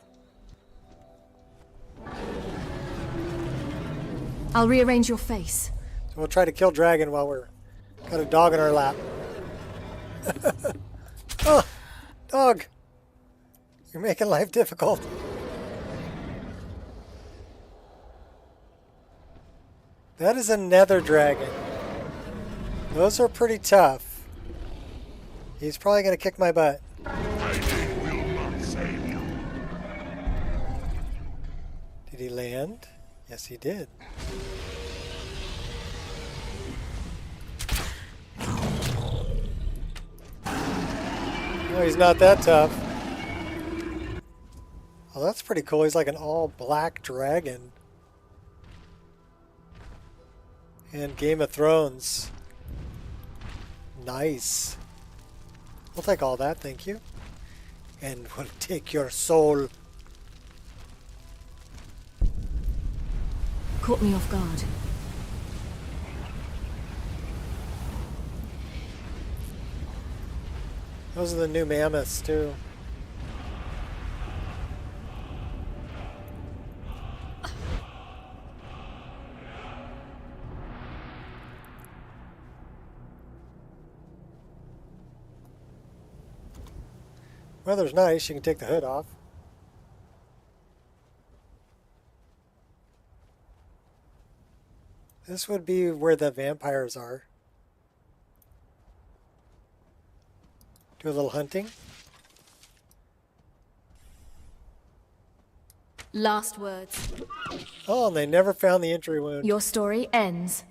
B: I'll rearrange your face.
A: So we'll try to kill dragon while we're got a dog in our lap. Oh, dog! You're making life difficult. That is a nether dragon. Those are pretty tough. He's probably going to kick my butt. Did he land? Yes, he did. No, he's not that tough. Oh, that's pretty cool. He's like an all-black dragon. And Game of Thrones. Nice. We'll take all that, thank you. And we'll take your soul.
B: Caught me off guard.
A: Those are the new mammoths, too. Weather's nice. You can take the hood off. This would be where the vampires are. Do a little hunting.
B: Last words.
A: Oh, and they never found the entry wound.
B: Your story ends.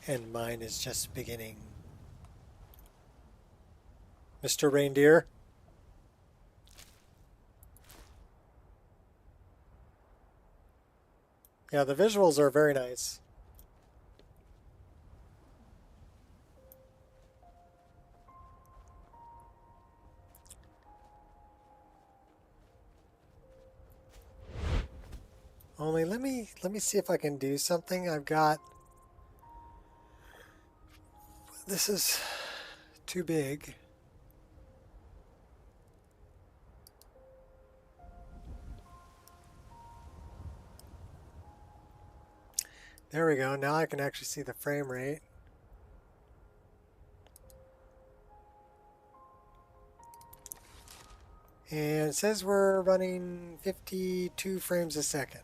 A: And mine is just beginning. Mr. Reindeer. Yeah, the visuals are very nice. Only let me see if I can do something. I've got this is too big. There we go. Now I can actually see the frame rate. And it says we're running 52 frames a second.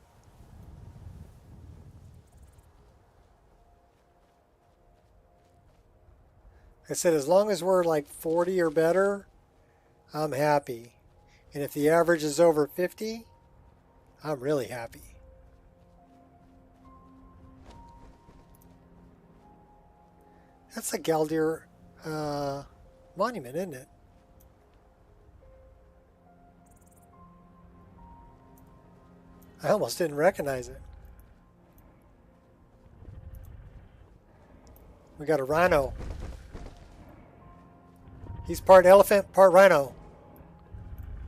A: I said as long as we're like 40 or better, I'm happy. And if the average is over 50, I'm really happy. That's the Galdir monument, isn't it? I almost didn't recognize it. We got a rhino. He's part elephant, part rhino.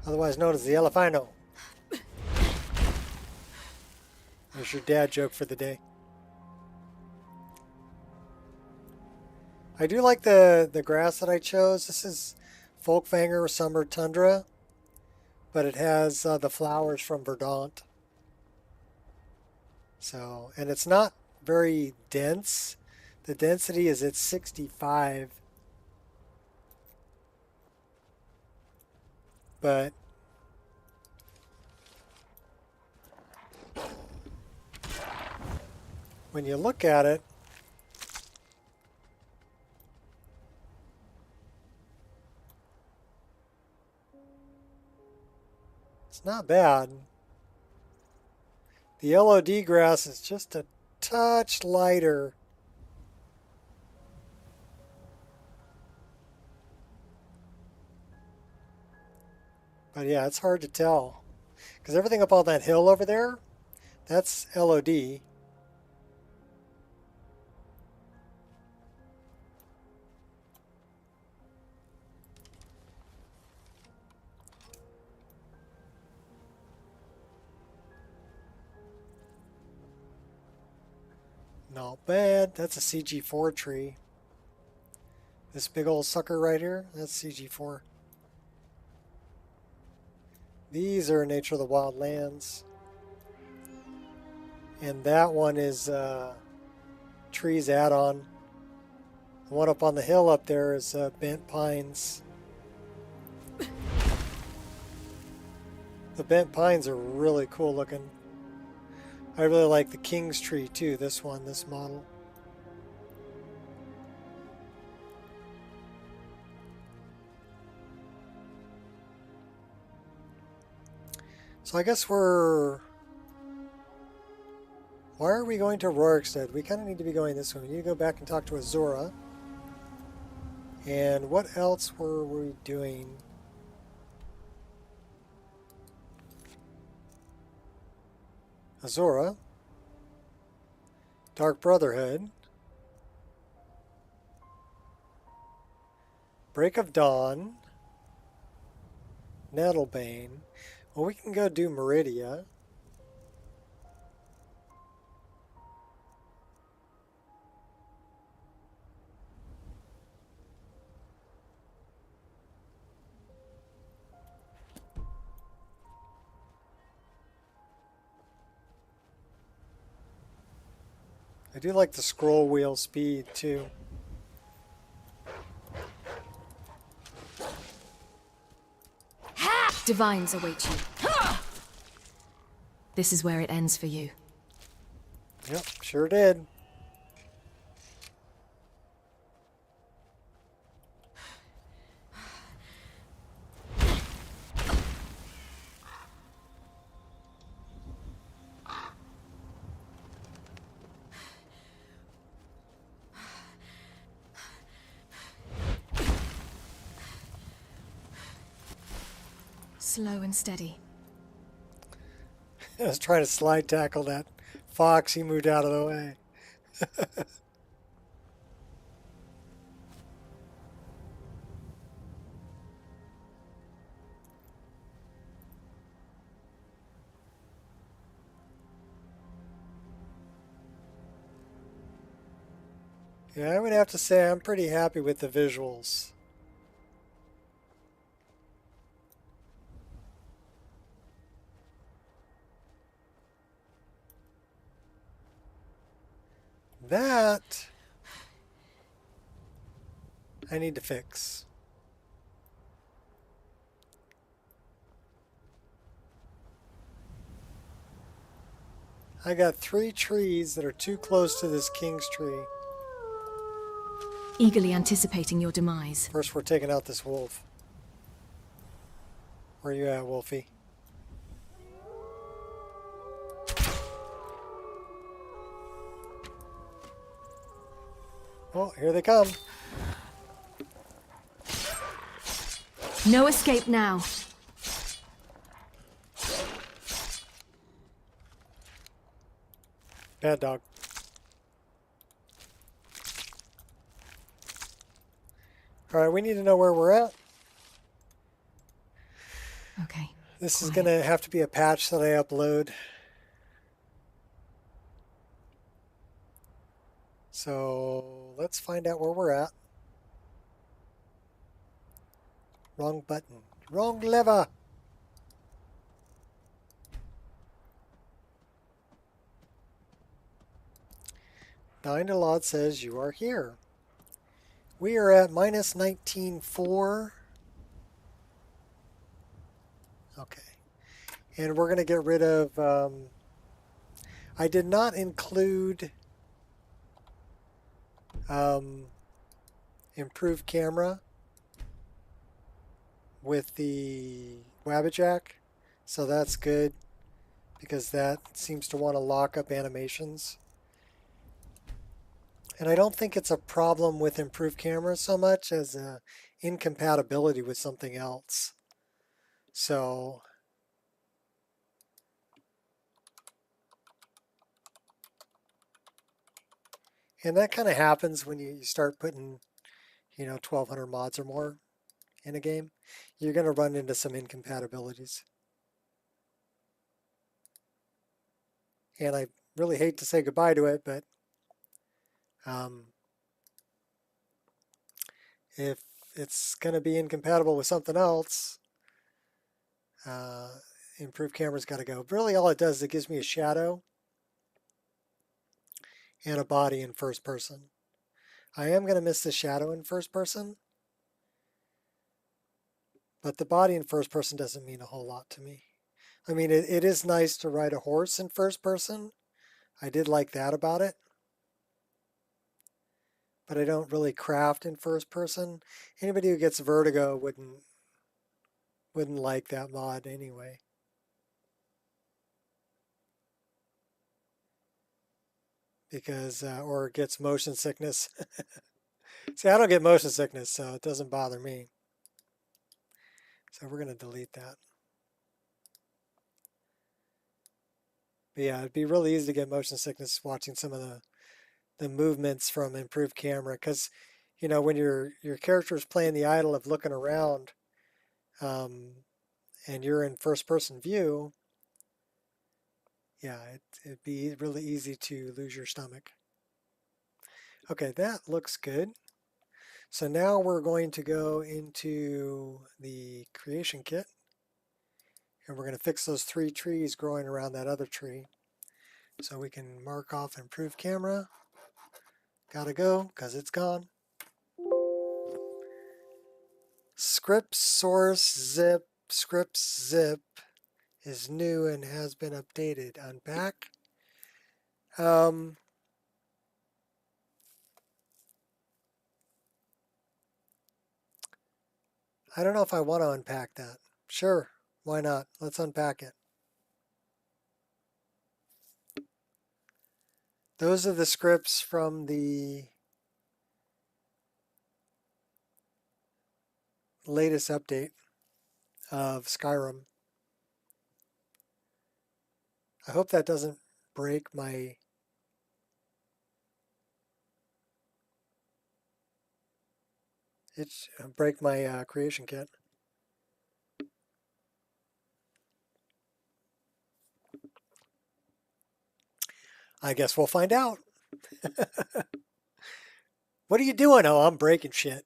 A: Otherwise known as the Elephino. There's your dad joke for the day. I do like the grass that I chose. This is Folkvanger Summer Tundra, but it has the flowers from Verdant. So, and it's not very dense. The density is at 65. But when you look at it, it's not bad. The LOD grass is just a touch lighter. But yeah, it's hard to tell. Because everything up on that hill over there, that's LOD. Not bad. That's a CG4 tree. This big old sucker right here, that's CG4. These are Nature of the Wild Lands. And that one is Trees add-on. The one up on the hill up there is Bent Pines. The Bent Pines are really cool looking. I really like the King's Tree too, this one, this model. So I guess we're... Why are we going to Rorikstead? We kind of need to be going this way. We need to go back and talk to Azura. And what else were we doing? Azura. Dark Brotherhood. Break of Dawn. Nettlebane. Well, we can go do Meridia. I do like the scroll wheel speed too.
B: Divines await you. This is where it ends for you.
A: Yep, sure did.
B: Slow and steady.
A: I was trying to slide tackle that fox. He moved out of the way. Yeah, I would have to say I'm pretty happy with the visuals. That I need to fix. I got 3 trees that are too close to this king's tree.
B: Eagerly anticipating your demise.
A: First, we're taking out this wolf. Where you at, Wolfie? Oh, here they come.
B: No escape now.
A: Bad dog. Alright, we need to know where we're at.
B: Okay.
A: This is going to have to be a patch that I upload. So let's find out where we're at. Wrong button. Wrong lever. Dynalod says you are here. We are at minus 19.4. Okay. And we're going to get rid of... I did not include... improved camera with the Wabbajack, so that's good because that seems to want to lock up animations. And I don't think it's a problem with improved camera so much as a incompatibility with something else. So and that kind of happens when you start putting, 1,200 mods or more in a game. You're going to run into some incompatibilities. And I really hate to say goodbye to it, but if it's going to be incompatible with something else, improved camera's got to go. Really, all it does is it gives me a shadow and a body in first person. I am going to miss the shadow in first person, but the body in first person doesn't mean a whole lot to me. I mean, it is nice to ride a horse in first person. I did like that about it. But I don't really craft in first person. Anybody who gets vertigo wouldn't like that mod anyway. Because, or gets motion sickness. See, I don't get motion sickness, so it doesn't bother me. So we're going to delete that. But yeah, it'd be really easy to get motion sickness watching some of the movements from improved camera. Because, when your character is playing the idle of looking around, and you're in first person view, yeah, it'd be really easy to lose your stomach. Okay, that looks good. So now we're going to go into the creation kit and we're going to fix those 3 trees growing around that other tree. So we can mark off improved camera. Gotta go because it's gone. Script source zip, scripts zip is new and has been updated. Unpack. I don't know if I want to unpack that. Sure, why not? Let's unpack it. Those are the scripts from the latest update of Skyrim. I hope that doesn't break my creation kit. I guess we'll find out. What are you doing? Oh, I'm breaking shit.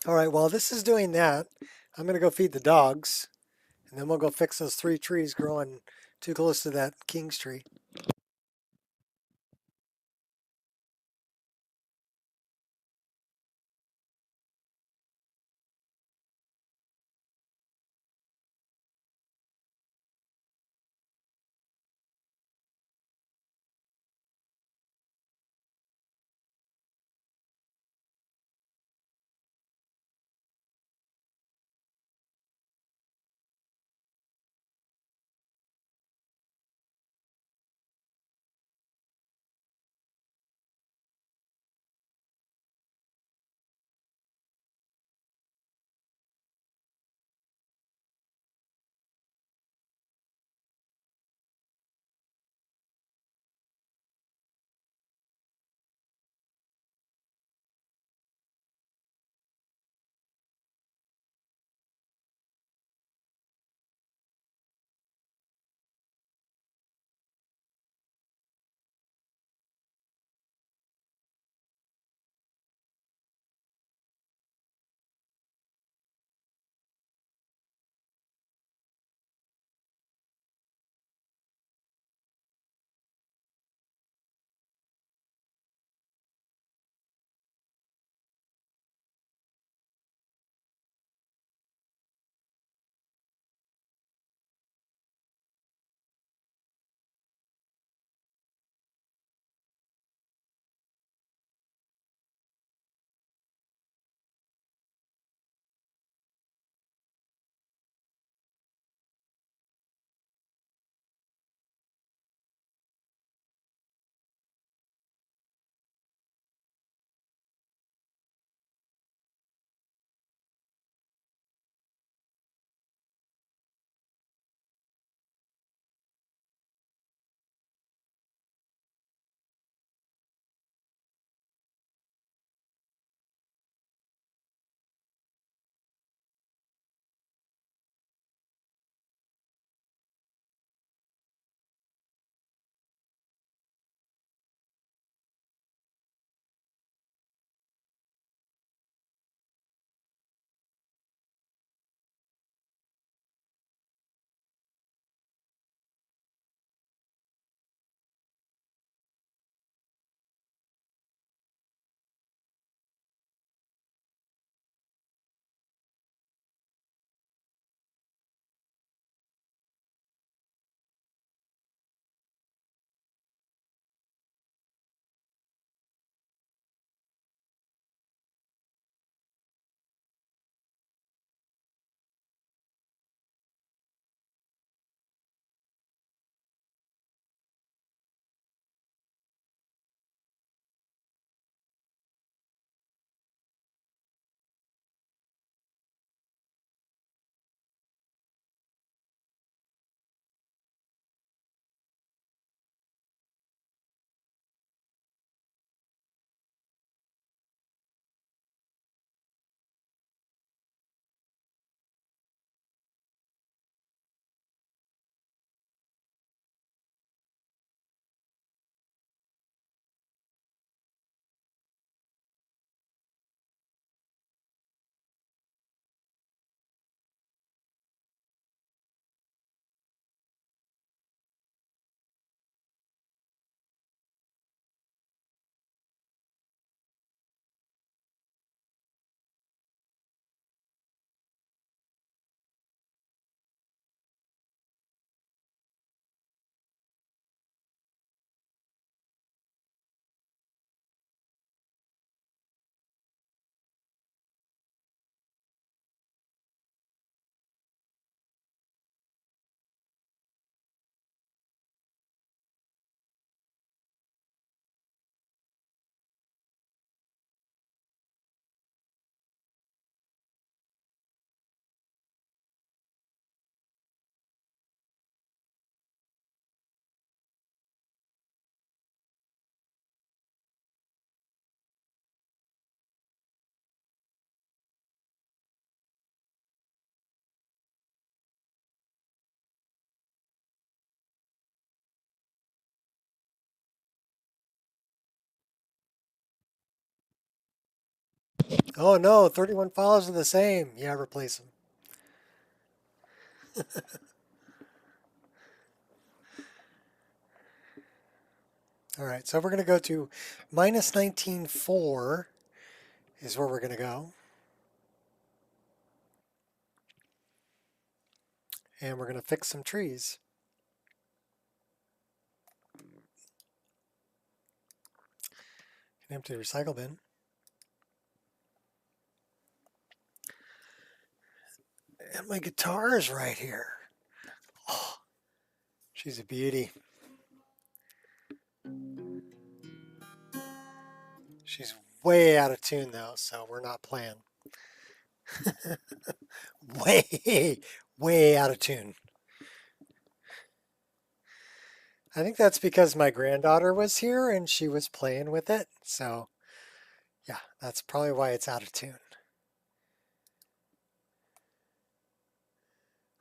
A: All right, while this is doing that, I'm going to go feed the dogs, and then we'll go fix those 3 trees growing too close to that king's tree. Oh no, 31 files are the same. Yeah, replace them. All right, so we're going to go to minus 19.4 is where we're going to go. And we're going to fix some trees. Empty the recycle bin. And my guitar is right here. Oh, she's a beauty. She's way out of tune though, so we're not playing. way out of tune. I think that's because my granddaughter was here and she was playing with it. So yeah, that's probably why it's out of tune.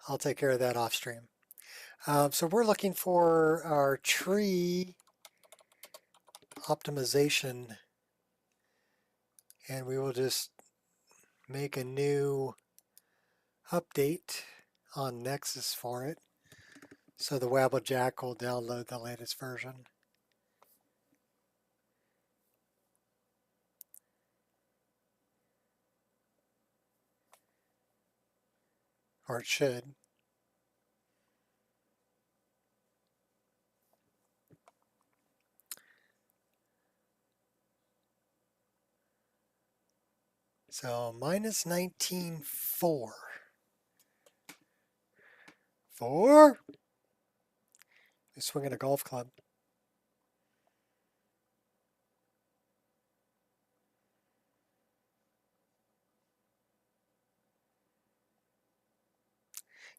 A: I'll take care of that off stream. So we're looking for our tree optimization, and we will just make a new update on Nexus for it. So the Wabblejack will download the latest version. Or it should. So minus 19.4. 4? You're swinging a golf club.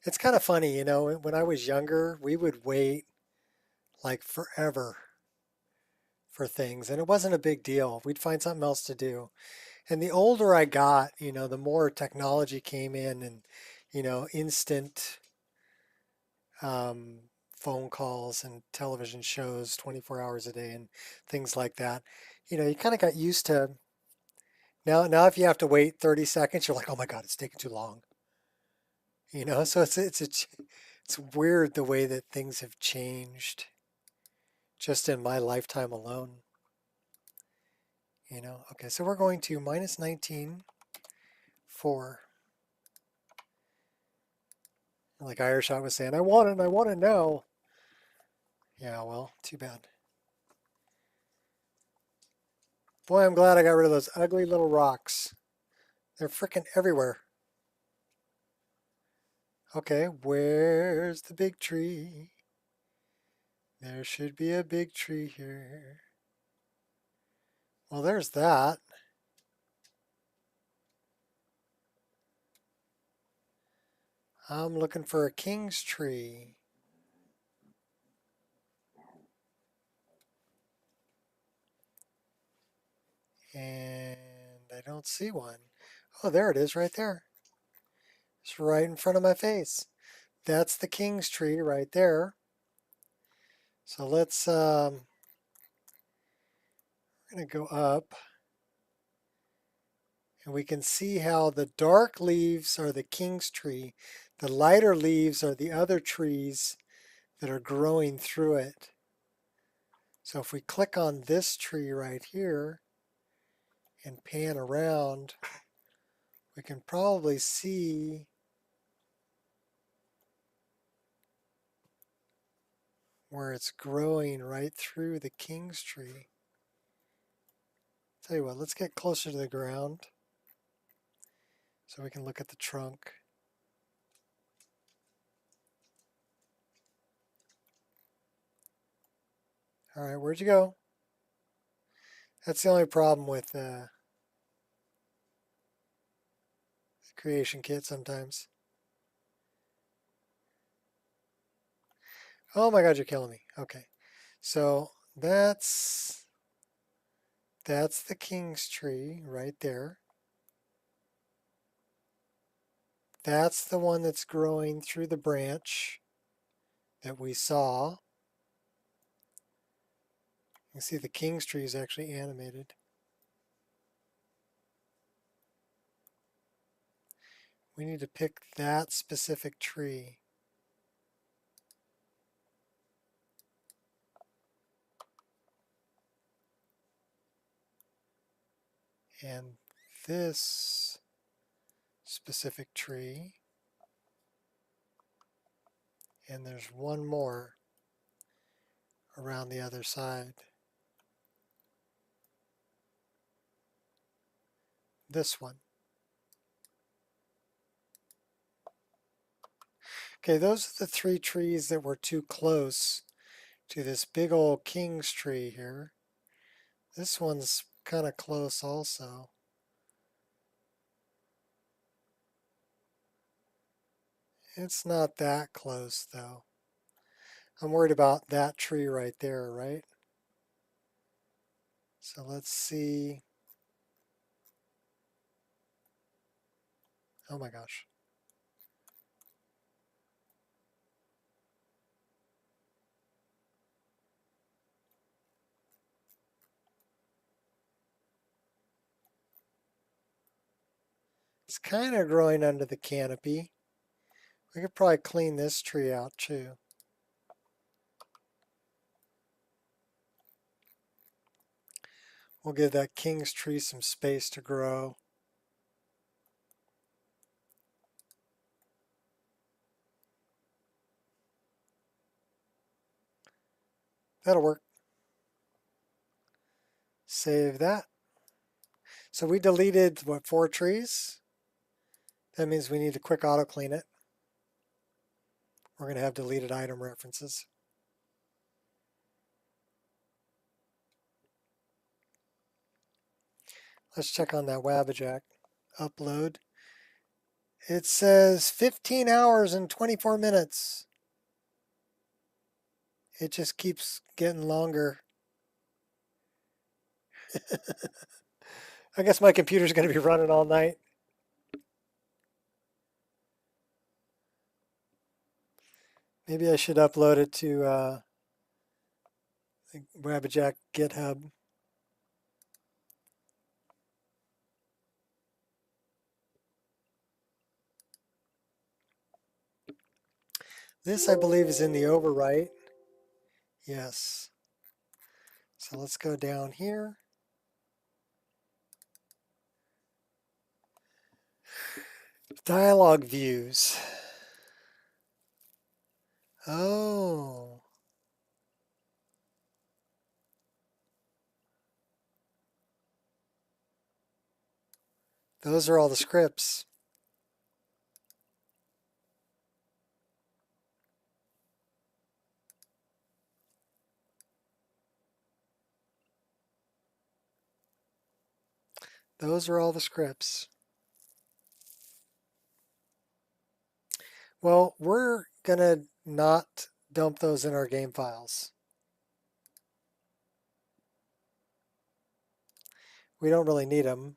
A: It's kind of funny, you know, when I was younger, we would wait like forever for things, and it wasn't a big deal. We'd find something else to do. And the older I got, you know, the more technology came in and, you know, instant phone calls and television shows 24 hours a day and things like that. You know, you kind of got used to now if you have to wait 30 seconds, you're like, oh my God, it's taking too long. You know, so it's weird the way that things have changed just in my lifetime alone. You know, okay, so we're going to minus 19.4. Like Ireshot was saying, I want it now. Yeah, well, too bad. Boy, I'm glad I got rid of those ugly little rocks. They're freaking everywhere. Okay, where's the big tree? There should be a big tree here. Well, there's that. I'm looking for a king's tree. And I don't see one. Oh, there it is right there. It's right in front of my face. That's the king's tree right there. So let's, we're going to go up. And we can see how the dark leaves are the king's tree. The lighter leaves are the other trees that are growing through it. So if we click on this tree right here and pan around, we can probably see where it's growing right through the king's tree. Tell you what, let's get closer to the ground so we can look at the trunk. All right, where'd you go? That's the only problem with the creation kit sometimes. Oh my God, you're killing me. Okay, so that's the king's tree right there. That's the one that's growing through the branch that we saw. You can see the king's tree is actually animated. We need to pick that specific tree. And this specific tree. And there's one more around the other side. This one. Okay, those are the 3 trees that were too close to this big old king's tree here. This one's kind of close also. It's not that close though. I'm worried about that tree right there, right? So let's see. Oh my gosh. It's kind of growing under the canopy. We could probably clean this tree out too. We'll give that king's tree some space to grow. That'll work. Save that. So we deleted, what, 4 trees? That means we need to quick auto clean it. We're going to have deleted item references. Let's check on that Wabbajack upload. It says 15 hours and 24 minutes. It just keeps getting longer. I guess my computer's going to be running all night. Maybe I should upload it to the Wabbajack GitHub. This, I believe, is in the overwrite. Yes. So let's go down here. Dialog views. Oh. Those are all the scripts. Those are all the scripts. Well, we're going to not dump those in our game files. We don't really need them.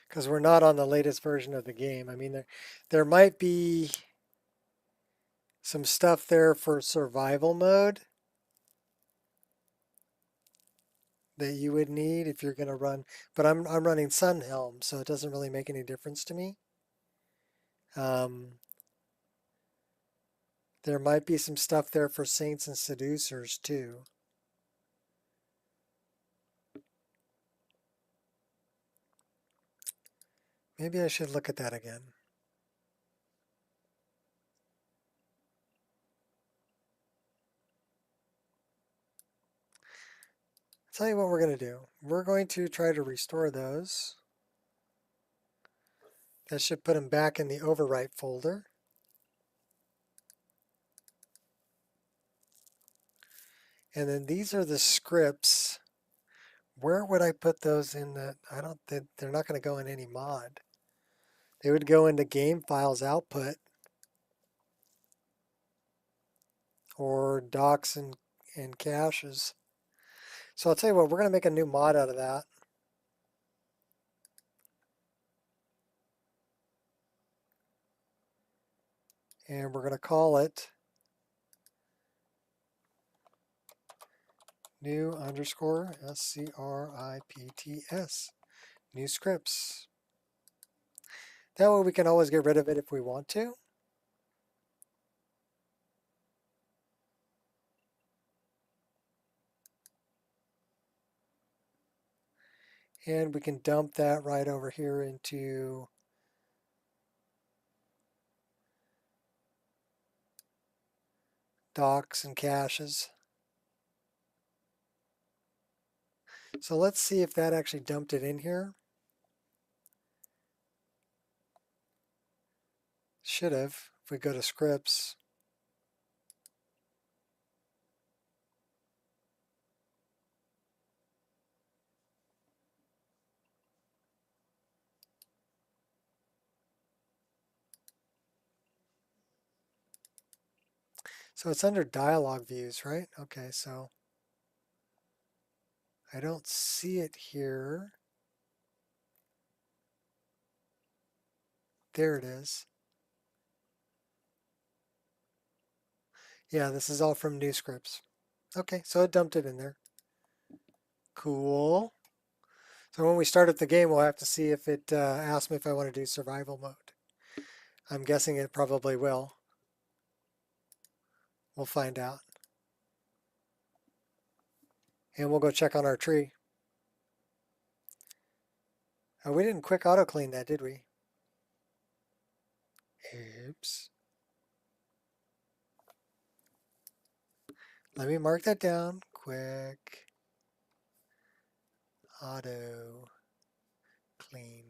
A: Because we're not on the latest version of the game. I mean, there might be some stuff there for survival mode that you would need if you're going to run, but I'm running Sunhelm, so it doesn't really make any difference to me. There might be some stuff there for Saints and Seducers too. Maybe I should look at that again. I'll tell you what we're going to do. We're going to try to restore those. That should put them back in the overwrite folder. And then these are the scripts. Where would I put those in the, I don't think, they're not going to go in any mod. They would go into game files output or docs and caches. So I'll tell you what, we're going to make a new mod out of that. And we're going to call it New underscore scripts. New scripts. That way we can always get rid of it if we want to. And we can dump that right over here into docs and caches. So let's see if that actually dumped it in here. Should have. If we go to scripts. So it's under dialog views, right? Okay, so I don't see it here. There it is. Yeah, this is all from new scripts. Okay, so it dumped it in there. Cool. So when we start up the game, we'll have to see if it asks me if I want to do survival mode. I'm guessing it probably will. We'll find out. And we'll go check on our tree. Oh, we didn't quick auto clean that, did we? Oops. Let me mark that down. Quick auto clean.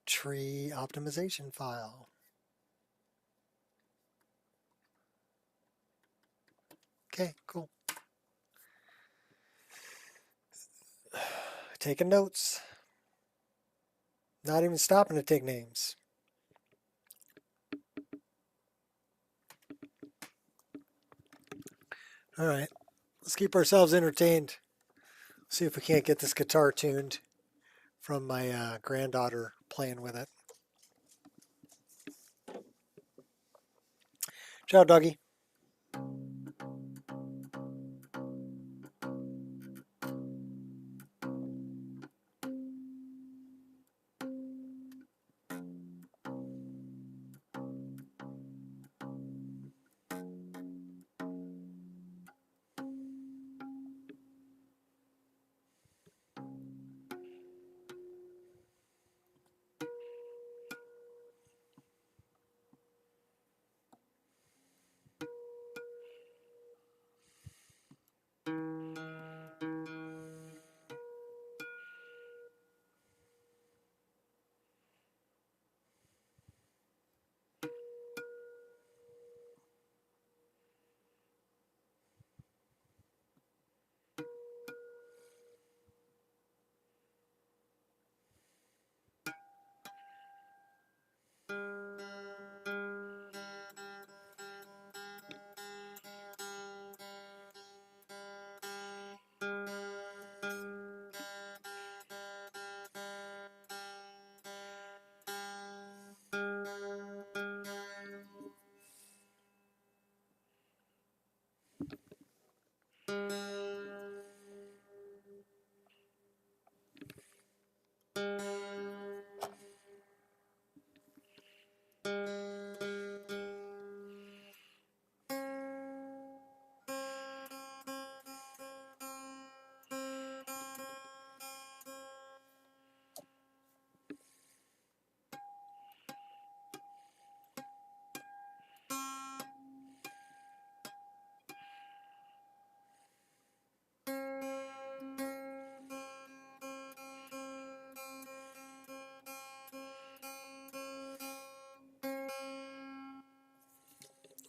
A: Tree optimization file. Okay, cool. Taking notes. Not even stopping to take names. All right, let's keep ourselves entertained. See if we can't get this guitar tuned from my granddaughter playing with it. Ciao, doggy.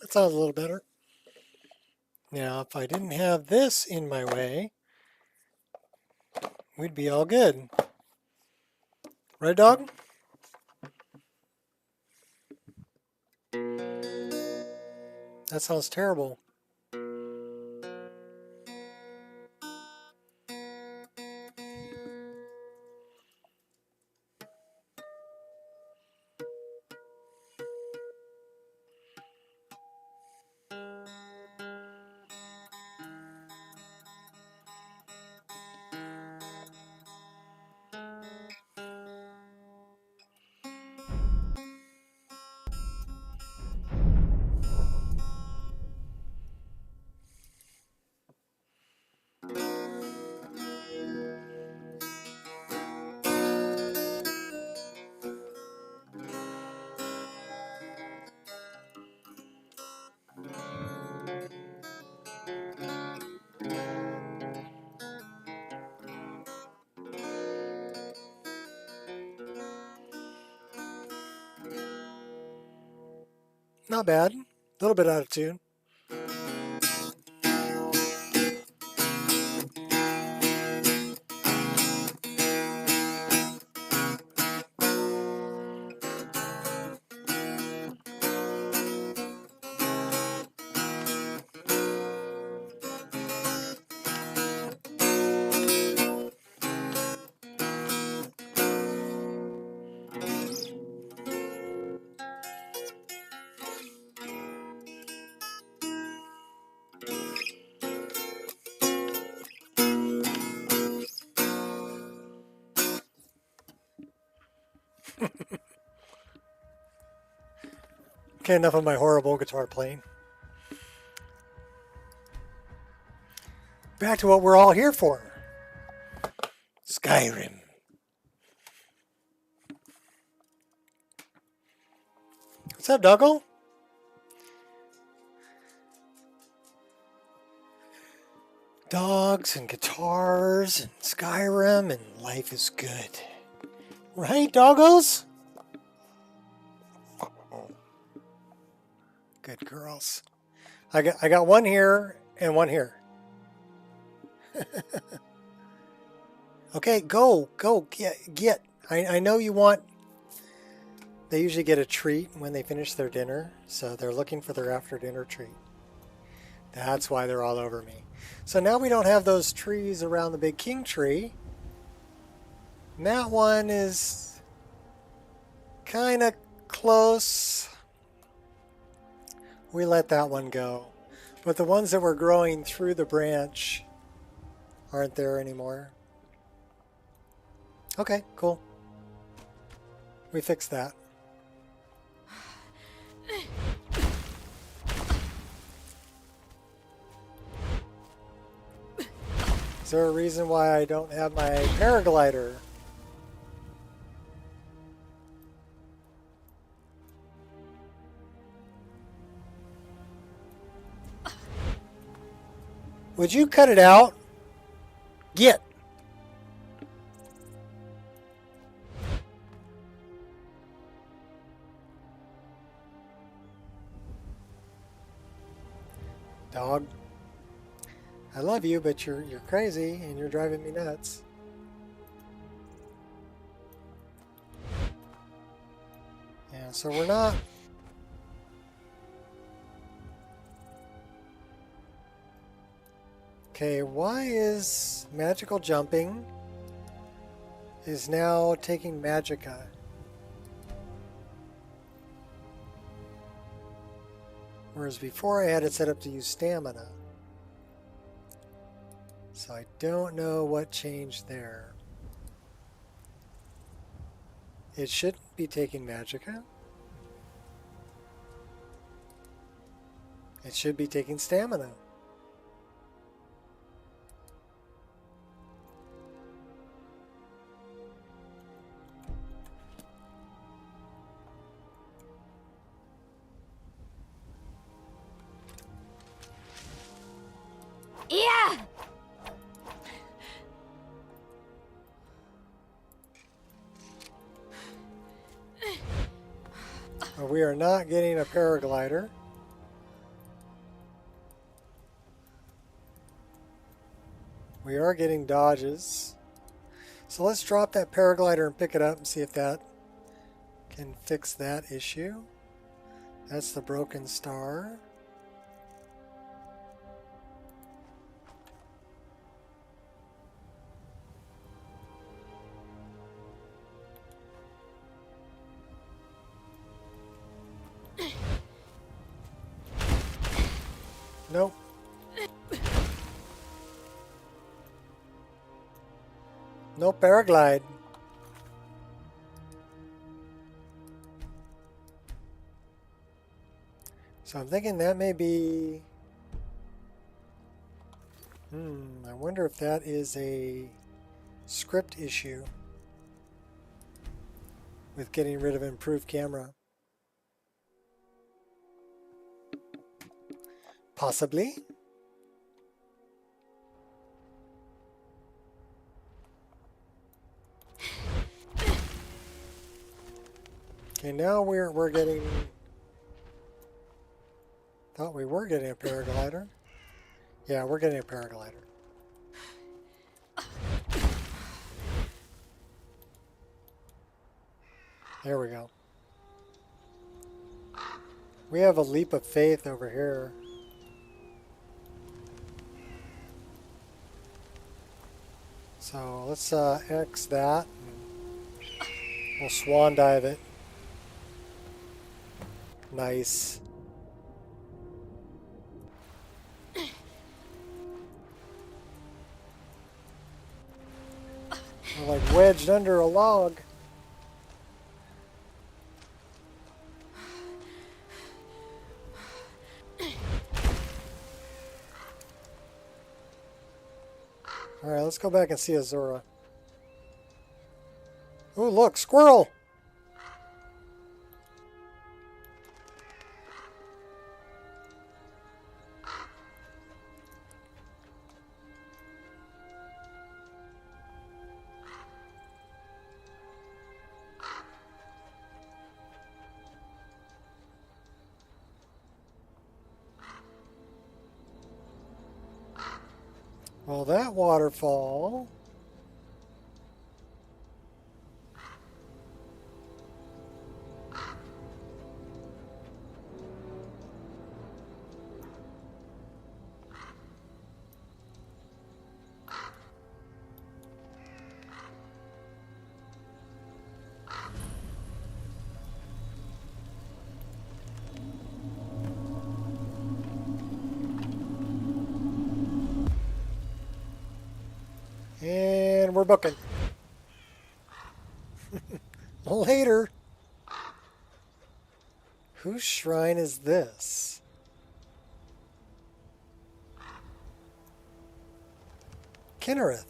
A: That sounds a little better. Now, if I didn't have this in my way, we'd be all good. Right, dog? That sounds terrible. Not bad. A little bit out of tune. Okay, enough of my horrible guitar playing. Back to what we're all here for. Skyrim. What's up, Doggle? Dogs and guitars and Skyrim and life is good. Right, doggos? Good girls. I got one here and one here. Okay, go, get. I know you want. They usually get a treat when they finish their dinner, so they're looking for their after dinner treat. That's why they're all over me. So now we don't have those trees around the big king tree. And that one is kind of close. We let that one go. But the ones that were growing through the branch aren't there anymore. Okay, cool. We fixed that. Is there a reason why I don't have my paraglider? Would you cut it out? Get. Dog. I love you, but you're crazy and you're driving me nuts. Yeah, so we're not. Okay, why is magical jumping is now taking magicka? Whereas before I had it set up to use stamina. So I don't know what changed there. It shouldn't be taking magicka. It should be taking stamina.
B: Yeah!
A: We are not getting a paraglider. We are getting dodges. So let's drop that paraglider and pick it up and see if that can fix that issue. That's the broken star. Nope. No paraglide. So I'm thinking that may be... I wonder if that is a script issue with getting rid of improved camera. Possibly. Okay, now we're getting Thought we were getting a paraglider. Yeah, we're getting a paraglider. There we go. We have a leap of faith over here. So let's X that. We'll swan dive it. Nice. We're like wedged under a log. Alright, let's go back and see Azura. Oh, look, squirrel! Well, that waterfall... And we're booking. Later. Whose shrine is this? Kinnereth.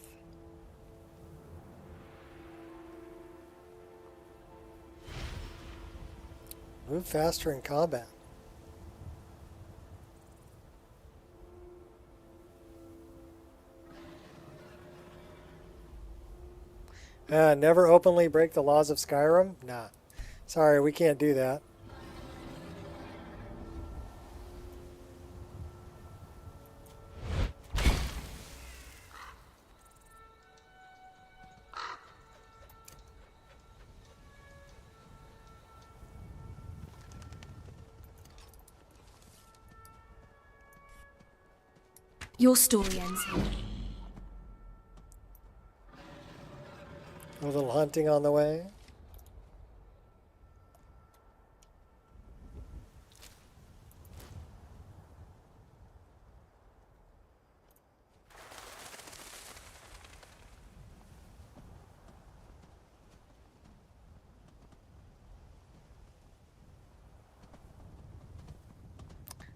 A: Move faster in combat. Never openly break the laws of Skyrim? Nah. Sorry, we can't do that.
B: Your story ends here.
A: A little hunting on the way.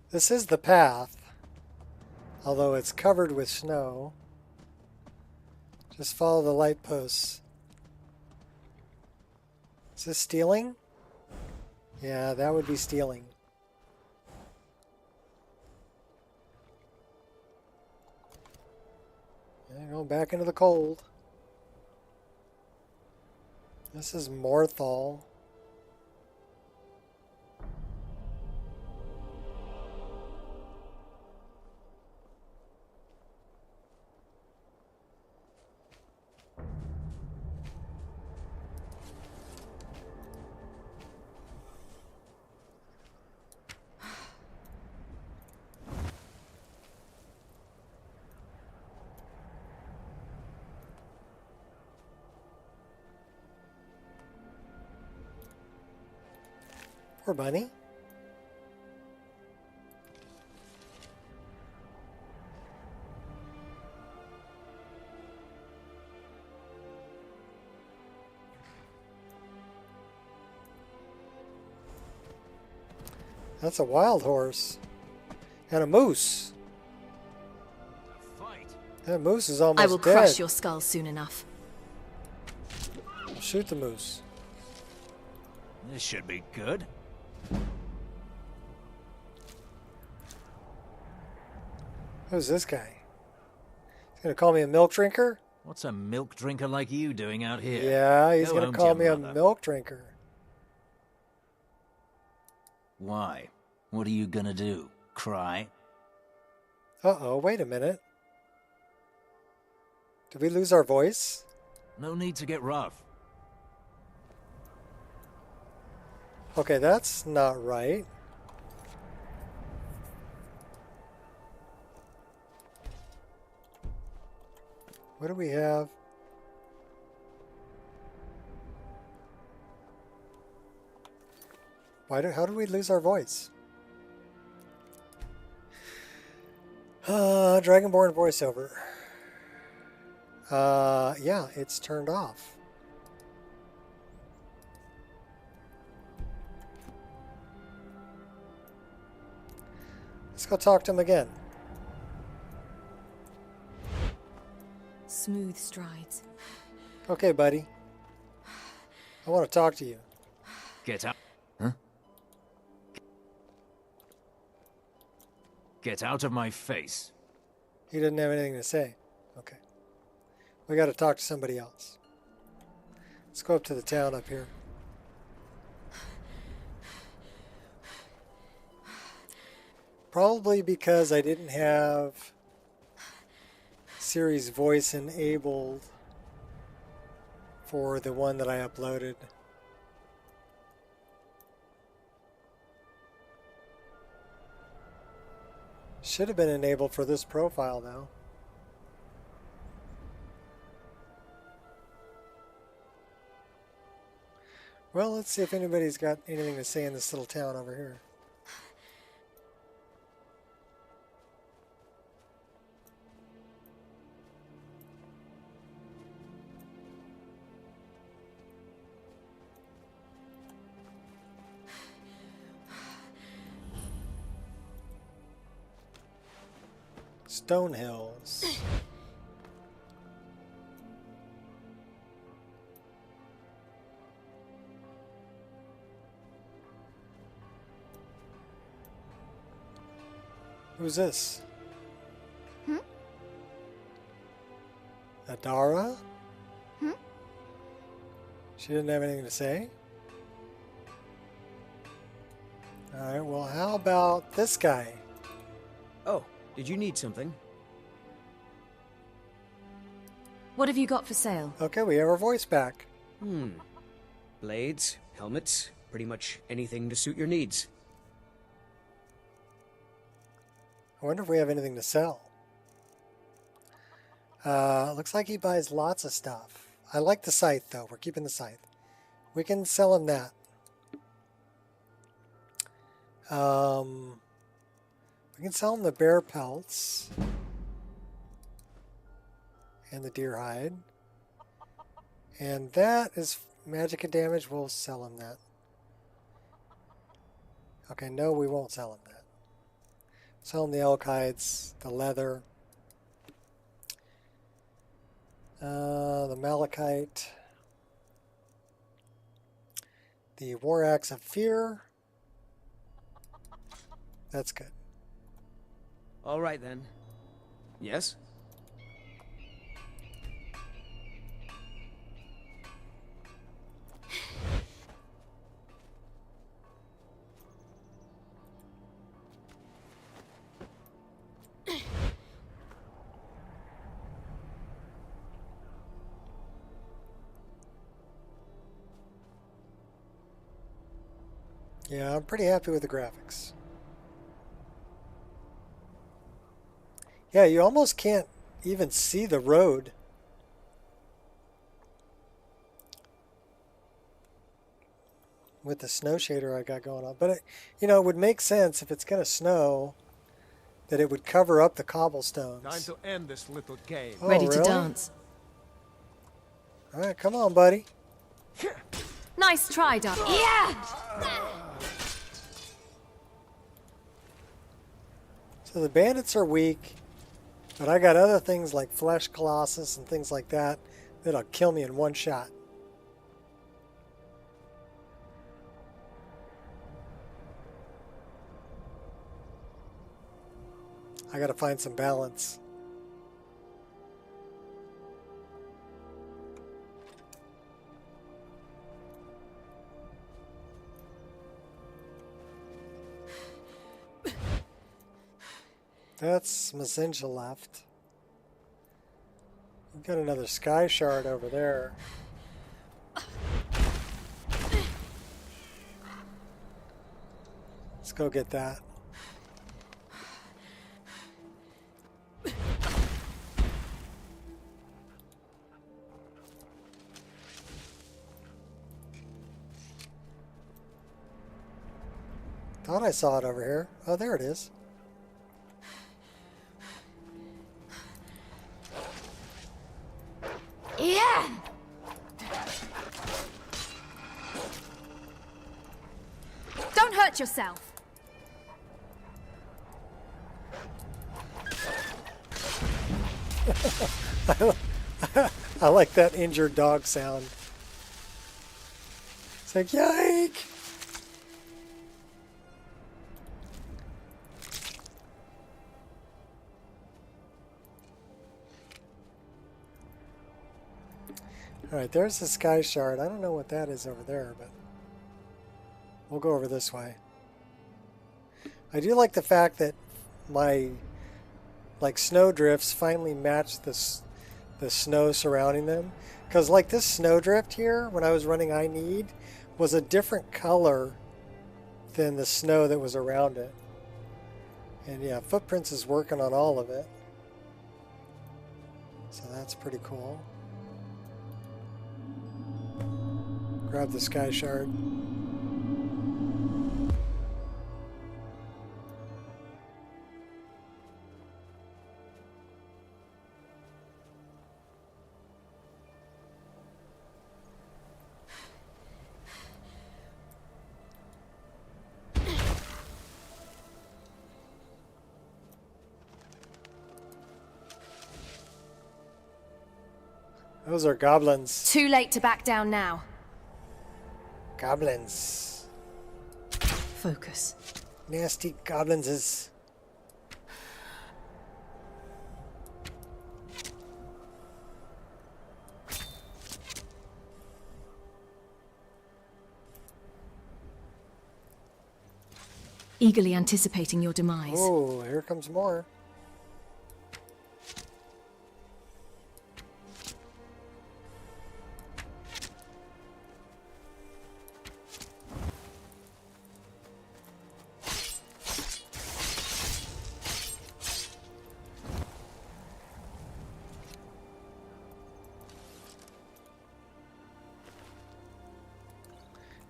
A: This is the path, although it's covered with snow. Just follow the light posts. Is this stealing? Yeah, that would be stealing. Yeah, going back into the cold. This is Morthal. Poor bunny. That's a wild horse. And a moose. That moose is almost dead.
B: I will crush your skull soon enough.
A: Shoot the moose.
G: This should be good.
A: Who's this guy? He's gonna call me a milk drinker?
G: What's a milk drinker like you doing out here?
A: Yeah, he's
G: Go
A: gonna
G: home to
A: call
G: your
A: me a
G: mother.
A: milk drinker.
G: Why? What are you gonna do? cry.
A: Uh-oh, wait a minute. Did we lose our voice?
G: No need to get rough.
A: Okay, that's not right. What do we have? How did we lose our voice? Dragonborn voiceover. Yeah, it's turned off. Let's go talk to him again.
B: Smooth strides.
A: Okay, buddy. I want to talk to you.
G: Get out. Huh? Get out of my face.
A: He didn't have anything to say. Okay. We got to talk to somebody else. Let's go up to the town up here. Probably because I didn't have Siri's voice enabled for the one that I uploaded. Should have been enabled for this profile though. Well, let's see if anybody's got anything to say in this little town over here. Stone Hills. Who's this? Adara? She didn't have anything to say? Alright, well, how about this guy?
H: Oh, did you need something?
B: What have you got for sale?
A: Okay, we have our voice back.
H: Blades, helmets, pretty much anything to suit your needs.
A: I wonder if we have anything to sell. Looks like he buys lots of stuff. I like the scythe, though. We're keeping the scythe. We can sell him that. We can sell him the bear pelts and the deer hide. And that is magic and damage. We'll sell him that. Okay, no, we won't sell him that. Sell him the elk hides, the leather, the malachite, the war axe of fear. That's good.
H: All right then. Yes?
A: Yeah, I'm pretty happy with the graphics. Yeah, you almost can't even see the road. With the snow shader I got going on. But, it would make sense if it's going to snow that it would cover up the cobblestones.
I: Time to end this little game.
A: Oh,
B: Ready to
A: really?
B: dance.
A: All right, come on, buddy.
B: Nice try, Duck. Yeah!
A: So the bandits are weak, but I got other things like Flesh Colossus and things like that that'll kill me in one shot. I gotta find some balance. That's Mazinja left. We've got another sky shard over there. Let's go get that. Thought I saw it over here. Oh, there it is.
B: Yeah! Don't hurt yourself!
A: I like that injured dog sound. It's like, yike! Alright, there's the sky shard. I don't know what that is over there, but we'll go over this way. I do like the fact that my snow drifts finally match the snow surrounding them. Because like this snowdrift here, when I was running I Need, was a different color than the snow that was around it. And yeah, Footprints is working on all of it. So that's pretty cool. Grab the sky shard. Those are goblins.
B: Too late to back down now.
A: Goblins.
B: Focus.
A: Nasty goblins is.
B: Eagerly anticipating your demise.
A: Oh, here comes more.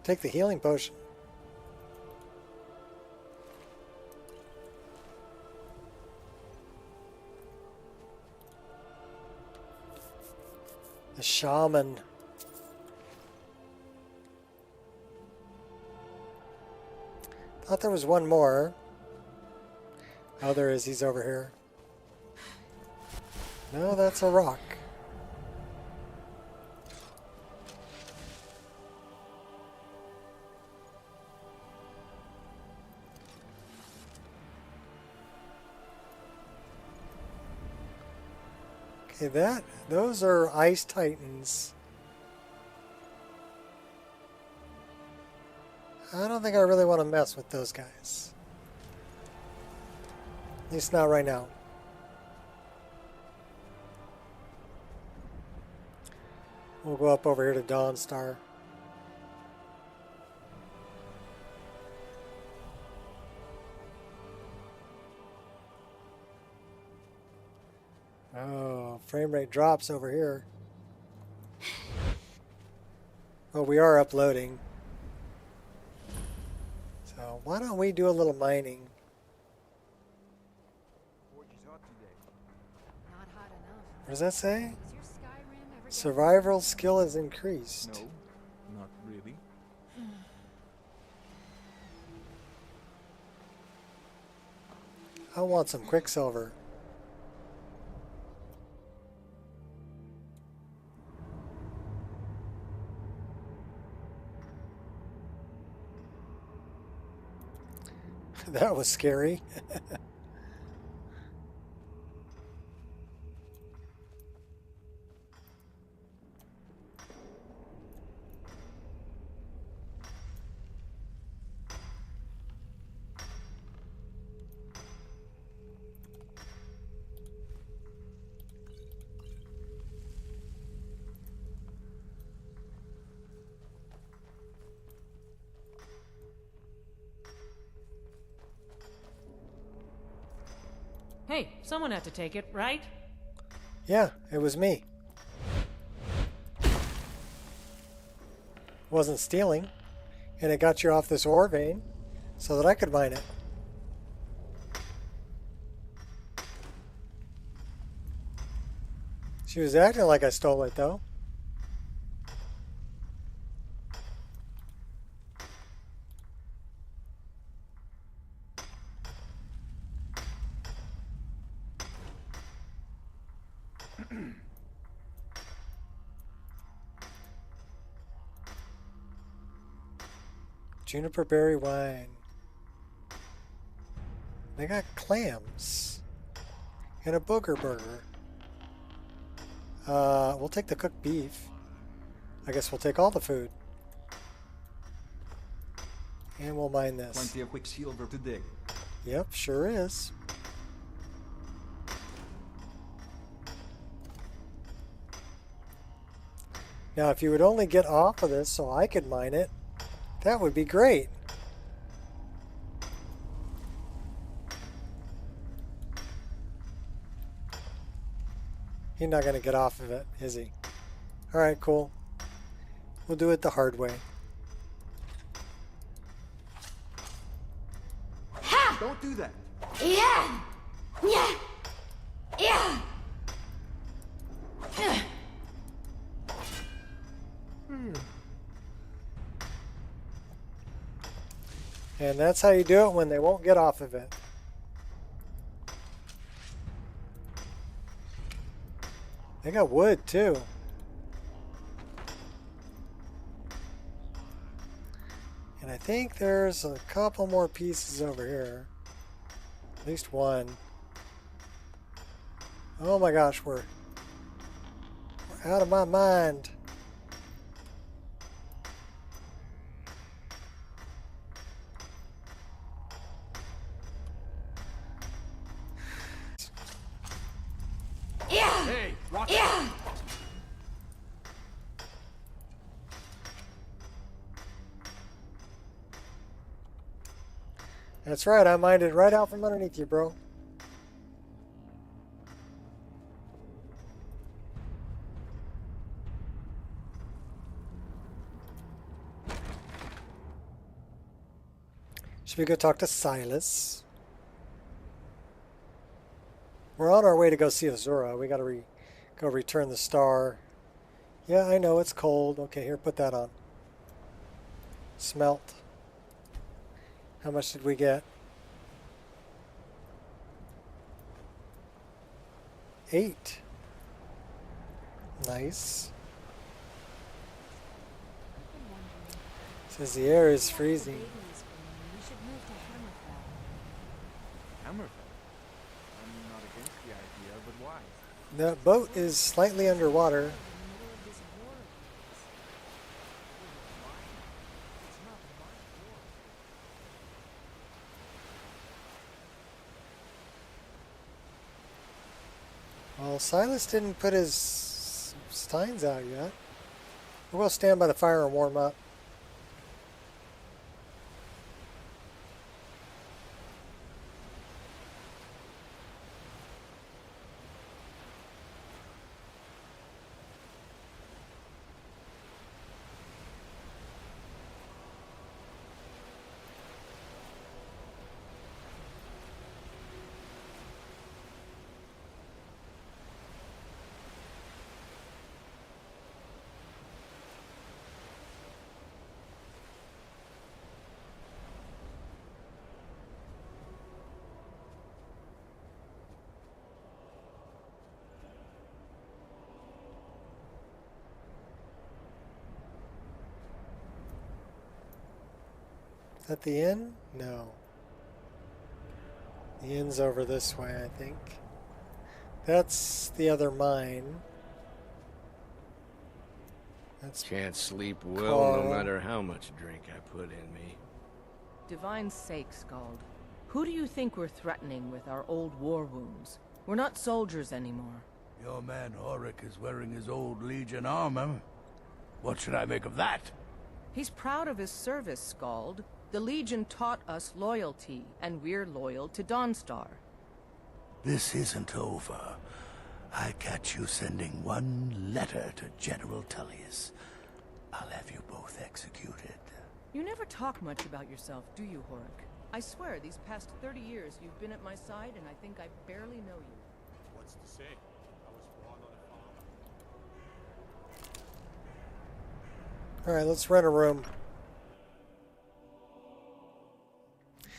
A: Take the healing potion. The shaman. Thought there was one more. Oh, there is. He's over here. No, that's a rock. Okay, those are ice titans. I don't think I really want to mess with those guys. At least not right now. We'll go up over here to Dawnstar. Oh, frame rate drops over here. Oh, we are uploading. So why don't we do a little mining? What does that say? Survival skill is increased.
I: No, not really.
A: I want some quicksilver. That was scary.
J: Hey, someone had to take it, right?
A: Yeah, it was me. Wasn't stealing, and it got you off this ore vein so that I could mine it. She was acting like I stole it, though. Juniper berry wine. They got clams and a booger burger. We'll take the cooked beef. I guess we'll take all the food. And we'll mine this.
I: Plenty of quicksilver to dig.
A: Yep, sure is. Now, if you would only get off of this so I could mine it, that would be great. He's not going to get off of it, is he? Alright, cool. We'll do it the hard way.
I: Don't do that.
K: Yeah. Yeah. Yeah.
A: And that's how you do it when they won't get off of it. They got wood too. And I think there's a couple more pieces over here. At least one. Oh my gosh, we're out of my mind.
K: Yeah.
I: Hey, watch
K: Yeah.
A: That's right, I mined it right out from underneath you, bro. Should we go talk to Silas? We're on our way to go see Azura. We gotta go return the star. Yeah, I know, it's cold. Okay, here, put that on. Smelt. How much did we get? 8. Nice. Says the air is freezing.
I: Hammerfell. I'm not against the idea, but why?
A: The boat is slightly underwater. Well, Silas didn't put his steins out yet. We'll stand by the fire and warm up. Is that the inn? No. The inn's over this way, I think. That's the other mine. That's
L: Can't sleep well
A: Carl.
L: no matter how much drink I put in me.
J: Divine's sake, Scald. Who do you think we're threatening with our old war wounds? We're not soldiers anymore.
F: Your man Auric is wearing his old Legion armor. What should I make of that?
J: He's proud of his service, Scald. The Legion taught us loyalty, and we're loyal to Dawnstar.
F: This isn't over. I catch you sending one letter to General Tullius. I'll have you both executed.
J: You never talk much about yourself, do you, Horik? I swear, these past 30 years, you've been at my side, and I think I barely know you.
I: What's to say? I was born on a farm.
A: Alright, let's rent a room.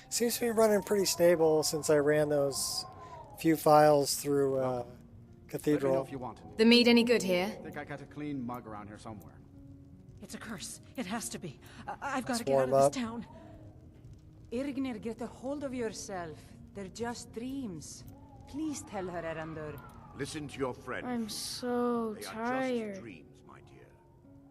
A: Seems to be running pretty stable since I ran those few files through
I: Let me know
A: Cathedral.
I: if you want any.
B: The mead any good here?
I: I think I got a clean mug around here somewhere.
D: It's a curse. It has to be. I've got
A: Let's
D: to get out of
A: warm
D: this
A: up.
D: town. Irgnir, get a hold of yourself. They're just dreams. Please tell her, Erandur.
E: Listen to your friend.
K: I'm so
E: They are
K: tired.
E: just dreams, my dear.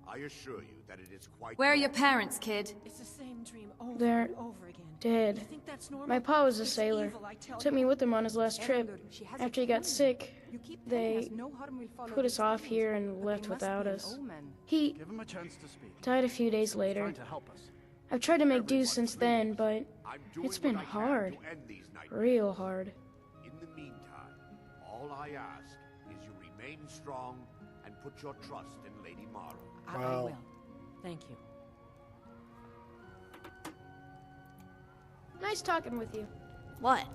E: I assure you that it is quite
B: Where are your
E: normal.
B: parents, kid?
D: It's the same dream over
K: They're
D: and over again.
K: dead.
D: You think that's normal?
K: My pa was a
D: It's
K: sailor.
D: evil, I tell
K: Took
D: you.
K: me with him on his last trip.
D: Erandur, she has
K: After
D: a
K: he got
D: plan.
K: sick,
D: You keep telling us
K: they
D: no harm will follow
K: put us
D: these
K: off
D: dreams,
K: here and
D: but
K: left
D: they must
K: without
D: be an
K: us.
D: omen.
K: He
I: Give him a chance to speak.
K: died a few days
I: He's
K: later.
I: trying to help us.
K: I've tried to make do since then, but
E: I'm doing
K: it's been
E: what I can
K: hard.
E: to end these nightmares.
K: Real hard.
E: In the meantime, all I ask is you remain strong and put your trust in Lady Mara.
D: I
A: Wow.
D: will. Thank you.
K: Nice talking with you.
B: What?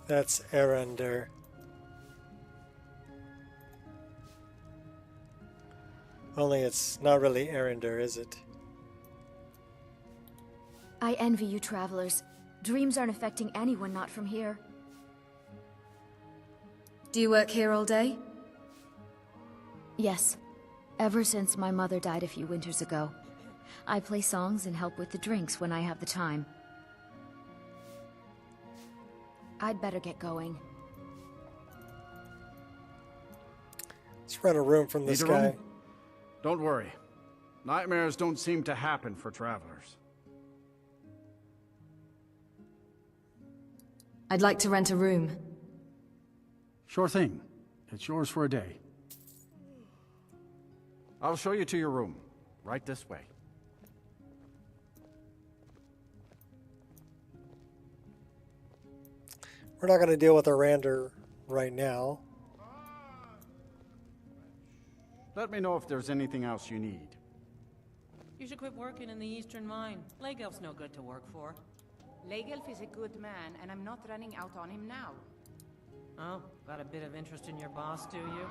A: That's Erendur. Only it's not really Erendur, is it?
M: I envy you travelers. Dreams aren't affecting anyone not from here.
B: Do you work here all day?
M: Yes. Ever since my mother died a few winters ago. I play songs and help with the drinks when I have the time. I'd better get going.
A: Let's rent a room from this
I: Need a
A: guy.
I: room? Don't worry. Nightmares don't seem to happen for travelers.
B: I'd like to rent a room.
I: Sure thing. It's yours for a day. I'll show you to your room. Right this way.
A: We're not going to deal with Erendur right now.
I: Let me know if there's anything else you need.
N: You should quit working in the Eastern Mine. Legelf's no good to work for.
D: Legelf is a good man, and I'm not running out on him now.
N: Oh, got a bit of interest in your boss, do you?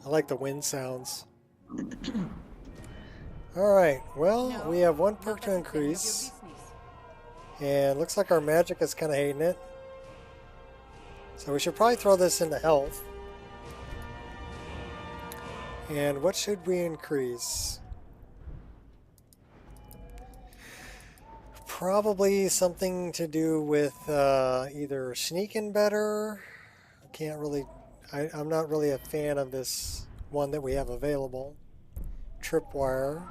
A: I like the wind sounds. Alright, well, we have one perk to increase. And looks like our magic is kind of hating it. So we should probably throw this into health. And what should we increase? Probably something to do with either sneaking better. I can't really... I'm not really a fan of this one that we have available. Tripwire.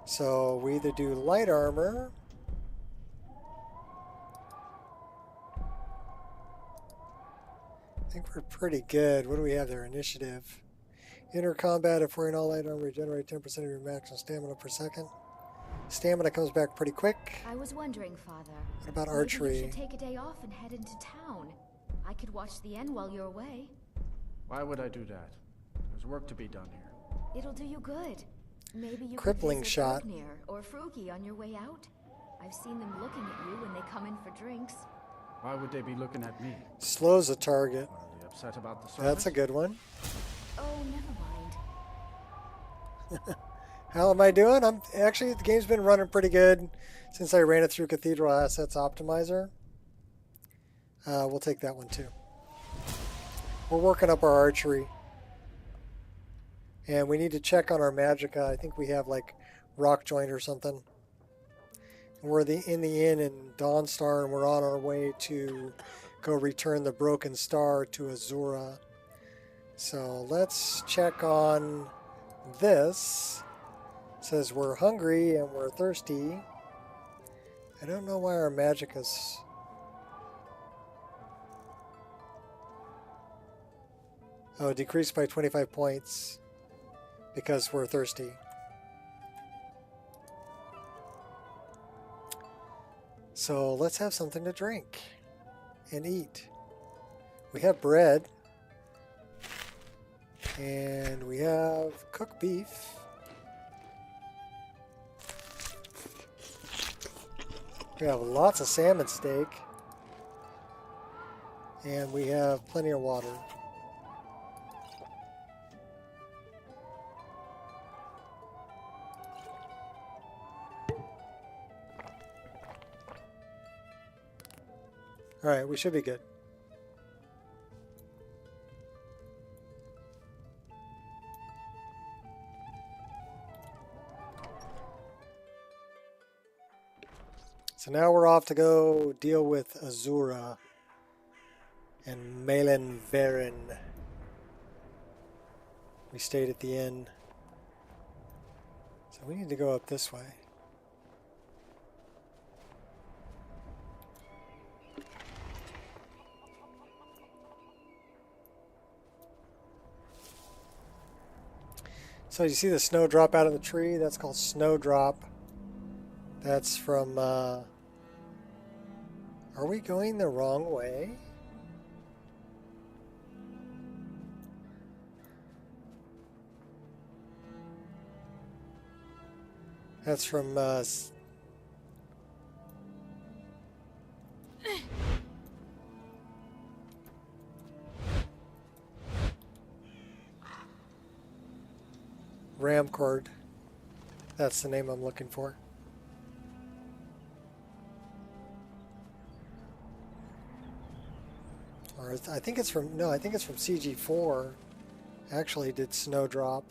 A: So we either do light armor. I think we're pretty good. What do we have there? Initiative. Enter combat if wearing all light armor, regenerate 10% of your maximum stamina per second. Stamina comes back pretty quick.
M: I was wondering, Father.
A: What about
M: Maybe
A: archery?
M: you should take a day off and head into town. I could watch the end while you're away.
I: Why would I do that? There's work to be done here.
M: It'll do you good. Maybe you
A: Crippling
M: could visit
A: shot.
M: Bergnir or Frugi on your way out. I've seen them looking at you when they come in for drinks.
I: Why would they be looking at me?
A: Slows a target.
I: Are they upset about the service?
A: That's a good one.
M: Oh, never mind.
A: How am I doing? I'm actually, the game's been running pretty good since I ran it through Cathedral Assets Optimizer. We'll take that one too. We're working up our archery. And we need to check on our magicka. I think we have like rock joint or something. We're in the inn in Dawnstar, and we're on our way to go return the broken star to Azura. So let's check on this. It says we're hungry and we're thirsty. I don't know why our magic is... Oh, decreased by 25 points. because we're thirsty. So let's have something to drink and eat. We have bread. And we have cooked beef. We have lots of salmon steak. And we have plenty of water. All right, we should be good. So now we're off to go deal with Azura and Malin Varen. We stayed at the inn. So we need to go up this way. So you see the snowdrop out of the tree? That's called snowdrop. That's from, are we going the wrong way? That's from, Ramcord. That's the name I'm looking for. Or I think it's from, no, I think it's from CG4. Actually did Snowdrop,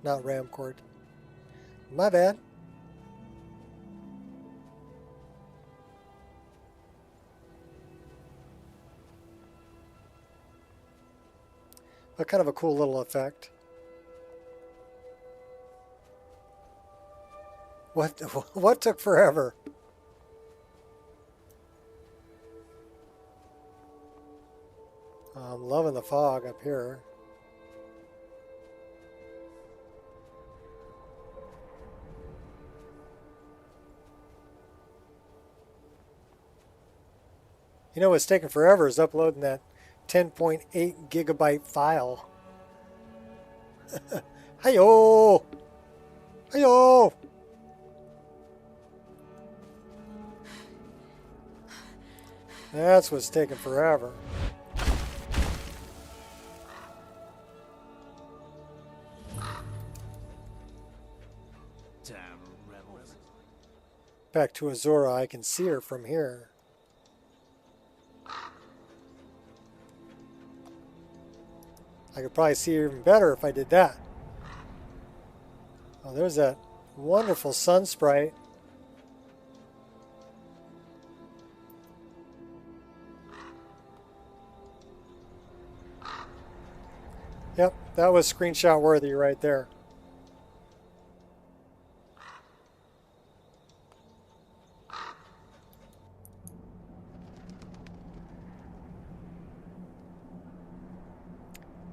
A: not Ramcord. My bad. But kind of a cool little effect. What took forever? I'm loving the fog up here. You know what's taking forever is uploading that 10.8 gigabyte file. Hi-yo! Hi-yo! That's what's taking forever.
G: Damn rebels.
A: Back to Azura, I can see her from here. I could probably see her even better if I did that. Oh, there's that wonderful sun sprite. Yep, that was screenshot worthy right there.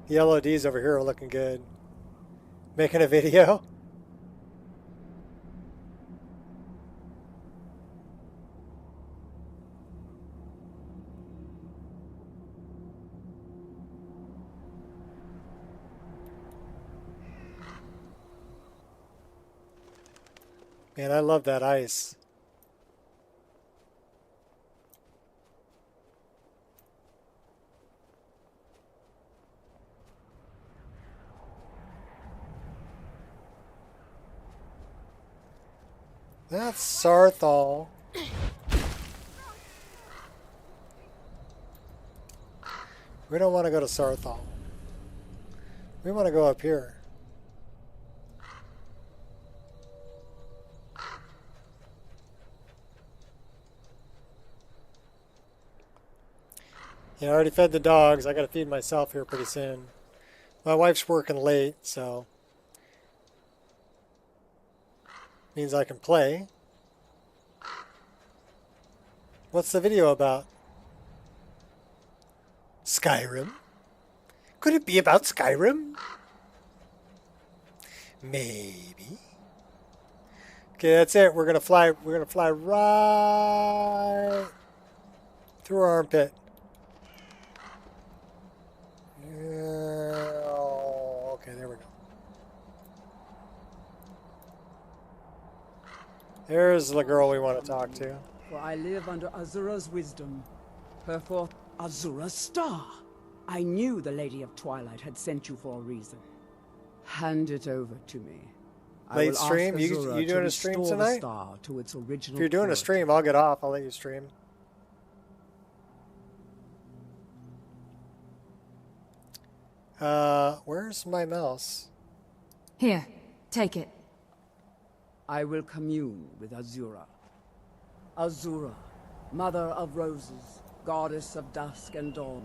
A: The LODs over here are looking good. Making a video. Man, I love that ice. That's Sarthal. We don't want to go to Sarthal. We want to go up here. Yeah, I already fed the dogs. I got to feed myself here pretty soon. My wife's working late, so means I can play. What's the video about? Skyrim? Could it be about Skyrim? Maybe. Okay, that's it. We're gonna fly. We're gonna fly right through our armpit. Oh, okay, there we go. There's the girl we want to talk to.
O: For I live under Azura's wisdom. Her forth Azura's star. I knew the Lady of Twilight had sent you for a reason. Hand it over to me.
A: Late stream? You doing a stream tonight?
O: To its original
A: If you're doing a stream, I'll get off. I'll let you stream. Where's my mouse?
B: Here, take it.
O: I will commune with Azura. Azura, Mother of Roses, Goddess of Dusk and Dawn.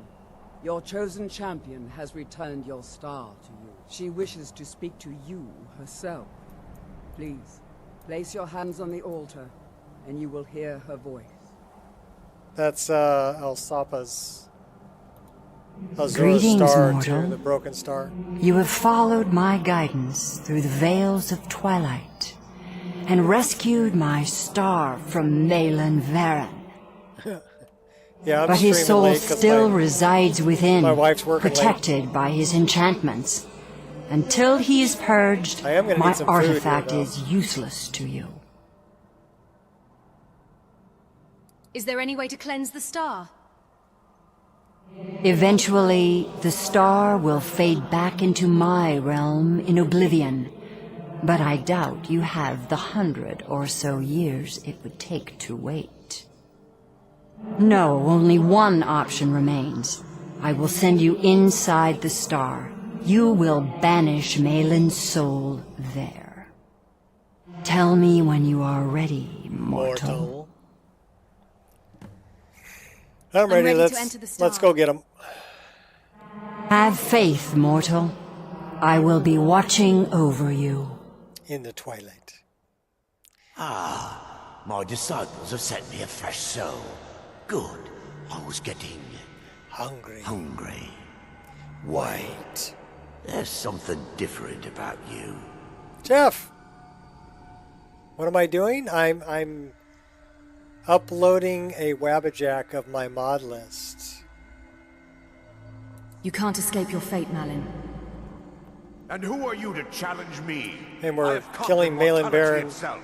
O: Your chosen champion has returned your star to you. She wishes to speak to you herself. Please, place your hands on the altar, and you will hear her voice.
A: That's Elsapa's Azura's
P: Greetings,
A: star
P: mortal.
A: to the broken star.
P: You have followed my guidance through the veils of twilight, and rescued my star from Malin Varen.
A: Yeah, I'm
P: but his
A: streaming
P: soul
A: late 'cause
P: still resides within,
A: my wife's working
P: protected by his enchantments. Until he is purged,
A: I am gonna
P: my
A: need some food here,
P: artifact
A: though.
P: is useless to you.
B: Is there any way to cleanse the star?
P: Eventually, the star will fade back into my realm in oblivion. But I doubt you have the 100 or so years it would take to wait. No, only one option remains. I will send you inside the star. You will banish Malin's soul there. Tell me when you are ready, mortal.
A: I'm ready.
B: ready to enter the star.
A: Let's go get him.
P: Have faith, mortal. I will be watching over you.
A: In the twilight.
F: Ah, my disciples have sent me a fresh soul. Good. I was getting hungry. Wait. There's something different about you.
A: Jeff! What am I doing? I'm uploading a Wabbajack of my mod list.
B: You can't escape your fate, Malin.
E: And who are you to challenge me?
A: And we're
E: I've conquered
A: killing Malin
E: mortality
A: Baron.
E: itself.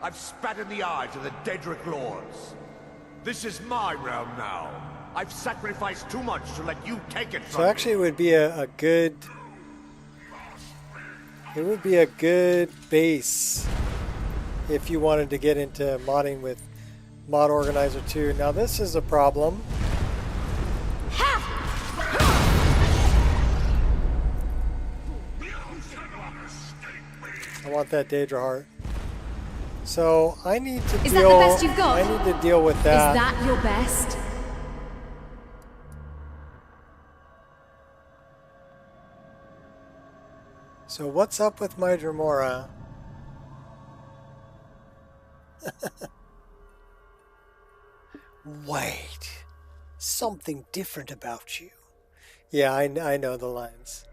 E: I've spat in the eyes of the Daedric lords. This is my realm now. I've sacrificed too much to let you take it from
A: So actually it would be a good... It would be a good base if you wanted to get into modding with Mod Organizer 2. Now this is a problem. I want that Daedra heart. So I need to
B: Is
A: deal...
B: that the best you've got?
A: I need to deal with that.
B: Is that your best?
A: So what's up with my Dremora? Wait. Something different about you. Yeah, I know the lines.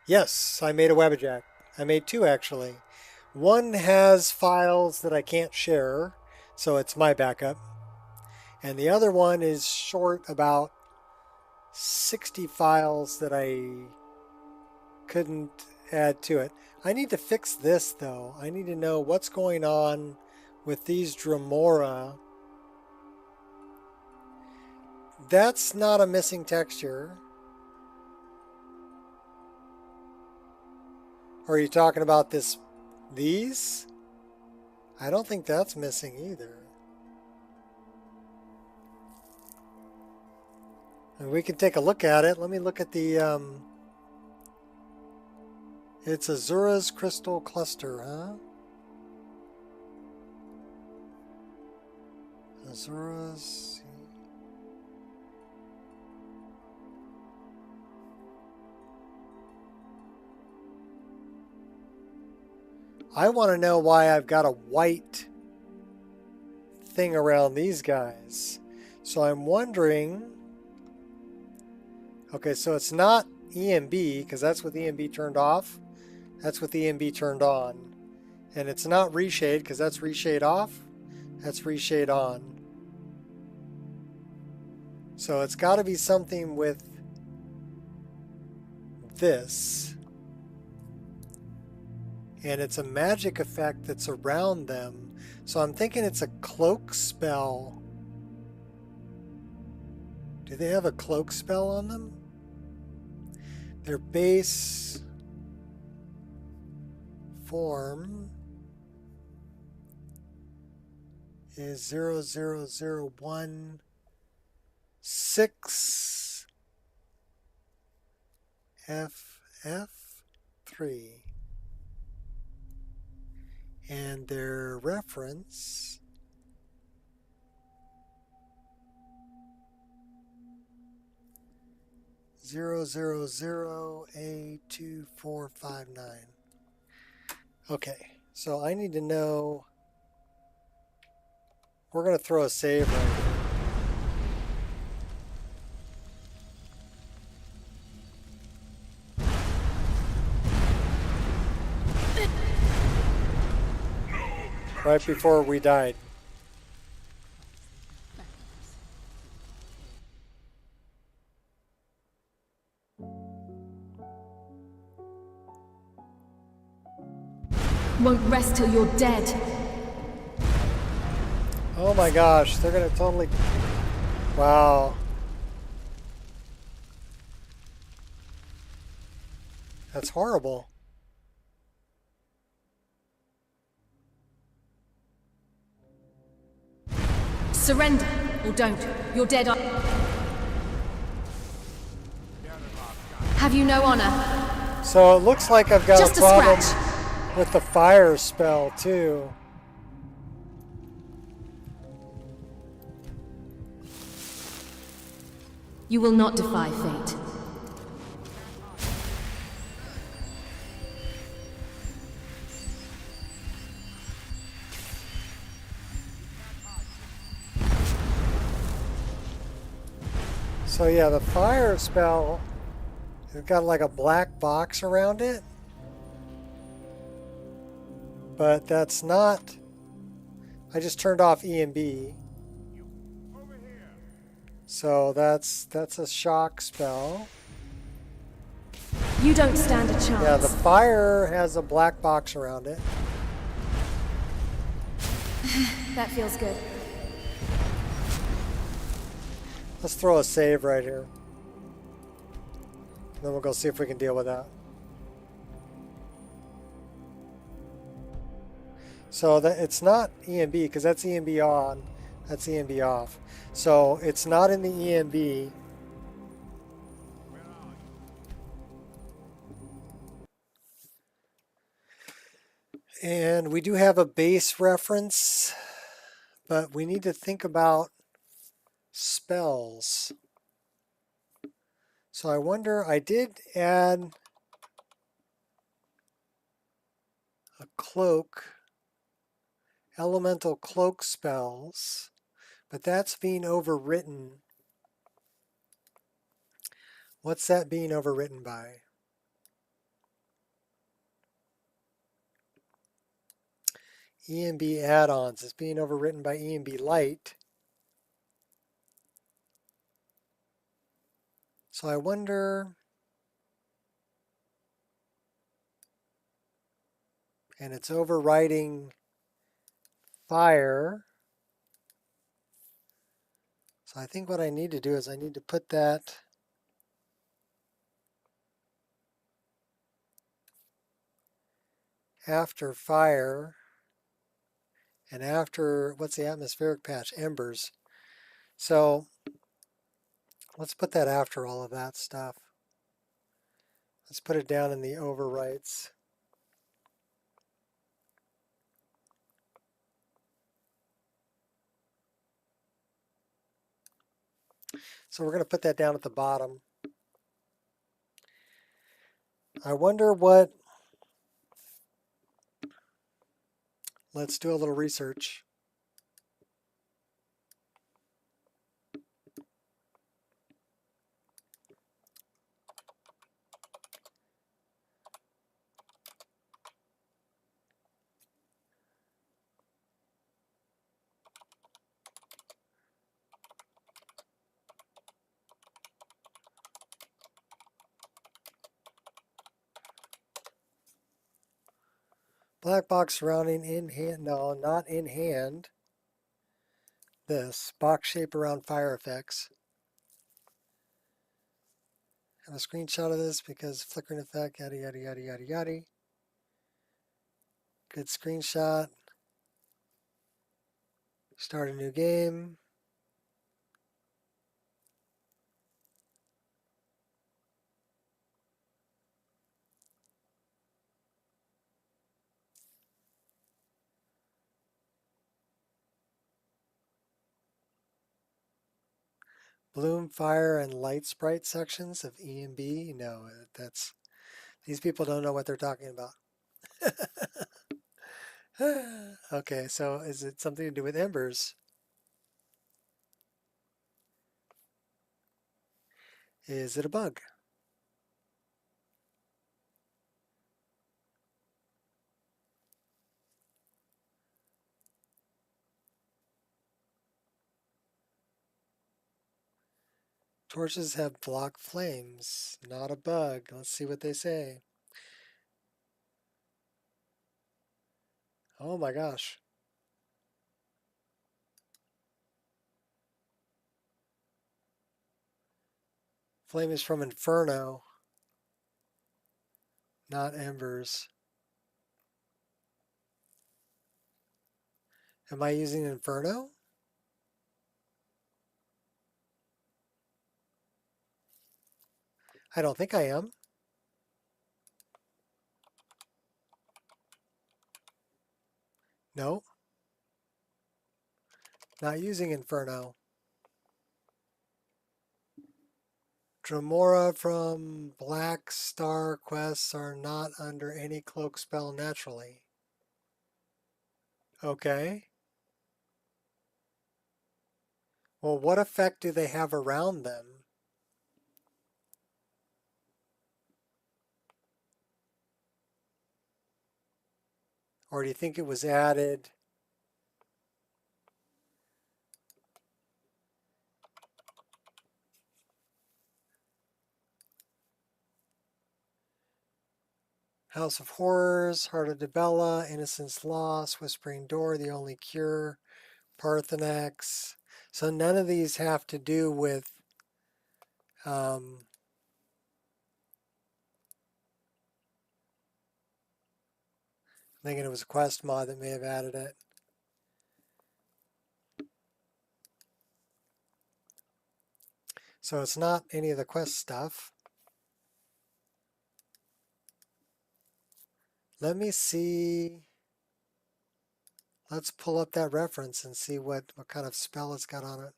A: Yes, I made a Wabbajack. I made two, actually. One has files that I can't share, so it's my backup. And the other one is short about 60 files that I couldn't add to it. I need to fix this, though. I need to know what's going on with these Dremora. That's not a missing texture. Or are you talking about these? I don't think that's missing either. And we can take a look at it. Let me look at the, it's Azura's crystal cluster, huh? Azura's... I want to know why I've got a white thing around these guys. So I'm wondering... Okay, so it's not ENB, because that's with ENB turned off. That's with ENB turned on. And it's not Reshade, because that's Reshade off. That's Reshade on. So it's got to be something with this. And it's a magic effect that's around them. So I'm thinking it's a cloak spell. Do they have a cloak spell on them? Their base form is 00016 FF3. And their reference A2459. Okay, so I need to know. We're going to throw a save right here. Right before we died.
B: Won't rest till you're dead.
A: Oh my gosh, they're gonna totally... Wow. That's horrible.
B: Surrender, or don't. You're dead. Have you no honor?
A: So it looks like I've got
B: Just
A: a problem
B: scratch.
A: with the fire spell too.
B: You will not defy fate.
A: So yeah, the fire spell, it's got like a black box around it. But that's not... I just turned off ENB. So that's a shock spell.
B: You don't stand a chance.
A: Yeah, the fire has a black box around it.
B: That feels good.
A: Let's throw a save right here. Then we'll go see if we can deal with that. So that it's not ENB because that's ENB on, that's ENB off. So it's not in the ENB. And we do have a base reference, but we need to think about spells. So I wonder, I did add a cloak, elemental cloak spells, but that's being overwritten. What's that being overwritten by? ENB add-ons is being overwritten by ENB Lite. So I wonder, and it's overriding fire. So I think what I need to do is I need to put that after fire and after, what's the atmospheric patch? Embers. So let's put that after all of that stuff. Let's put it down in the overwrites. So we're going to put that down at the bottom. I wonder what... Let's do a little research. Black box surrounding in hand. No, not in hand. This box shape around fire effects. Have a screenshot of this because flickering effect, yada yada yada yada yada. Good screenshot. Start a new game. Bloom, fire, and light sprite sections of ENB. No, that's these people don't know what they're talking about. Okay, so is it something to do with embers? Is it a bug? Torches have blocked flames. Not a bug. Let's see what they say. Oh my gosh. Flame is from Inferno, not embers. Am I using Inferno? I don't think I am. No. Not using Inferno. Dremora from Black Star quests are not under any cloak spell naturally. Okay. Well, what effect do they have around them? Or do you think it was added? House of Horrors, Heart of Dibella, Innocence Lost, Whispering Door, The Only Cure, Parthenax. So none of these have to do with thinking it was a quest mod that may have added it. So it's not any of the quest stuff. Let me see. Let's pull up that reference and see what kind of spell it's got on it.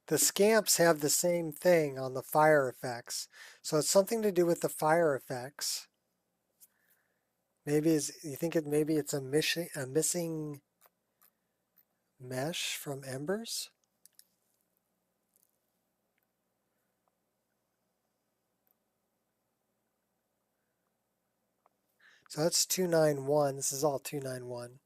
A: The scamps have the same thing on the fire effects. So it's something to do with the fire effects. Maybe you think maybe it's a missing mesh from embers? So that's 291. This is all 291.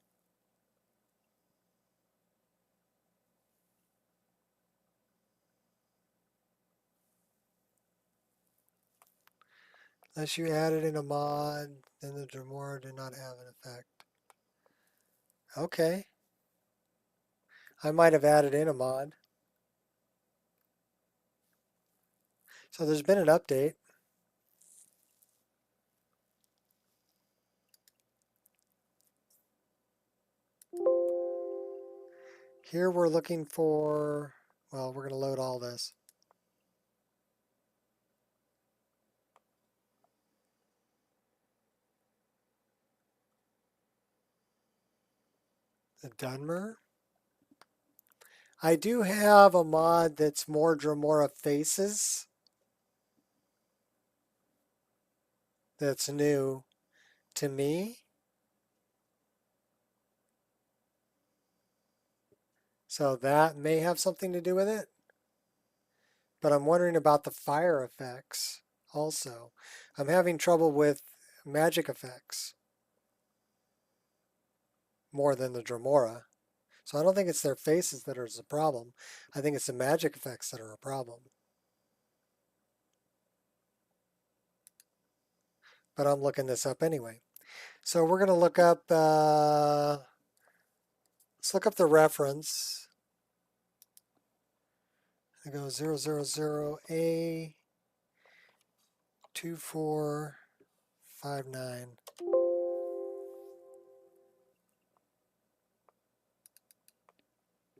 A: Unless you add it in a mod, then the Dremora do not have an effect. Okay. I might have added in a mod. So there's been an update. Here we're looking for, well, we're going to load all this. The Dunmer. I do have a mod that's more Dremora faces. That's new to me. So that may have something to do with it. But I'm wondering about the fire effects also. I'm having trouble with magic effects more than the Dremora. So I don't think it's their faces that are the problem. I think it's the magic effects that are a problem. But I'm looking this up anyway. So we're going to look up, let's look up the reference. I go 000A2459.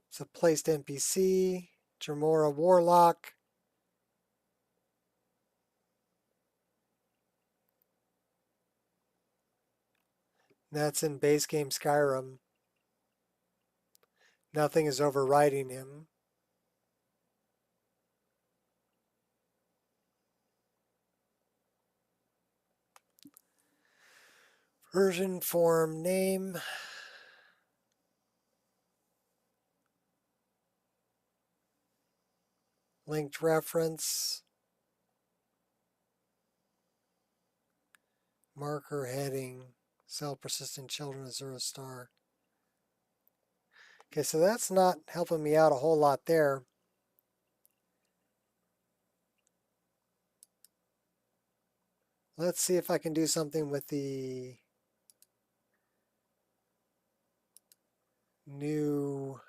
A: It's a placed NPC, Jamora Warlock. That's in base game Skyrim. Nothing is overriding him. Version, form, name. Linked reference. Marker heading. Cell persistent children of 0 star. Okay, so that's not helping me out a whole lot there. Let's see if I can do something with the new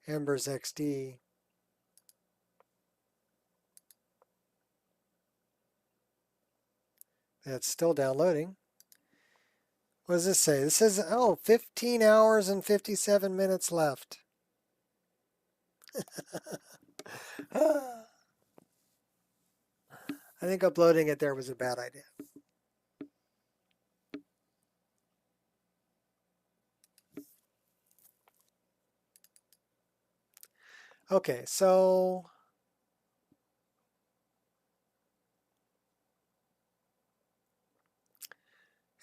A: Embers XD. That's still downloading. What does this say? This says, oh, 15 hours and 57 minutes left. I think uploading it there was a bad idea. Okay, so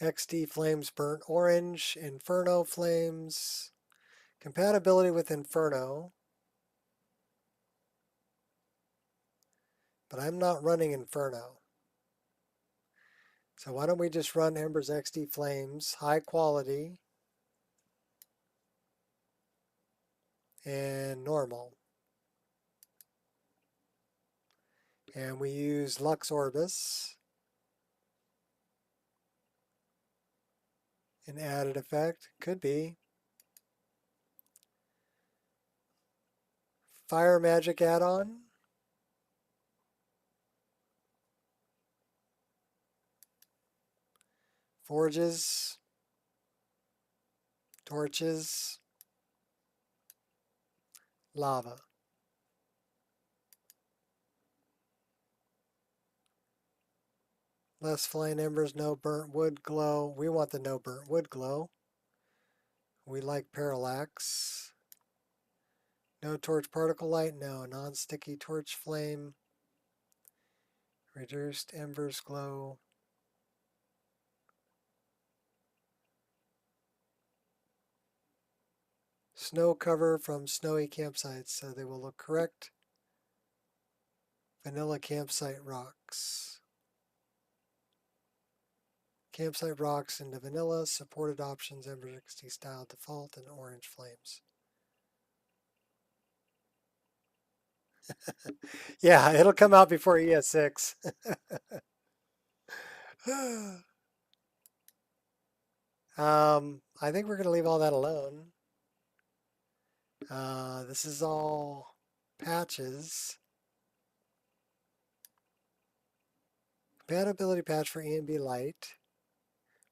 A: XD Flames Burnt Orange, Inferno Flames, compatibility with Inferno, but I'm not running Inferno. So why don't we just run Embers XD Flames, high quality, and normal. And we use Lux Orbis. An added effect, could be. Fire Magic add-on. Forges. Torches. Lava. Less flying embers, no burnt wood glow. We want the no burnt wood glow. We like parallax. No torch particle light, no non-sticky torch flame. Reduced embers glow. Snow cover from snowy campsites, so they will look correct. Vanilla campsite rocks. Campsite rocks into vanilla, supported options, Ember 60 style default, and orange flames. Yeah, it'll come out before ES6. I think we're going to leave all that alone. This is all patches. Compatibility patch for ENB Lite.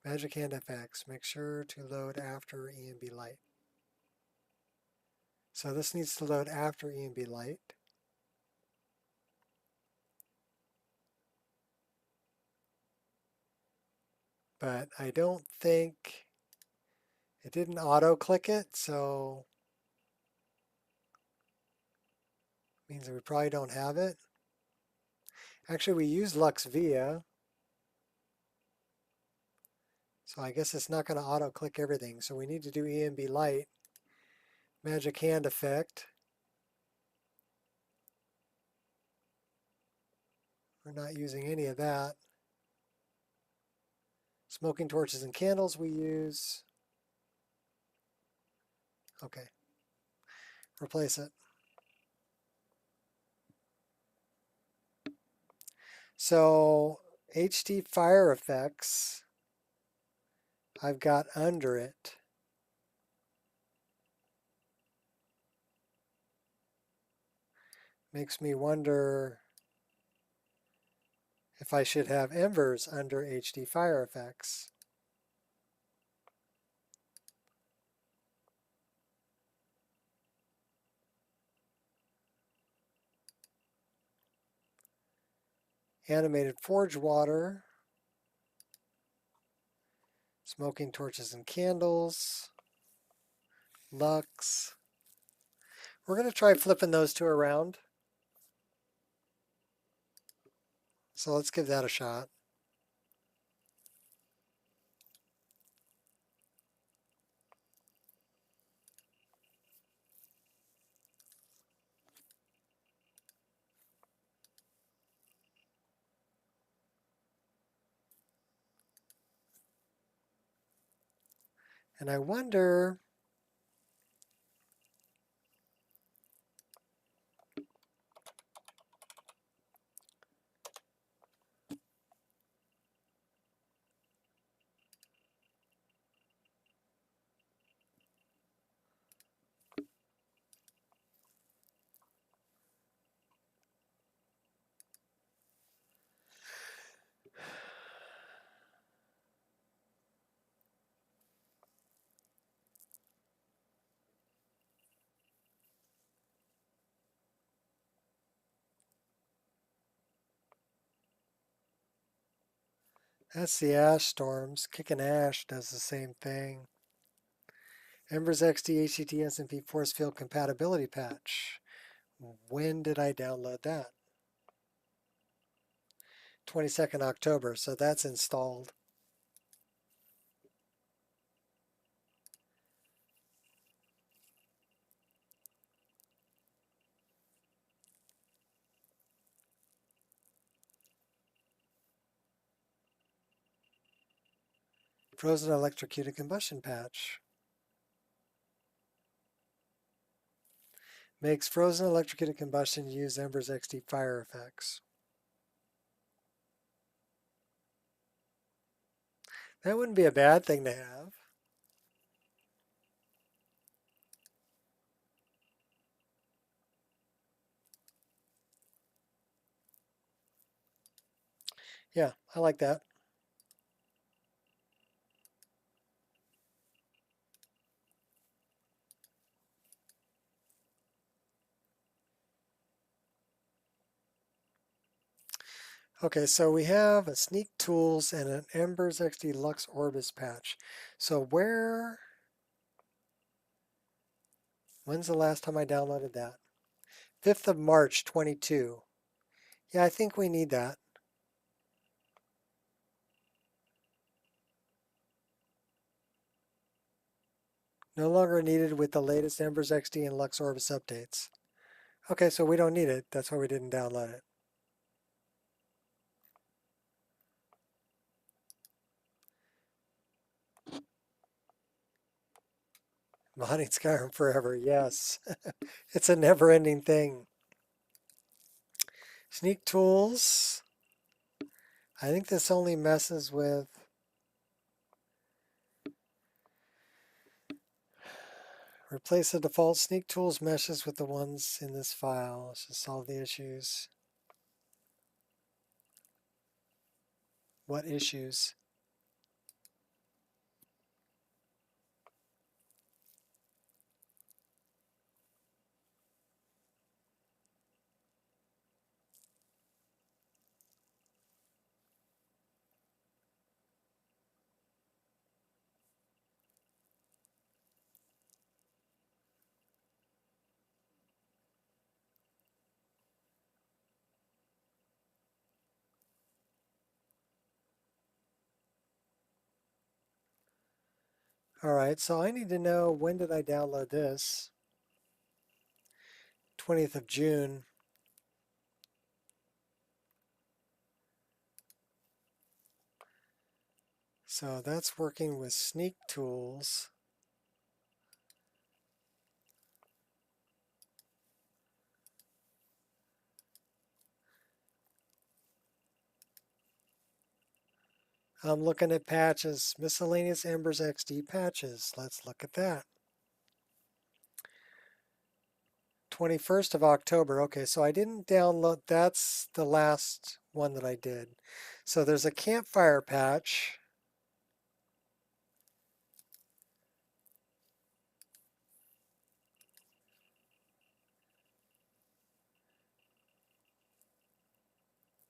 A: Magic Hand FX. Make sure to load after ENB Lite. So this needs to load after ENB Lite. But I don't think it didn't auto-click it, so it means that we probably don't have it. Actually, we use Lux Via, so I guess it's not going to auto-click everything. So we need to do ENB Lite, Magic Hand effect. We're not using any of that. Smoking torches and candles we use. Okay, replace it. So HD fire effects, I've got under it. Makes me wonder if I should have embers under HD fire effects. Animated forge water. Smoking torches and candles. Lux. We're going to try flipping those two around. So let's give that a shot. And I wonder, that's the ash storms. Kicking ash does the same thing. Embers XD HTT SMP force field compatibility patch. When did I download that? 22nd October, so that's installed. Frozen electrocuted combustion patch. Makes frozen electrocuted combustion use Embers XD fire effects. That wouldn't be a bad thing to have. Yeah, I like that. Okay, so we have a Sneak Tools and an Embers XD Lux Orbis patch. So when's the last time I downloaded that? 5th of March, 22. Yeah, I think we need that. No longer needed with the latest Embers XD and Lux Orbis updates. Okay, so we don't need it. That's why we didn't download it. Modding Skyrim forever, yes. It's a never-ending thing. Sneak Tools. I think this only messes with replace the default Sneak Tools meshes with the ones in this file. Let's just solve the issues. What issues? All right, so I need to know when did I download this? 20th of June. So that's working with Sneak Tools. I'm looking at patches. Miscellaneous Embers XD patches. Let's look at that. 21st of October. Okay, so I didn't download. That's the last one that I did. So there's a campfire patch.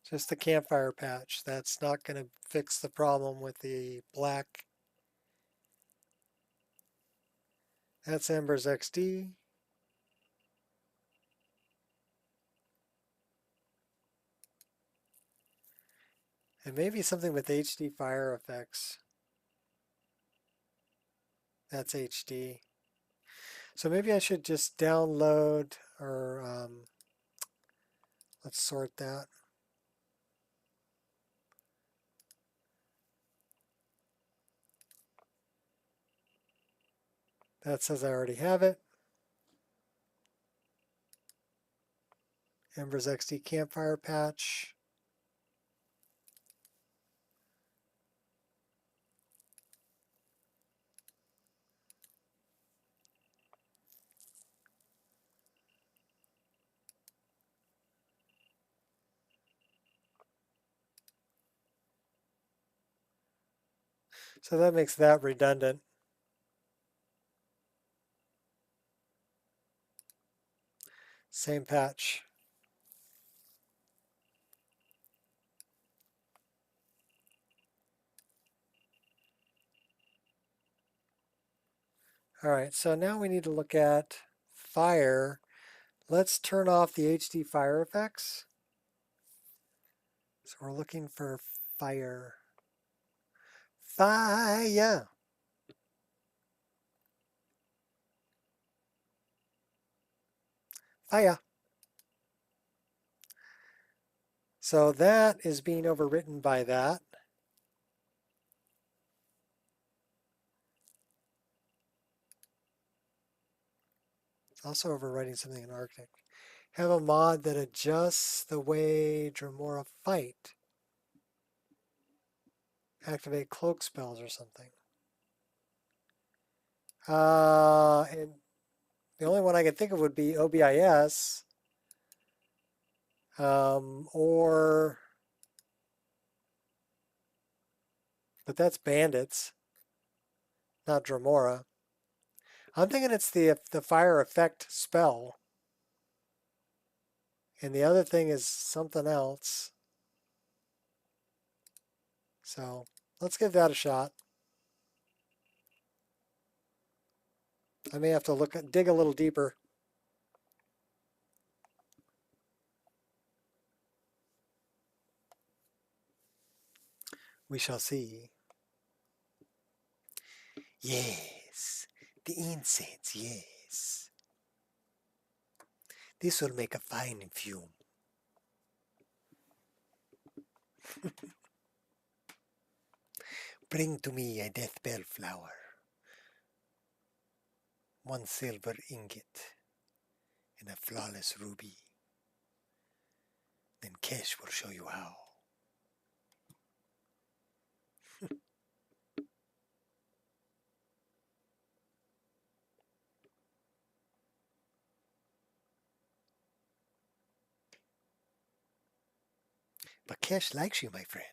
A: Just the campfire patch. That's not going to fix the problem with the black. That's Embers XD. And maybe something with HD fire effects. That's HD. So maybe I should just download, or let's sort that. That says I already have it. Embers XD campfire patch. So that makes that redundant. Same patch. All right, so now we need to look at fire. Let's turn off the HD fire effects. So we're looking for fire. Fire. Fire. So that is being overwritten by that. It's also overwriting something in Arctic. Have a mod that adjusts the way Dremora fight. Activate cloak spells or something. And the only one I can think of would be OBIS. But that's bandits, not Dremora. I'm thinking it's the fire effect spell. And the other thing is something else. So let's give that a shot. I may have to dig a little deeper. We shall see. Yes, the incense, yes. This will make a fine fume. Bring to me a death bell flower, 1 silver ingot, and a flawless ruby. Then Kesh will show you how. But Kesh likes you, my friend.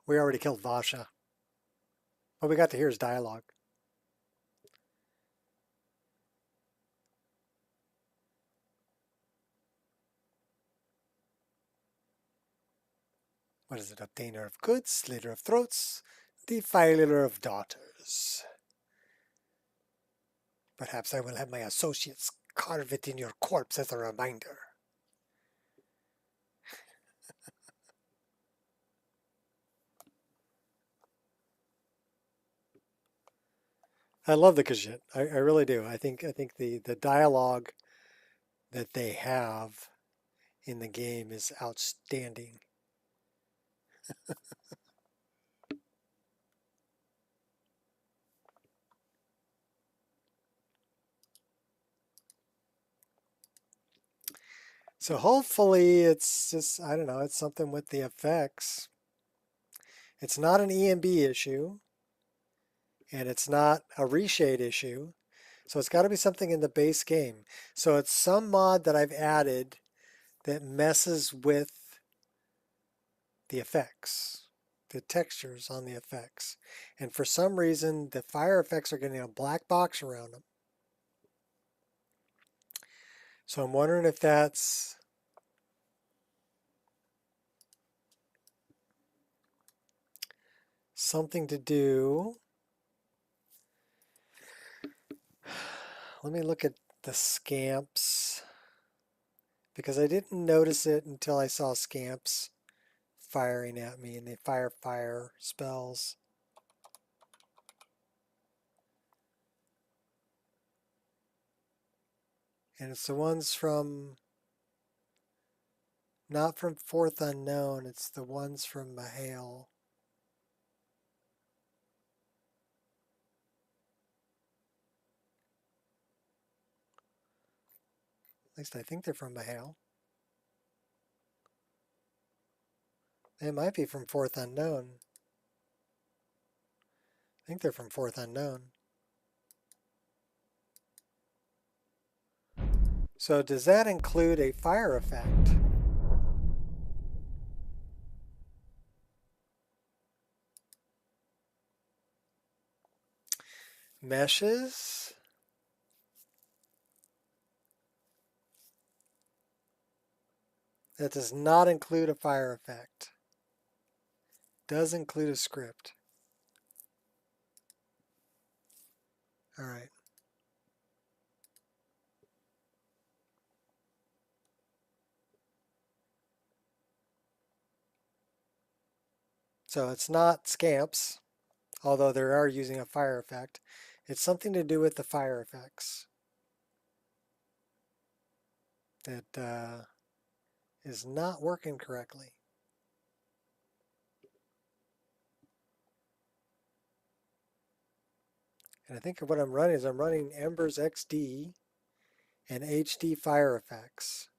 A: We already killed Vasha. What we got to hear is dialogue. What is it? Obtainer of goods, slitter of throats, defiler of daughters. Perhaps I will have my associates carve it in your corpse as a reminder. I love the Khajiit. I really do. I think the dialogue that they have in the game is outstanding. So hopefully it's just, I don't know, it's something with the effects. It's not an ENB issue, and it's not a Reshade issue. So it's got to be something in the base game. So it's some mod that I've added that messes with the effects, the textures on the effects. And for some reason, the fire effects are getting a black box around them. So I'm wondering if that's something to do. Let me look at the scamps, because I didn't notice it until I saw scamps firing at me, and they fire spells. And it's the ones from, not from Fourth Unknown, it's the ones from Mahale. At least I think they're from Mahale. They might be from Fourth Unknown. I think they're from Fourth Unknown. So does that include a fire effect? Meshes? That does not include a fire effect. Does include a script. All right. So it's not scamps, although they are using a fire effect. It's something to do with the fire effects that is not working correctly. And I think what I'm running is I'm running Embers XD and HD fire effects.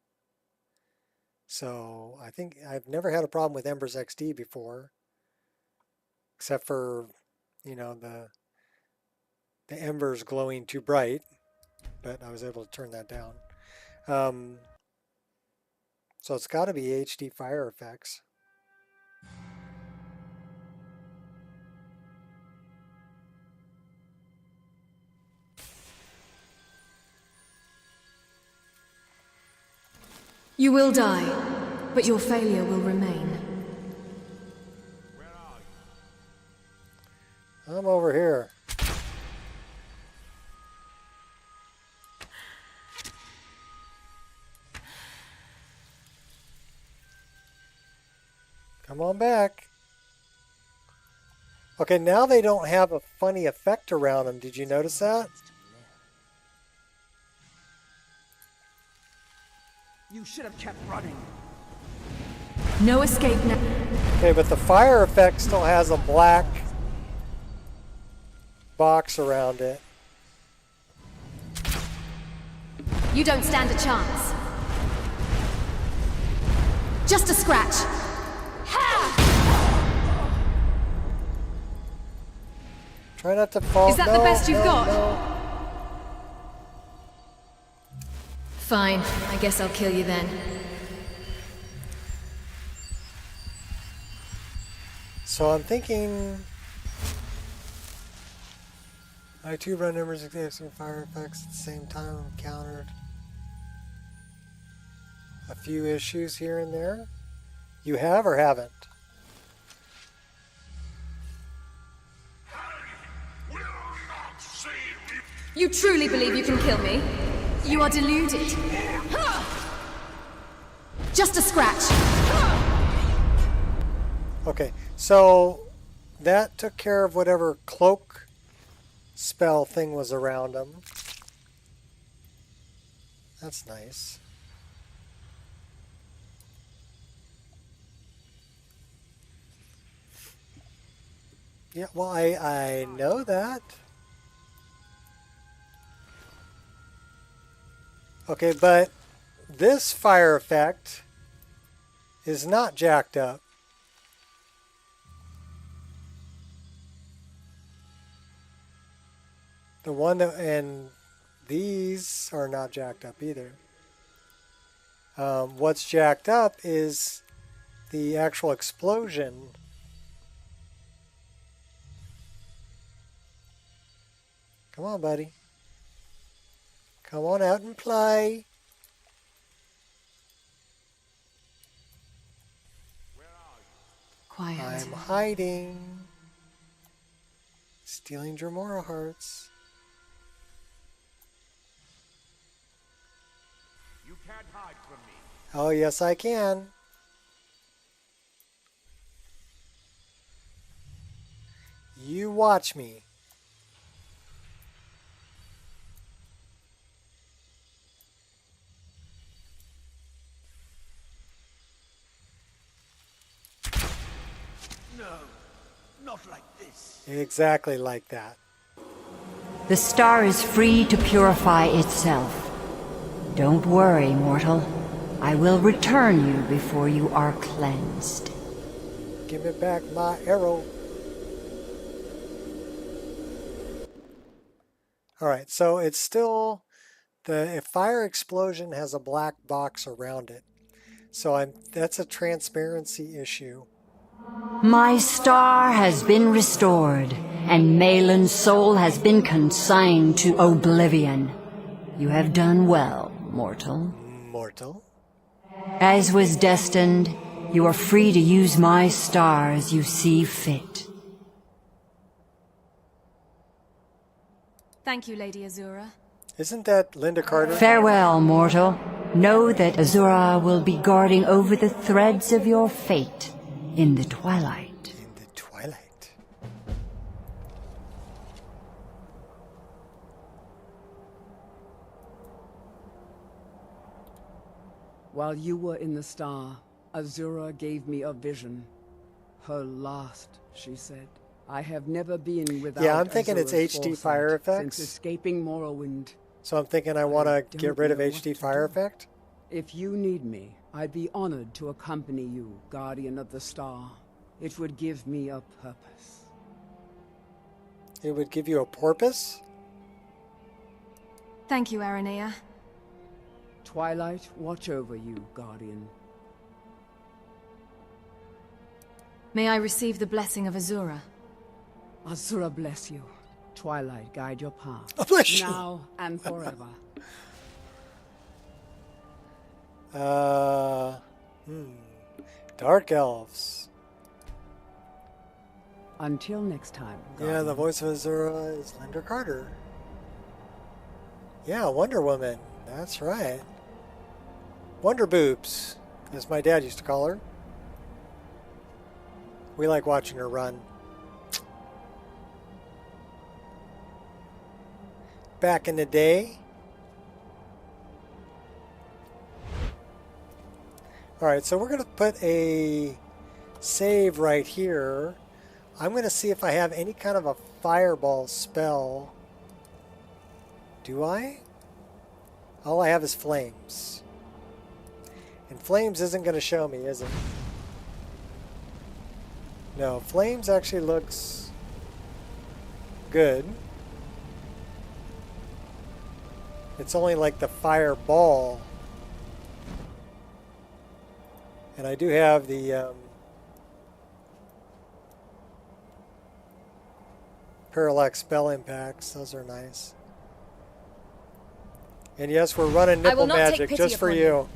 A: So I think I've never had a problem with Embers XD before, except for, you know, the embers glowing too bright, but I was able to turn that down. So it's got to be HD fire effects.
B: You will die, but your failure will remain.
A: I'm over here. Come on back. Okay, now they don't have a funny effect around them. Did you notice that?
O: You should have kept running.
B: No escape now.
A: Okay, but the fire effect still has a black box around it.
B: You don't stand a chance. Just a scratch. Ha!
A: Try not to fall.
B: Is that the best you've got?
A: No.
B: Fine, I guess I'll kill you then.
A: So I'm thinking I too run numbers experiencing fire effects at the same time. Encountered a few issues here and there. You have or haven't?
B: You truly believe you can kill me? You are deluded. Just a scratch.
A: Okay, so that took care of whatever cloak spell thing was around him. That's nice. Yeah, well, I know that. Okay, but this fire effect is not jacked up. The one that, and these are not jacked up either. What's jacked up is the actual explosion. Come on, buddy. Come on out and play.
B: Quiet.
A: I'm hiding. Stealing Dremora hearts.
E: You can't hide from me.
A: Oh, yes, I can. You watch me.
F: No, not like this.
A: Exactly like that.
P: The star is free to purify itself. Don't worry, mortal. I will return you before you are cleansed.
A: Give me back my arrow. Alright, so it's still... The fire explosion has a black box around it. So that's a transparency issue.
P: My star has been restored, and Malin's soul has been consigned to oblivion. You have done well, mortal.
A: Mortal?
P: As was destined, you are free to use my star as you see fit.
B: Thank you, Lady Azura.
A: Isn't that Linda Carter?
P: Farewell, mortal. Know that Azura will be guarding over the threads of your fate in the twilight.
A: In the twilight.
O: While you were in the star, Azura gave me a vision. Her last, she said. I have never been without
A: Yeah, I'm thinking
O: Azura's
A: it's HD fire
O: foresight
A: effects.
O: since escaping Morrowind.
A: So I'm thinking I want to get rid of
O: know what
A: HD
O: to
A: fire
O: do.
A: effect.
O: If you need me, I'd be honored to accompany you, Guardian of the Star. It would give me a purpose.
A: It would give you a porpoise?
B: Thank you, Aranea.
O: Twilight, watch over you, Guardian.
B: May I receive the blessing of Azura?
O: Azura bless you. Twilight, guide your path.
A: Bless you.
O: Now and forever.
A: Dark elves.
O: Until next time,
A: Yeah,
O: Guardian.
A: the voice of Azura is Linda Carter. Yeah, Wonder Woman. That's right. Wonder Boobs, as my dad used to call her. We like watching her run. Back in the day. Alright, so we're going to put a save right here. I'm going to see if I have any kind of a fireball spell. Do I? All I have is flames. And flames isn't going to show me, is it? No, flames actually looks good. It's only like the fireball. And I do have the parallax spell impacts. Those are nice. And yes, we're running
B: I will
A: nipple
B: not take
A: magic
B: pity
A: just for
B: upon
A: you.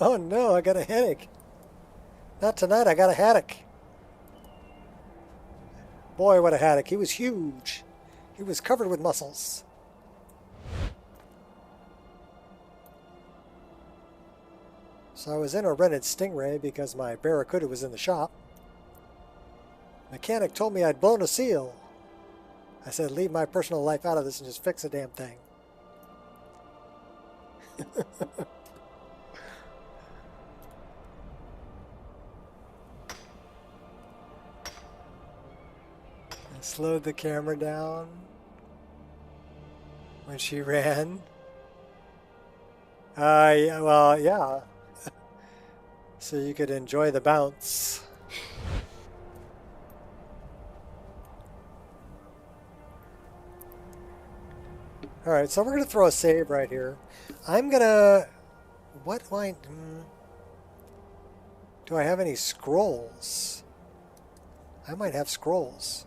A: Oh no, I got a headache. Not tonight, I got a haddock. Boy, what a haddock. He was huge. He was covered with muscles. So I was in a rented Stingray because my Barracuda was in the shop. Mechanic told me I'd blown a seal. I said, leave my personal life out of this and just fix the damn thing. Slowed the camera down when she ran. Yeah, well, yeah. So you could enjoy the bounce. All right, so we're going to throw a save right here. I'm going to... What do I... Do I have any scrolls? I might have scrolls.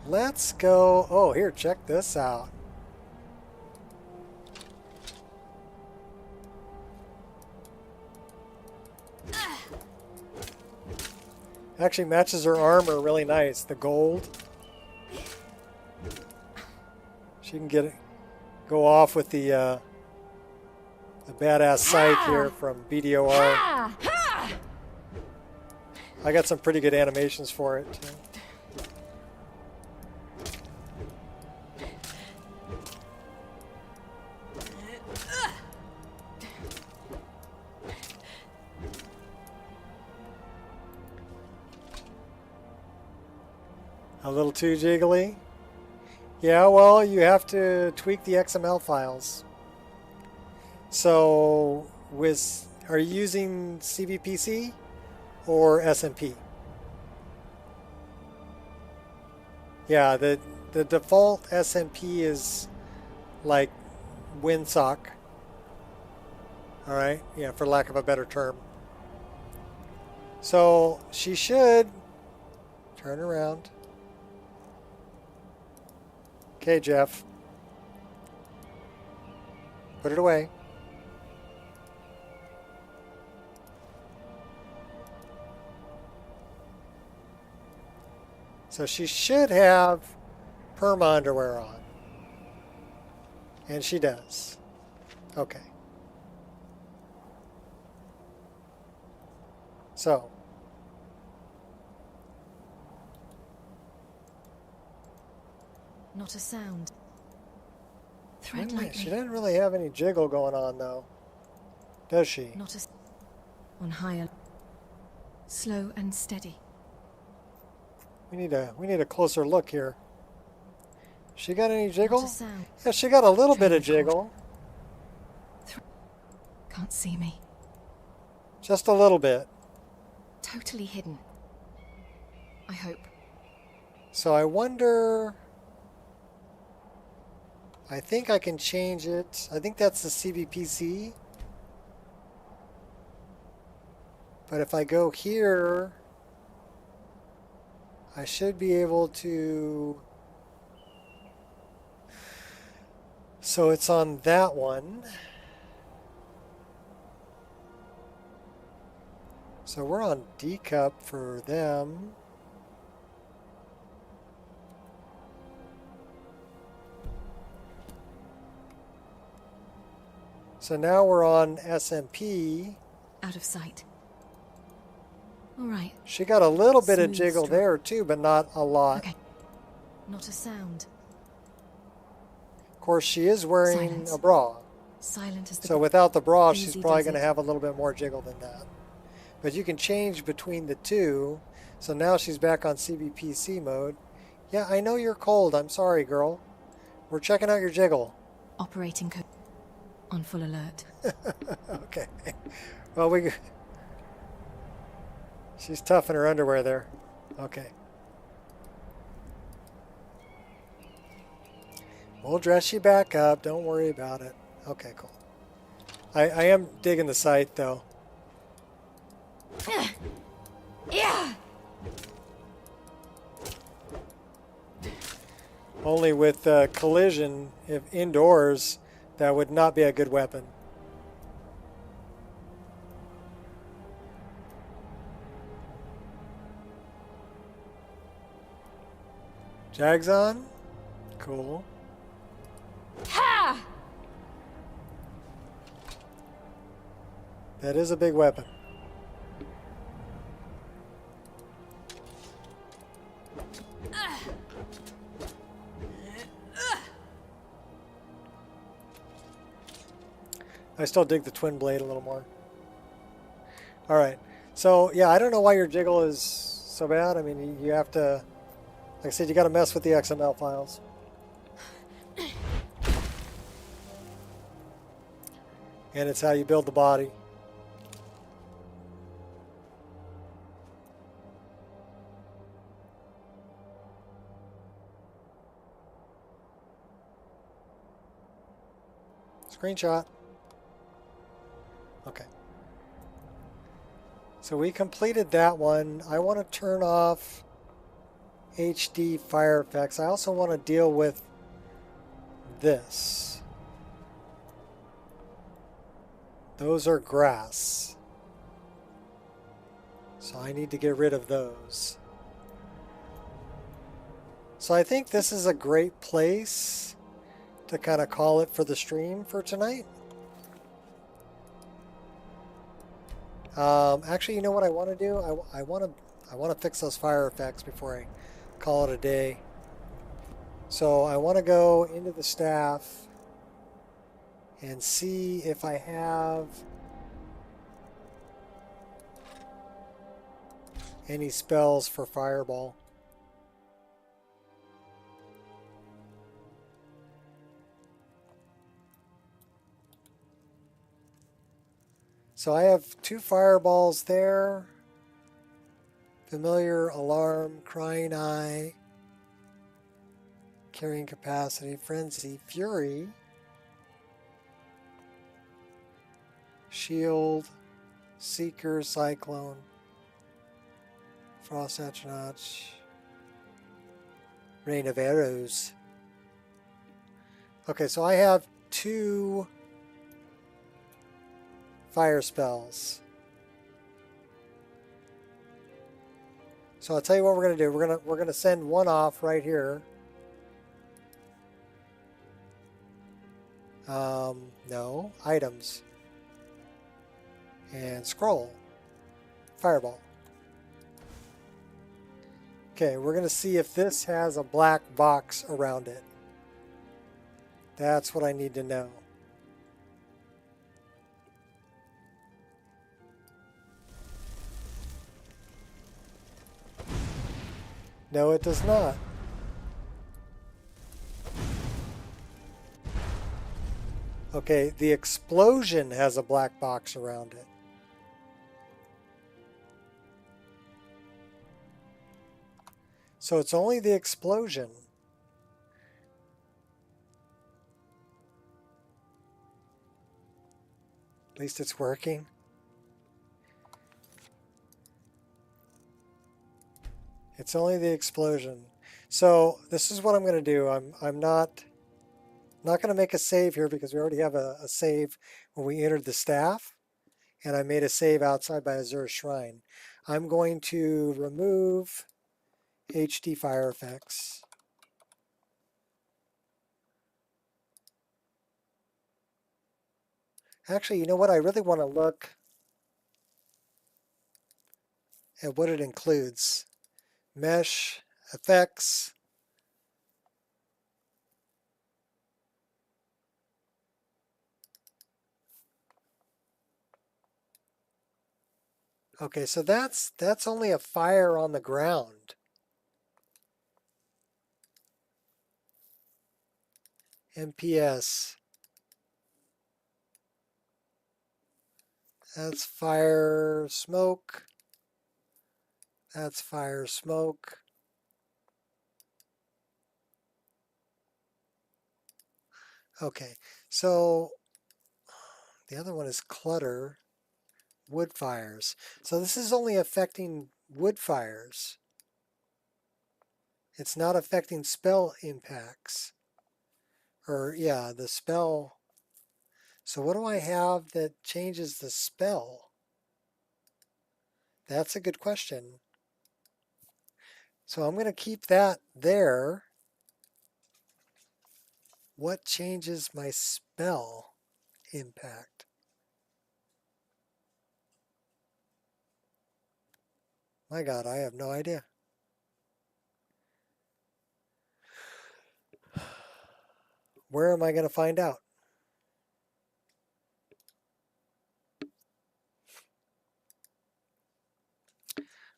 A: Let's go... Oh, here, check this out. Actually matches her armor really nice. The gold. She can go off with the badass sight here from BDOR. I got some pretty good animations for it too. A little too jiggly? Yeah, well, you have to tweak the XML files. So, are you using CBPC or SMP? Yeah, the default SMP is like WinSock. All right, yeah, for lack of a better term. So she should turn around. Okay, Jeff. Put it away. So she should have perma underwear on. And she does. Okay. So.
B: Not a sound.
A: Thread lightly. She doesn't really have any jiggle going on, though. Does she?
B: Not a... On higher. Slow and steady.
A: We need a closer look here. She got any jiggle?
B: Not a sound.
A: Yeah, she got a little bit of jiggle.
B: Can't see me.
A: Just a little bit.
B: Totally hidden. I hope.
A: So I wonder... I think I can change it. I think that's the CBPC. But if I go here, I should be able to... So it's on that one. So we're on D cup for them. So now we're on SMP.
B: Out of sight. All right.
A: She got a little bit of
B: Smooth
A: jiggle
B: stroke.
A: there too, but not a lot.
B: Okay. Not a sound.
A: Of course, she is wearing
B: Silence.
A: a bra.
B: Silent as the...
A: So without the bra,
B: Easy
A: she's probably
B: does
A: going to
B: it.
A: have a little bit more jiggle than that. But you can change between the two. So now she's back on CBPC mode. Yeah, I know you're cold. I'm sorry, girl. We're checking out your jiggle.
B: Operating code. On full alert.
A: Okay. Well, she's tough in her underwear there. Okay. We'll dress you back up. Don't worry about it. Okay, cool. I am digging the site, though.
B: Yeah.
A: Only with collision, if indoors, that would not be a good weapon. Jags on? Cool.
B: Ha!
A: That is a big weapon. I still dig the twin blade a little more. All right. So, yeah, I don't know why your jiggle is so bad. I mean, you have to... Like I said, you got to mess with the XML files. And it's how you build the body. Screenshot. Okay. So we completed that one. I want to turn off HD fire effects. I also want to deal with this. Those are grass. So I need to get rid of those. So I think this is a great place to kind of call it for the stream for tonight. Actually, you know what I want to do? I want to fix those fire effects before I call it a day. So I want to go into the staff and see if I have any spells for Fireball. So I have 2 fireballs there. Familiar, Alarm, Crying Eye, Carrying Capacity, Frenzy, Fury, Shield, Seeker, Cyclone, Frost Astronaut, Rain of Arrows. Okay, so I have 2 fire spells. So I'll tell you what we're gonna do. We're gonna send one off right here. No, items. And scroll. Fireball. Okay, we're gonna see if this has a black box around it. That's what I need to know. No, it does not. Okay, the explosion has a black box around it. So it's only the explosion. At least it's working. It's only the explosion. So this is what I'm going to do. I'm not going to make a save here because we already have a save when we entered the staff. And I made a save outside by Azure Shrine. I'm going to remove HD fire effects. Actually, you know what? I really want to look at what it includes. Mesh, effects. Okay, so that's only a fire on the ground. MPS. That's fire, smoke. That's fire, smoke. Okay, so the other one is clutter, wood fires. So this is only affecting wood fires. It's not affecting spell impacts. Or, yeah, the spell. So what do I have that changes the spell? That's a good question. So I'm going to keep that there. What changes my spell impact? My God, I have no idea. Where am I going to find out?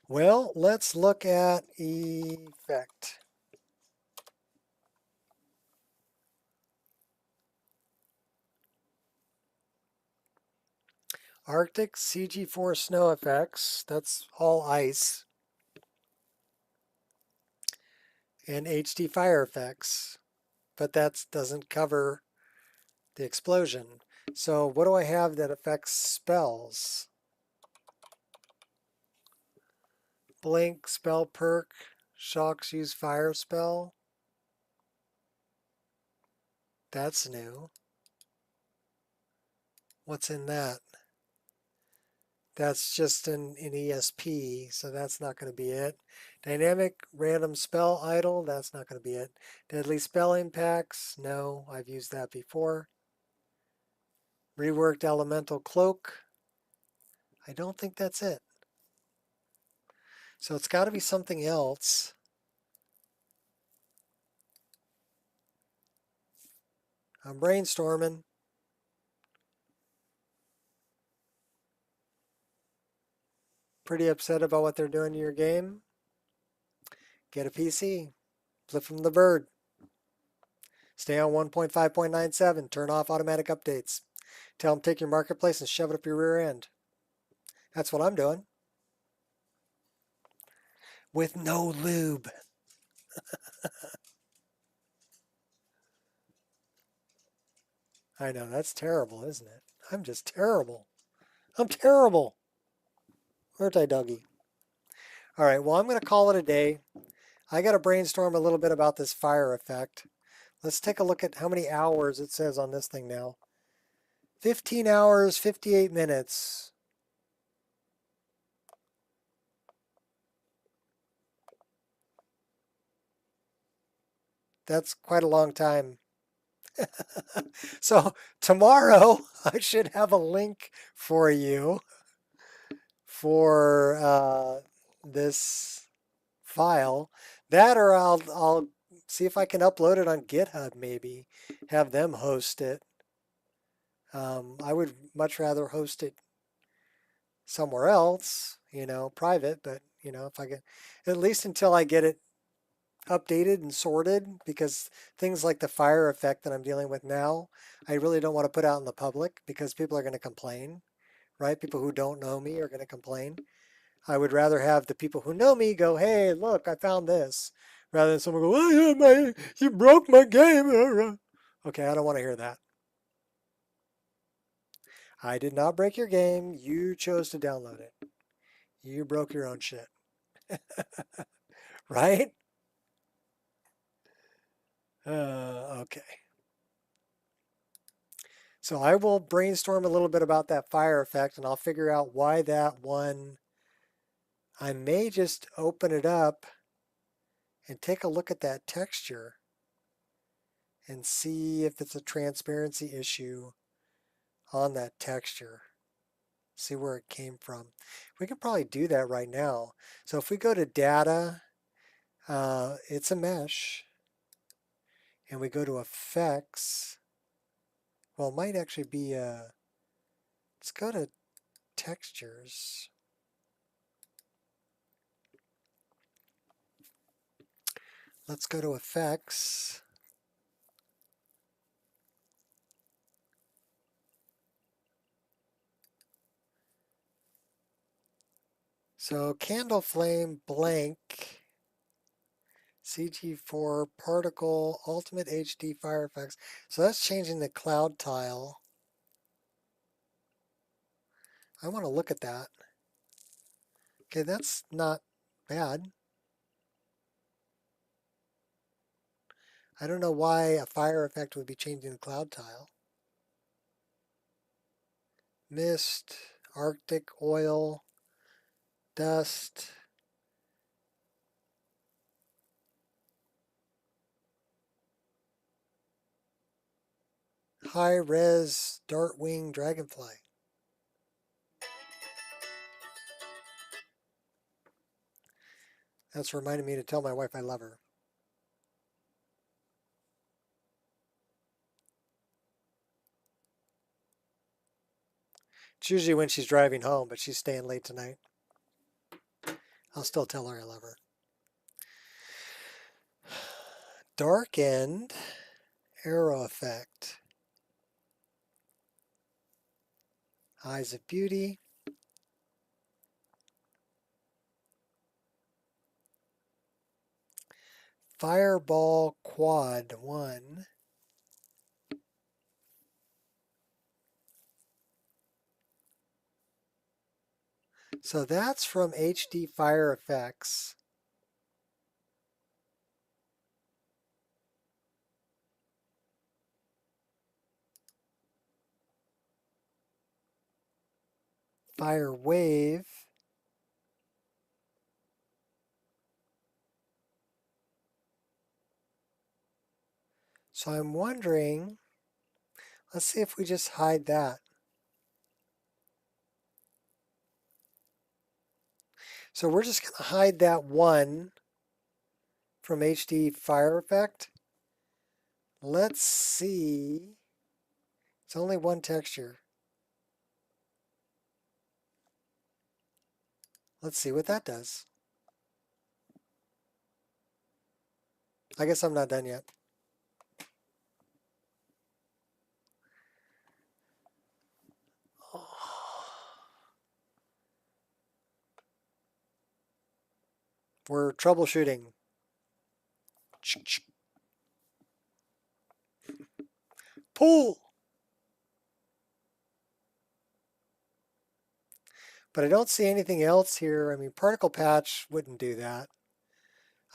A: Well, let's look at effect. Arctic CG4 snow effects. That's all ice. And HD fire effects. But that doesn't cover the explosion. So what do I have that affects spells? Blink, spell perk, shocks use fire spell. That's new. What's in that? That's just an ESP, so that's not going to be it. Dynamic random spell idle, that's not going to be it. Deadly spell impacts, no, I've used that before. Reworked elemental cloak, I don't think that's it. So it's got to be something else. I'm brainstorming. Pretty upset about what they're doing to your game? Get a PC. Flip from the bird. Stay on 1.5.97. Turn off automatic updates. Tell them take your marketplace and shove it up your rear end. That's what I'm doing. With no lube. I know, that's terrible, isn't it? I'm just terrible. I'm terrible. Aren't I, Dougie? All right, well, I'm going to call it a day. I got to brainstorm a little bit about this fire effect. Let's take a look at how many hours it says on this thing now. 15 hours, 58 minutes. That's quite a long time. So tomorrow I should have a link for you for this file. That, or I'll see if I can upload it on GitHub maybe. Have them host it. I would much rather host it somewhere else, private, but if I get, at least until I get it updated and sorted, because things like the fire effect that I'm dealing with now, I really don't want to put out in the public because people are going to complain, right? People who don't know me are going to complain. I would rather have the people who know me go, hey, look, I found this, rather than someone go, oh, yeah, you broke my game. Okay, I don't want to hear that. I did not break your game. You chose to download it. You broke your own shit. Right? Okay. So I will brainstorm a little bit about that fire effect, and I'll figure out why that one. I may just open it up and take a look at that texture and see if it's a transparency issue on that texture. See where it came from. We can probably do that right now. So if we go to data, it's a mesh, and we go to effects. Well, it might actually be let's go to textures. Let's go to effects. So candle flame blank CG4 particle ultimate HD fire effects. So that's changing the cloud tile. I want to look at that. Okay, that's not bad. I don't know why a fire effect would be changing the cloud tile. Mist, Arctic oil, dust. High res dartwing dragonfly. That's reminding me to tell my wife I love her. It's usually when she's driving home, but she's staying late tonight. I'll still tell her I love her. Dark end, arrow effect. Eyes of Beauty. Fireball Quad 1. So that's from HD Fire Effects. Fire Wave. So I'm wondering, let's see if we just hide that. So we're just going to hide that one from HD Fire Effect. Let's see. It's only one texture. Let's see what that does. I guess I'm not done yet. We're troubleshooting. Pull! But I don't see anything else here. I mean, particle patch wouldn't do that.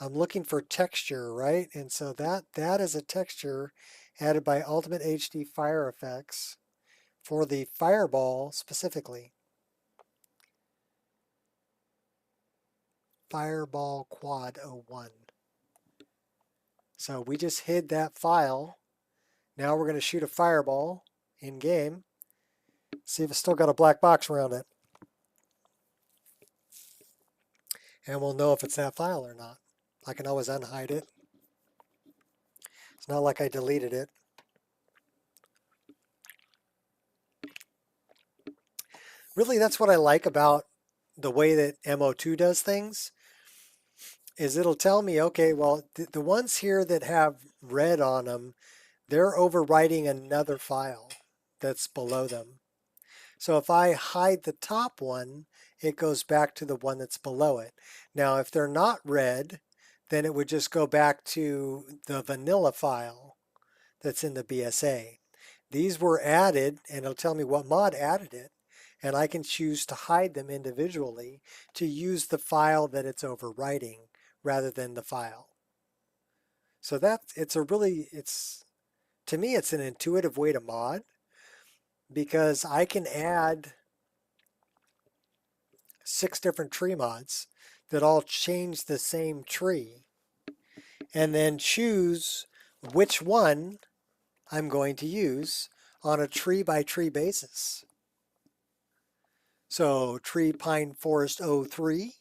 A: I'm looking for texture, right? And so that is a texture added by Ultimate HD Fire Effects for the Fireball specifically. Fireball Quad 01. So we just hid that file. Now we're going to shoot a fireball in game. See if it's still got a black box around it. And we'll know if it's that file or not. I can always unhide it. It's not like I deleted it. Really, that's what I like about the way that MO2 does things, is it'll tell me, okay, well, the ones here that have red on them, they're overwriting another file that's below them. So if I hide the top one, it goes back to the one that's below it. Now, if they're not red, then it would just go back to the vanilla file that's in the BSA. These were added, and it'll tell me what mod added it, and I can choose to hide them individually to use the file that it's overwriting rather than the file. So to me, it's an intuitive way to mod, because I can add 6 different tree mods that all change the same tree, and then choose which one I'm going to use on a tree by tree basis. So tree pine forest 03,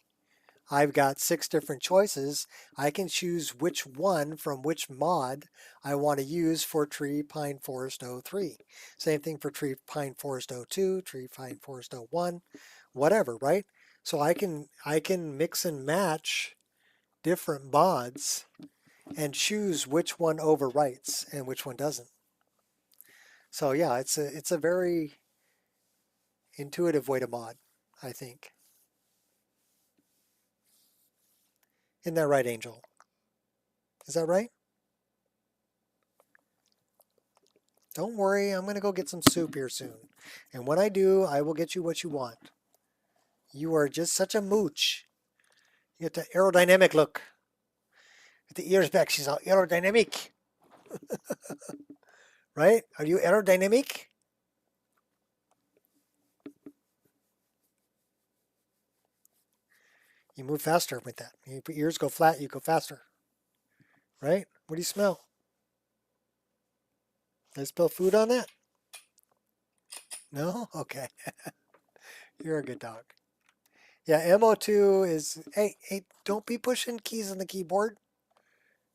A: I've got 6 different choices. I can choose which one from which mod I want to use for tree pine forest 03. Same thing for tree pine forest 02, tree pine forest 01, whatever, right? So I can mix and match different mods and choose which one overwrites and which one doesn't. So yeah, it's a very intuitive way to mod, I think. Isn't that right, Angel? Is that right? Don't worry, I'm going to go get some soup here soon. And when I do, I will get you what you want. You are just such a mooch. You get the aerodynamic look. Get the ears back, she's all aerodynamic. Right? Are you aerodynamic? You move faster with that. Your ears go flat, you go faster. Right? What do you smell? Did I spill food on that? No? Okay. You're a good dog. Yeah, MO2 is, hey, don't be pushing keys on the keyboard.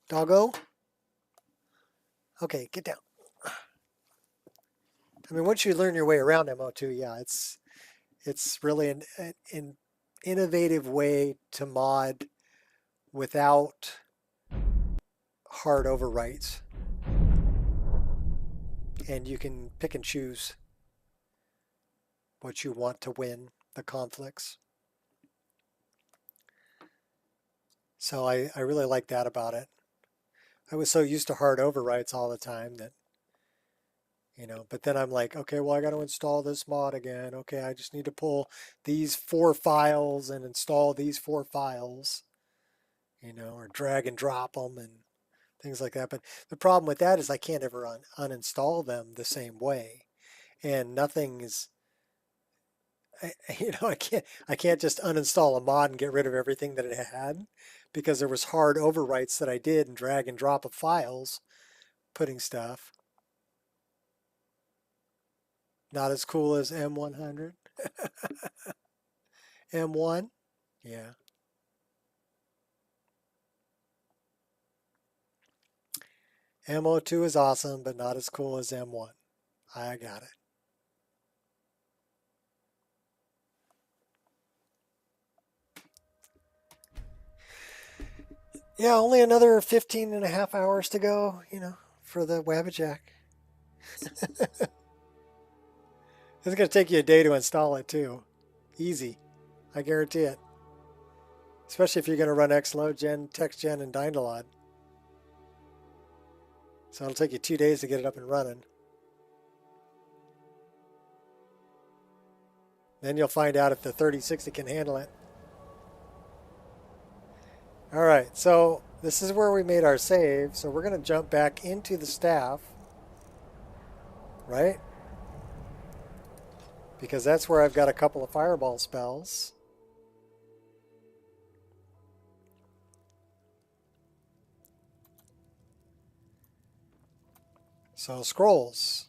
A: Doggo. Okay, get down. I mean, once you learn your way around MO2, yeah, it's really an innovative way to mod without hard overwrites. And you can pick and choose. what you want to win the conflicts. So I really like that about it. I was so used to hard overwrites all the time that, but then I'm like, okay, well, I got to install this mod again. Okay, I just need to pull these 4 files and install these 4 files, or drag and drop them and things like that. But the problem with that is I can't ever uninstall them the same way. And nothing is, I can't just uninstall a mod and get rid of everything that it had, because there was hard overwrites that I did and drag and drop of files, putting stuff. Not as cool as M100. M1? Yeah. M02 is awesome, but not as cool as M1. I got it. Yeah, only another 15 and a half hours to go, for the Wabbajack. It's going to take you a day to install it, too. Easy. I guarantee it. Especially if you're going to run Xload, TextGen, and Dynalod. So it'll take you 2 days to get it up and running. Then you'll find out if the 3060 can handle it. Alright, so this is where we made our save. So we're going to jump back into the staff. Right? Because that's where I've got a couple of fireball spells. So scrolls.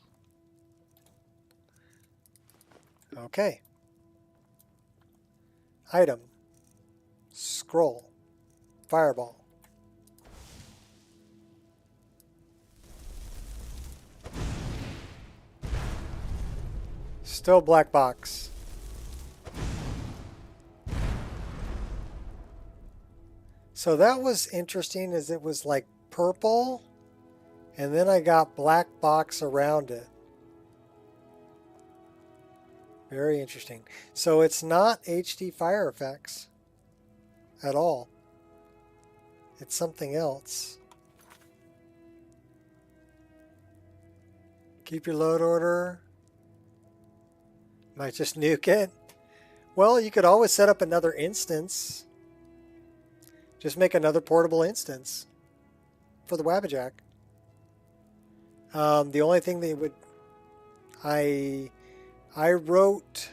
A: Okay. Item. Scroll. Fireball. Still black box. So that was interesting, as it was like purple, and then I got black box around it. Very interesting. So it's not HD fire effects at all. It's something else. Keep your load order. Might just nuke it. Well, you could always set up another instance. Just make another portable instance for the Wabbajack. The only thing they would... I wrote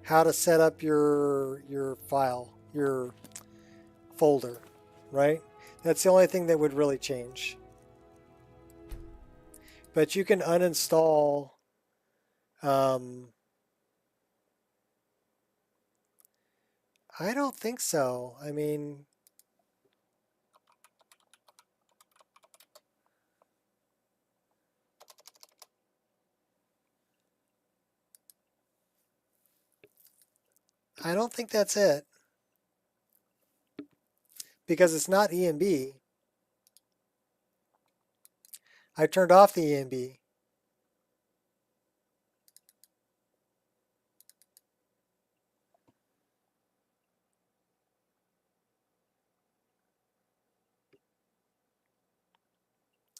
A: how to set up your file, your folder, right? That's the only thing that would really change. But you can uninstall... I don't think so. I mean... I don't think that's it. Because it's not ENB. I turned off the ENB.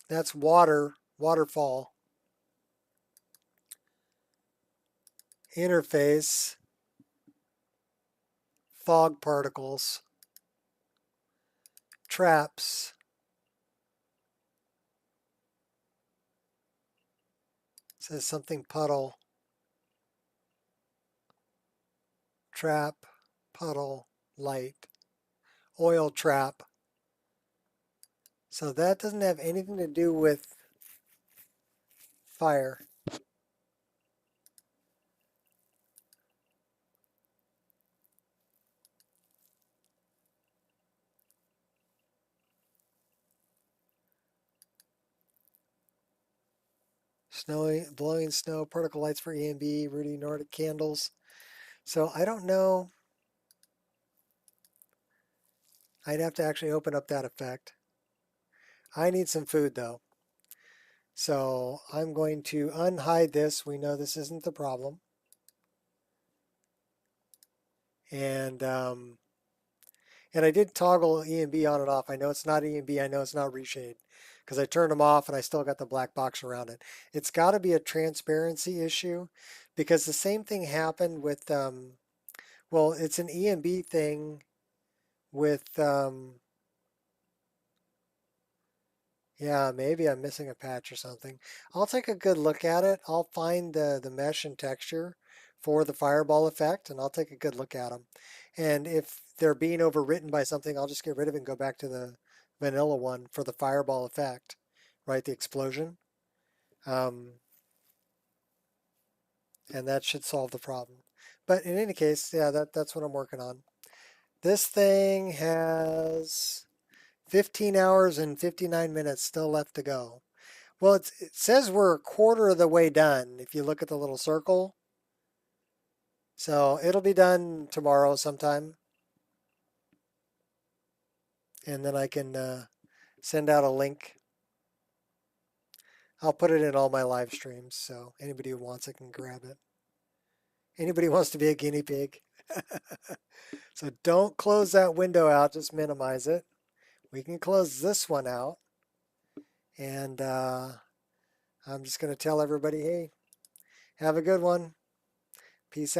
A: That's waterfall. Interface. Fog particles. Traps. It says something puddle. Trap, puddle, light. Oil trap. So that doesn't have anything to do with fire. Snowy, blowing snow, particle lights for ENB, Rudy Nordic candles. So I don't know. I'd have to actually open up that effect. I need some food though. So I'm going to unhide this. We know this isn't the problem. And I did toggle ENB on and off. I know it's not ENB. I know it's not Reshade because I turned them off and I still got the black box around it. It's got to be a transparency issue because the same thing happened with, well, it's an ENB thing with, yeah, maybe I'm missing a patch or something. I'll take a good look at it. I'll find the mesh and texture for the fireball effect, and I'll take a good look at them. And if they're being overwritten by something, I'll just get rid of it and go back to the vanilla one for the fireball effect, right? The explosion. And that should solve the problem. But in any case, yeah, that's what I'm working on. This thing has 15 hours and 59 minutes still left to go. Well, it says we're a quarter of the way done if you look at the little circle. So it'll be done tomorrow sometime. And then I can send out a link. I'll put it in all my live streams, so anybody who wants it can grab it. Anybody who wants to be a guinea pig. So don't close that window out, just minimize it. We can close this one out. And I'm just going to tell everybody, hey, have a good one. Peace out.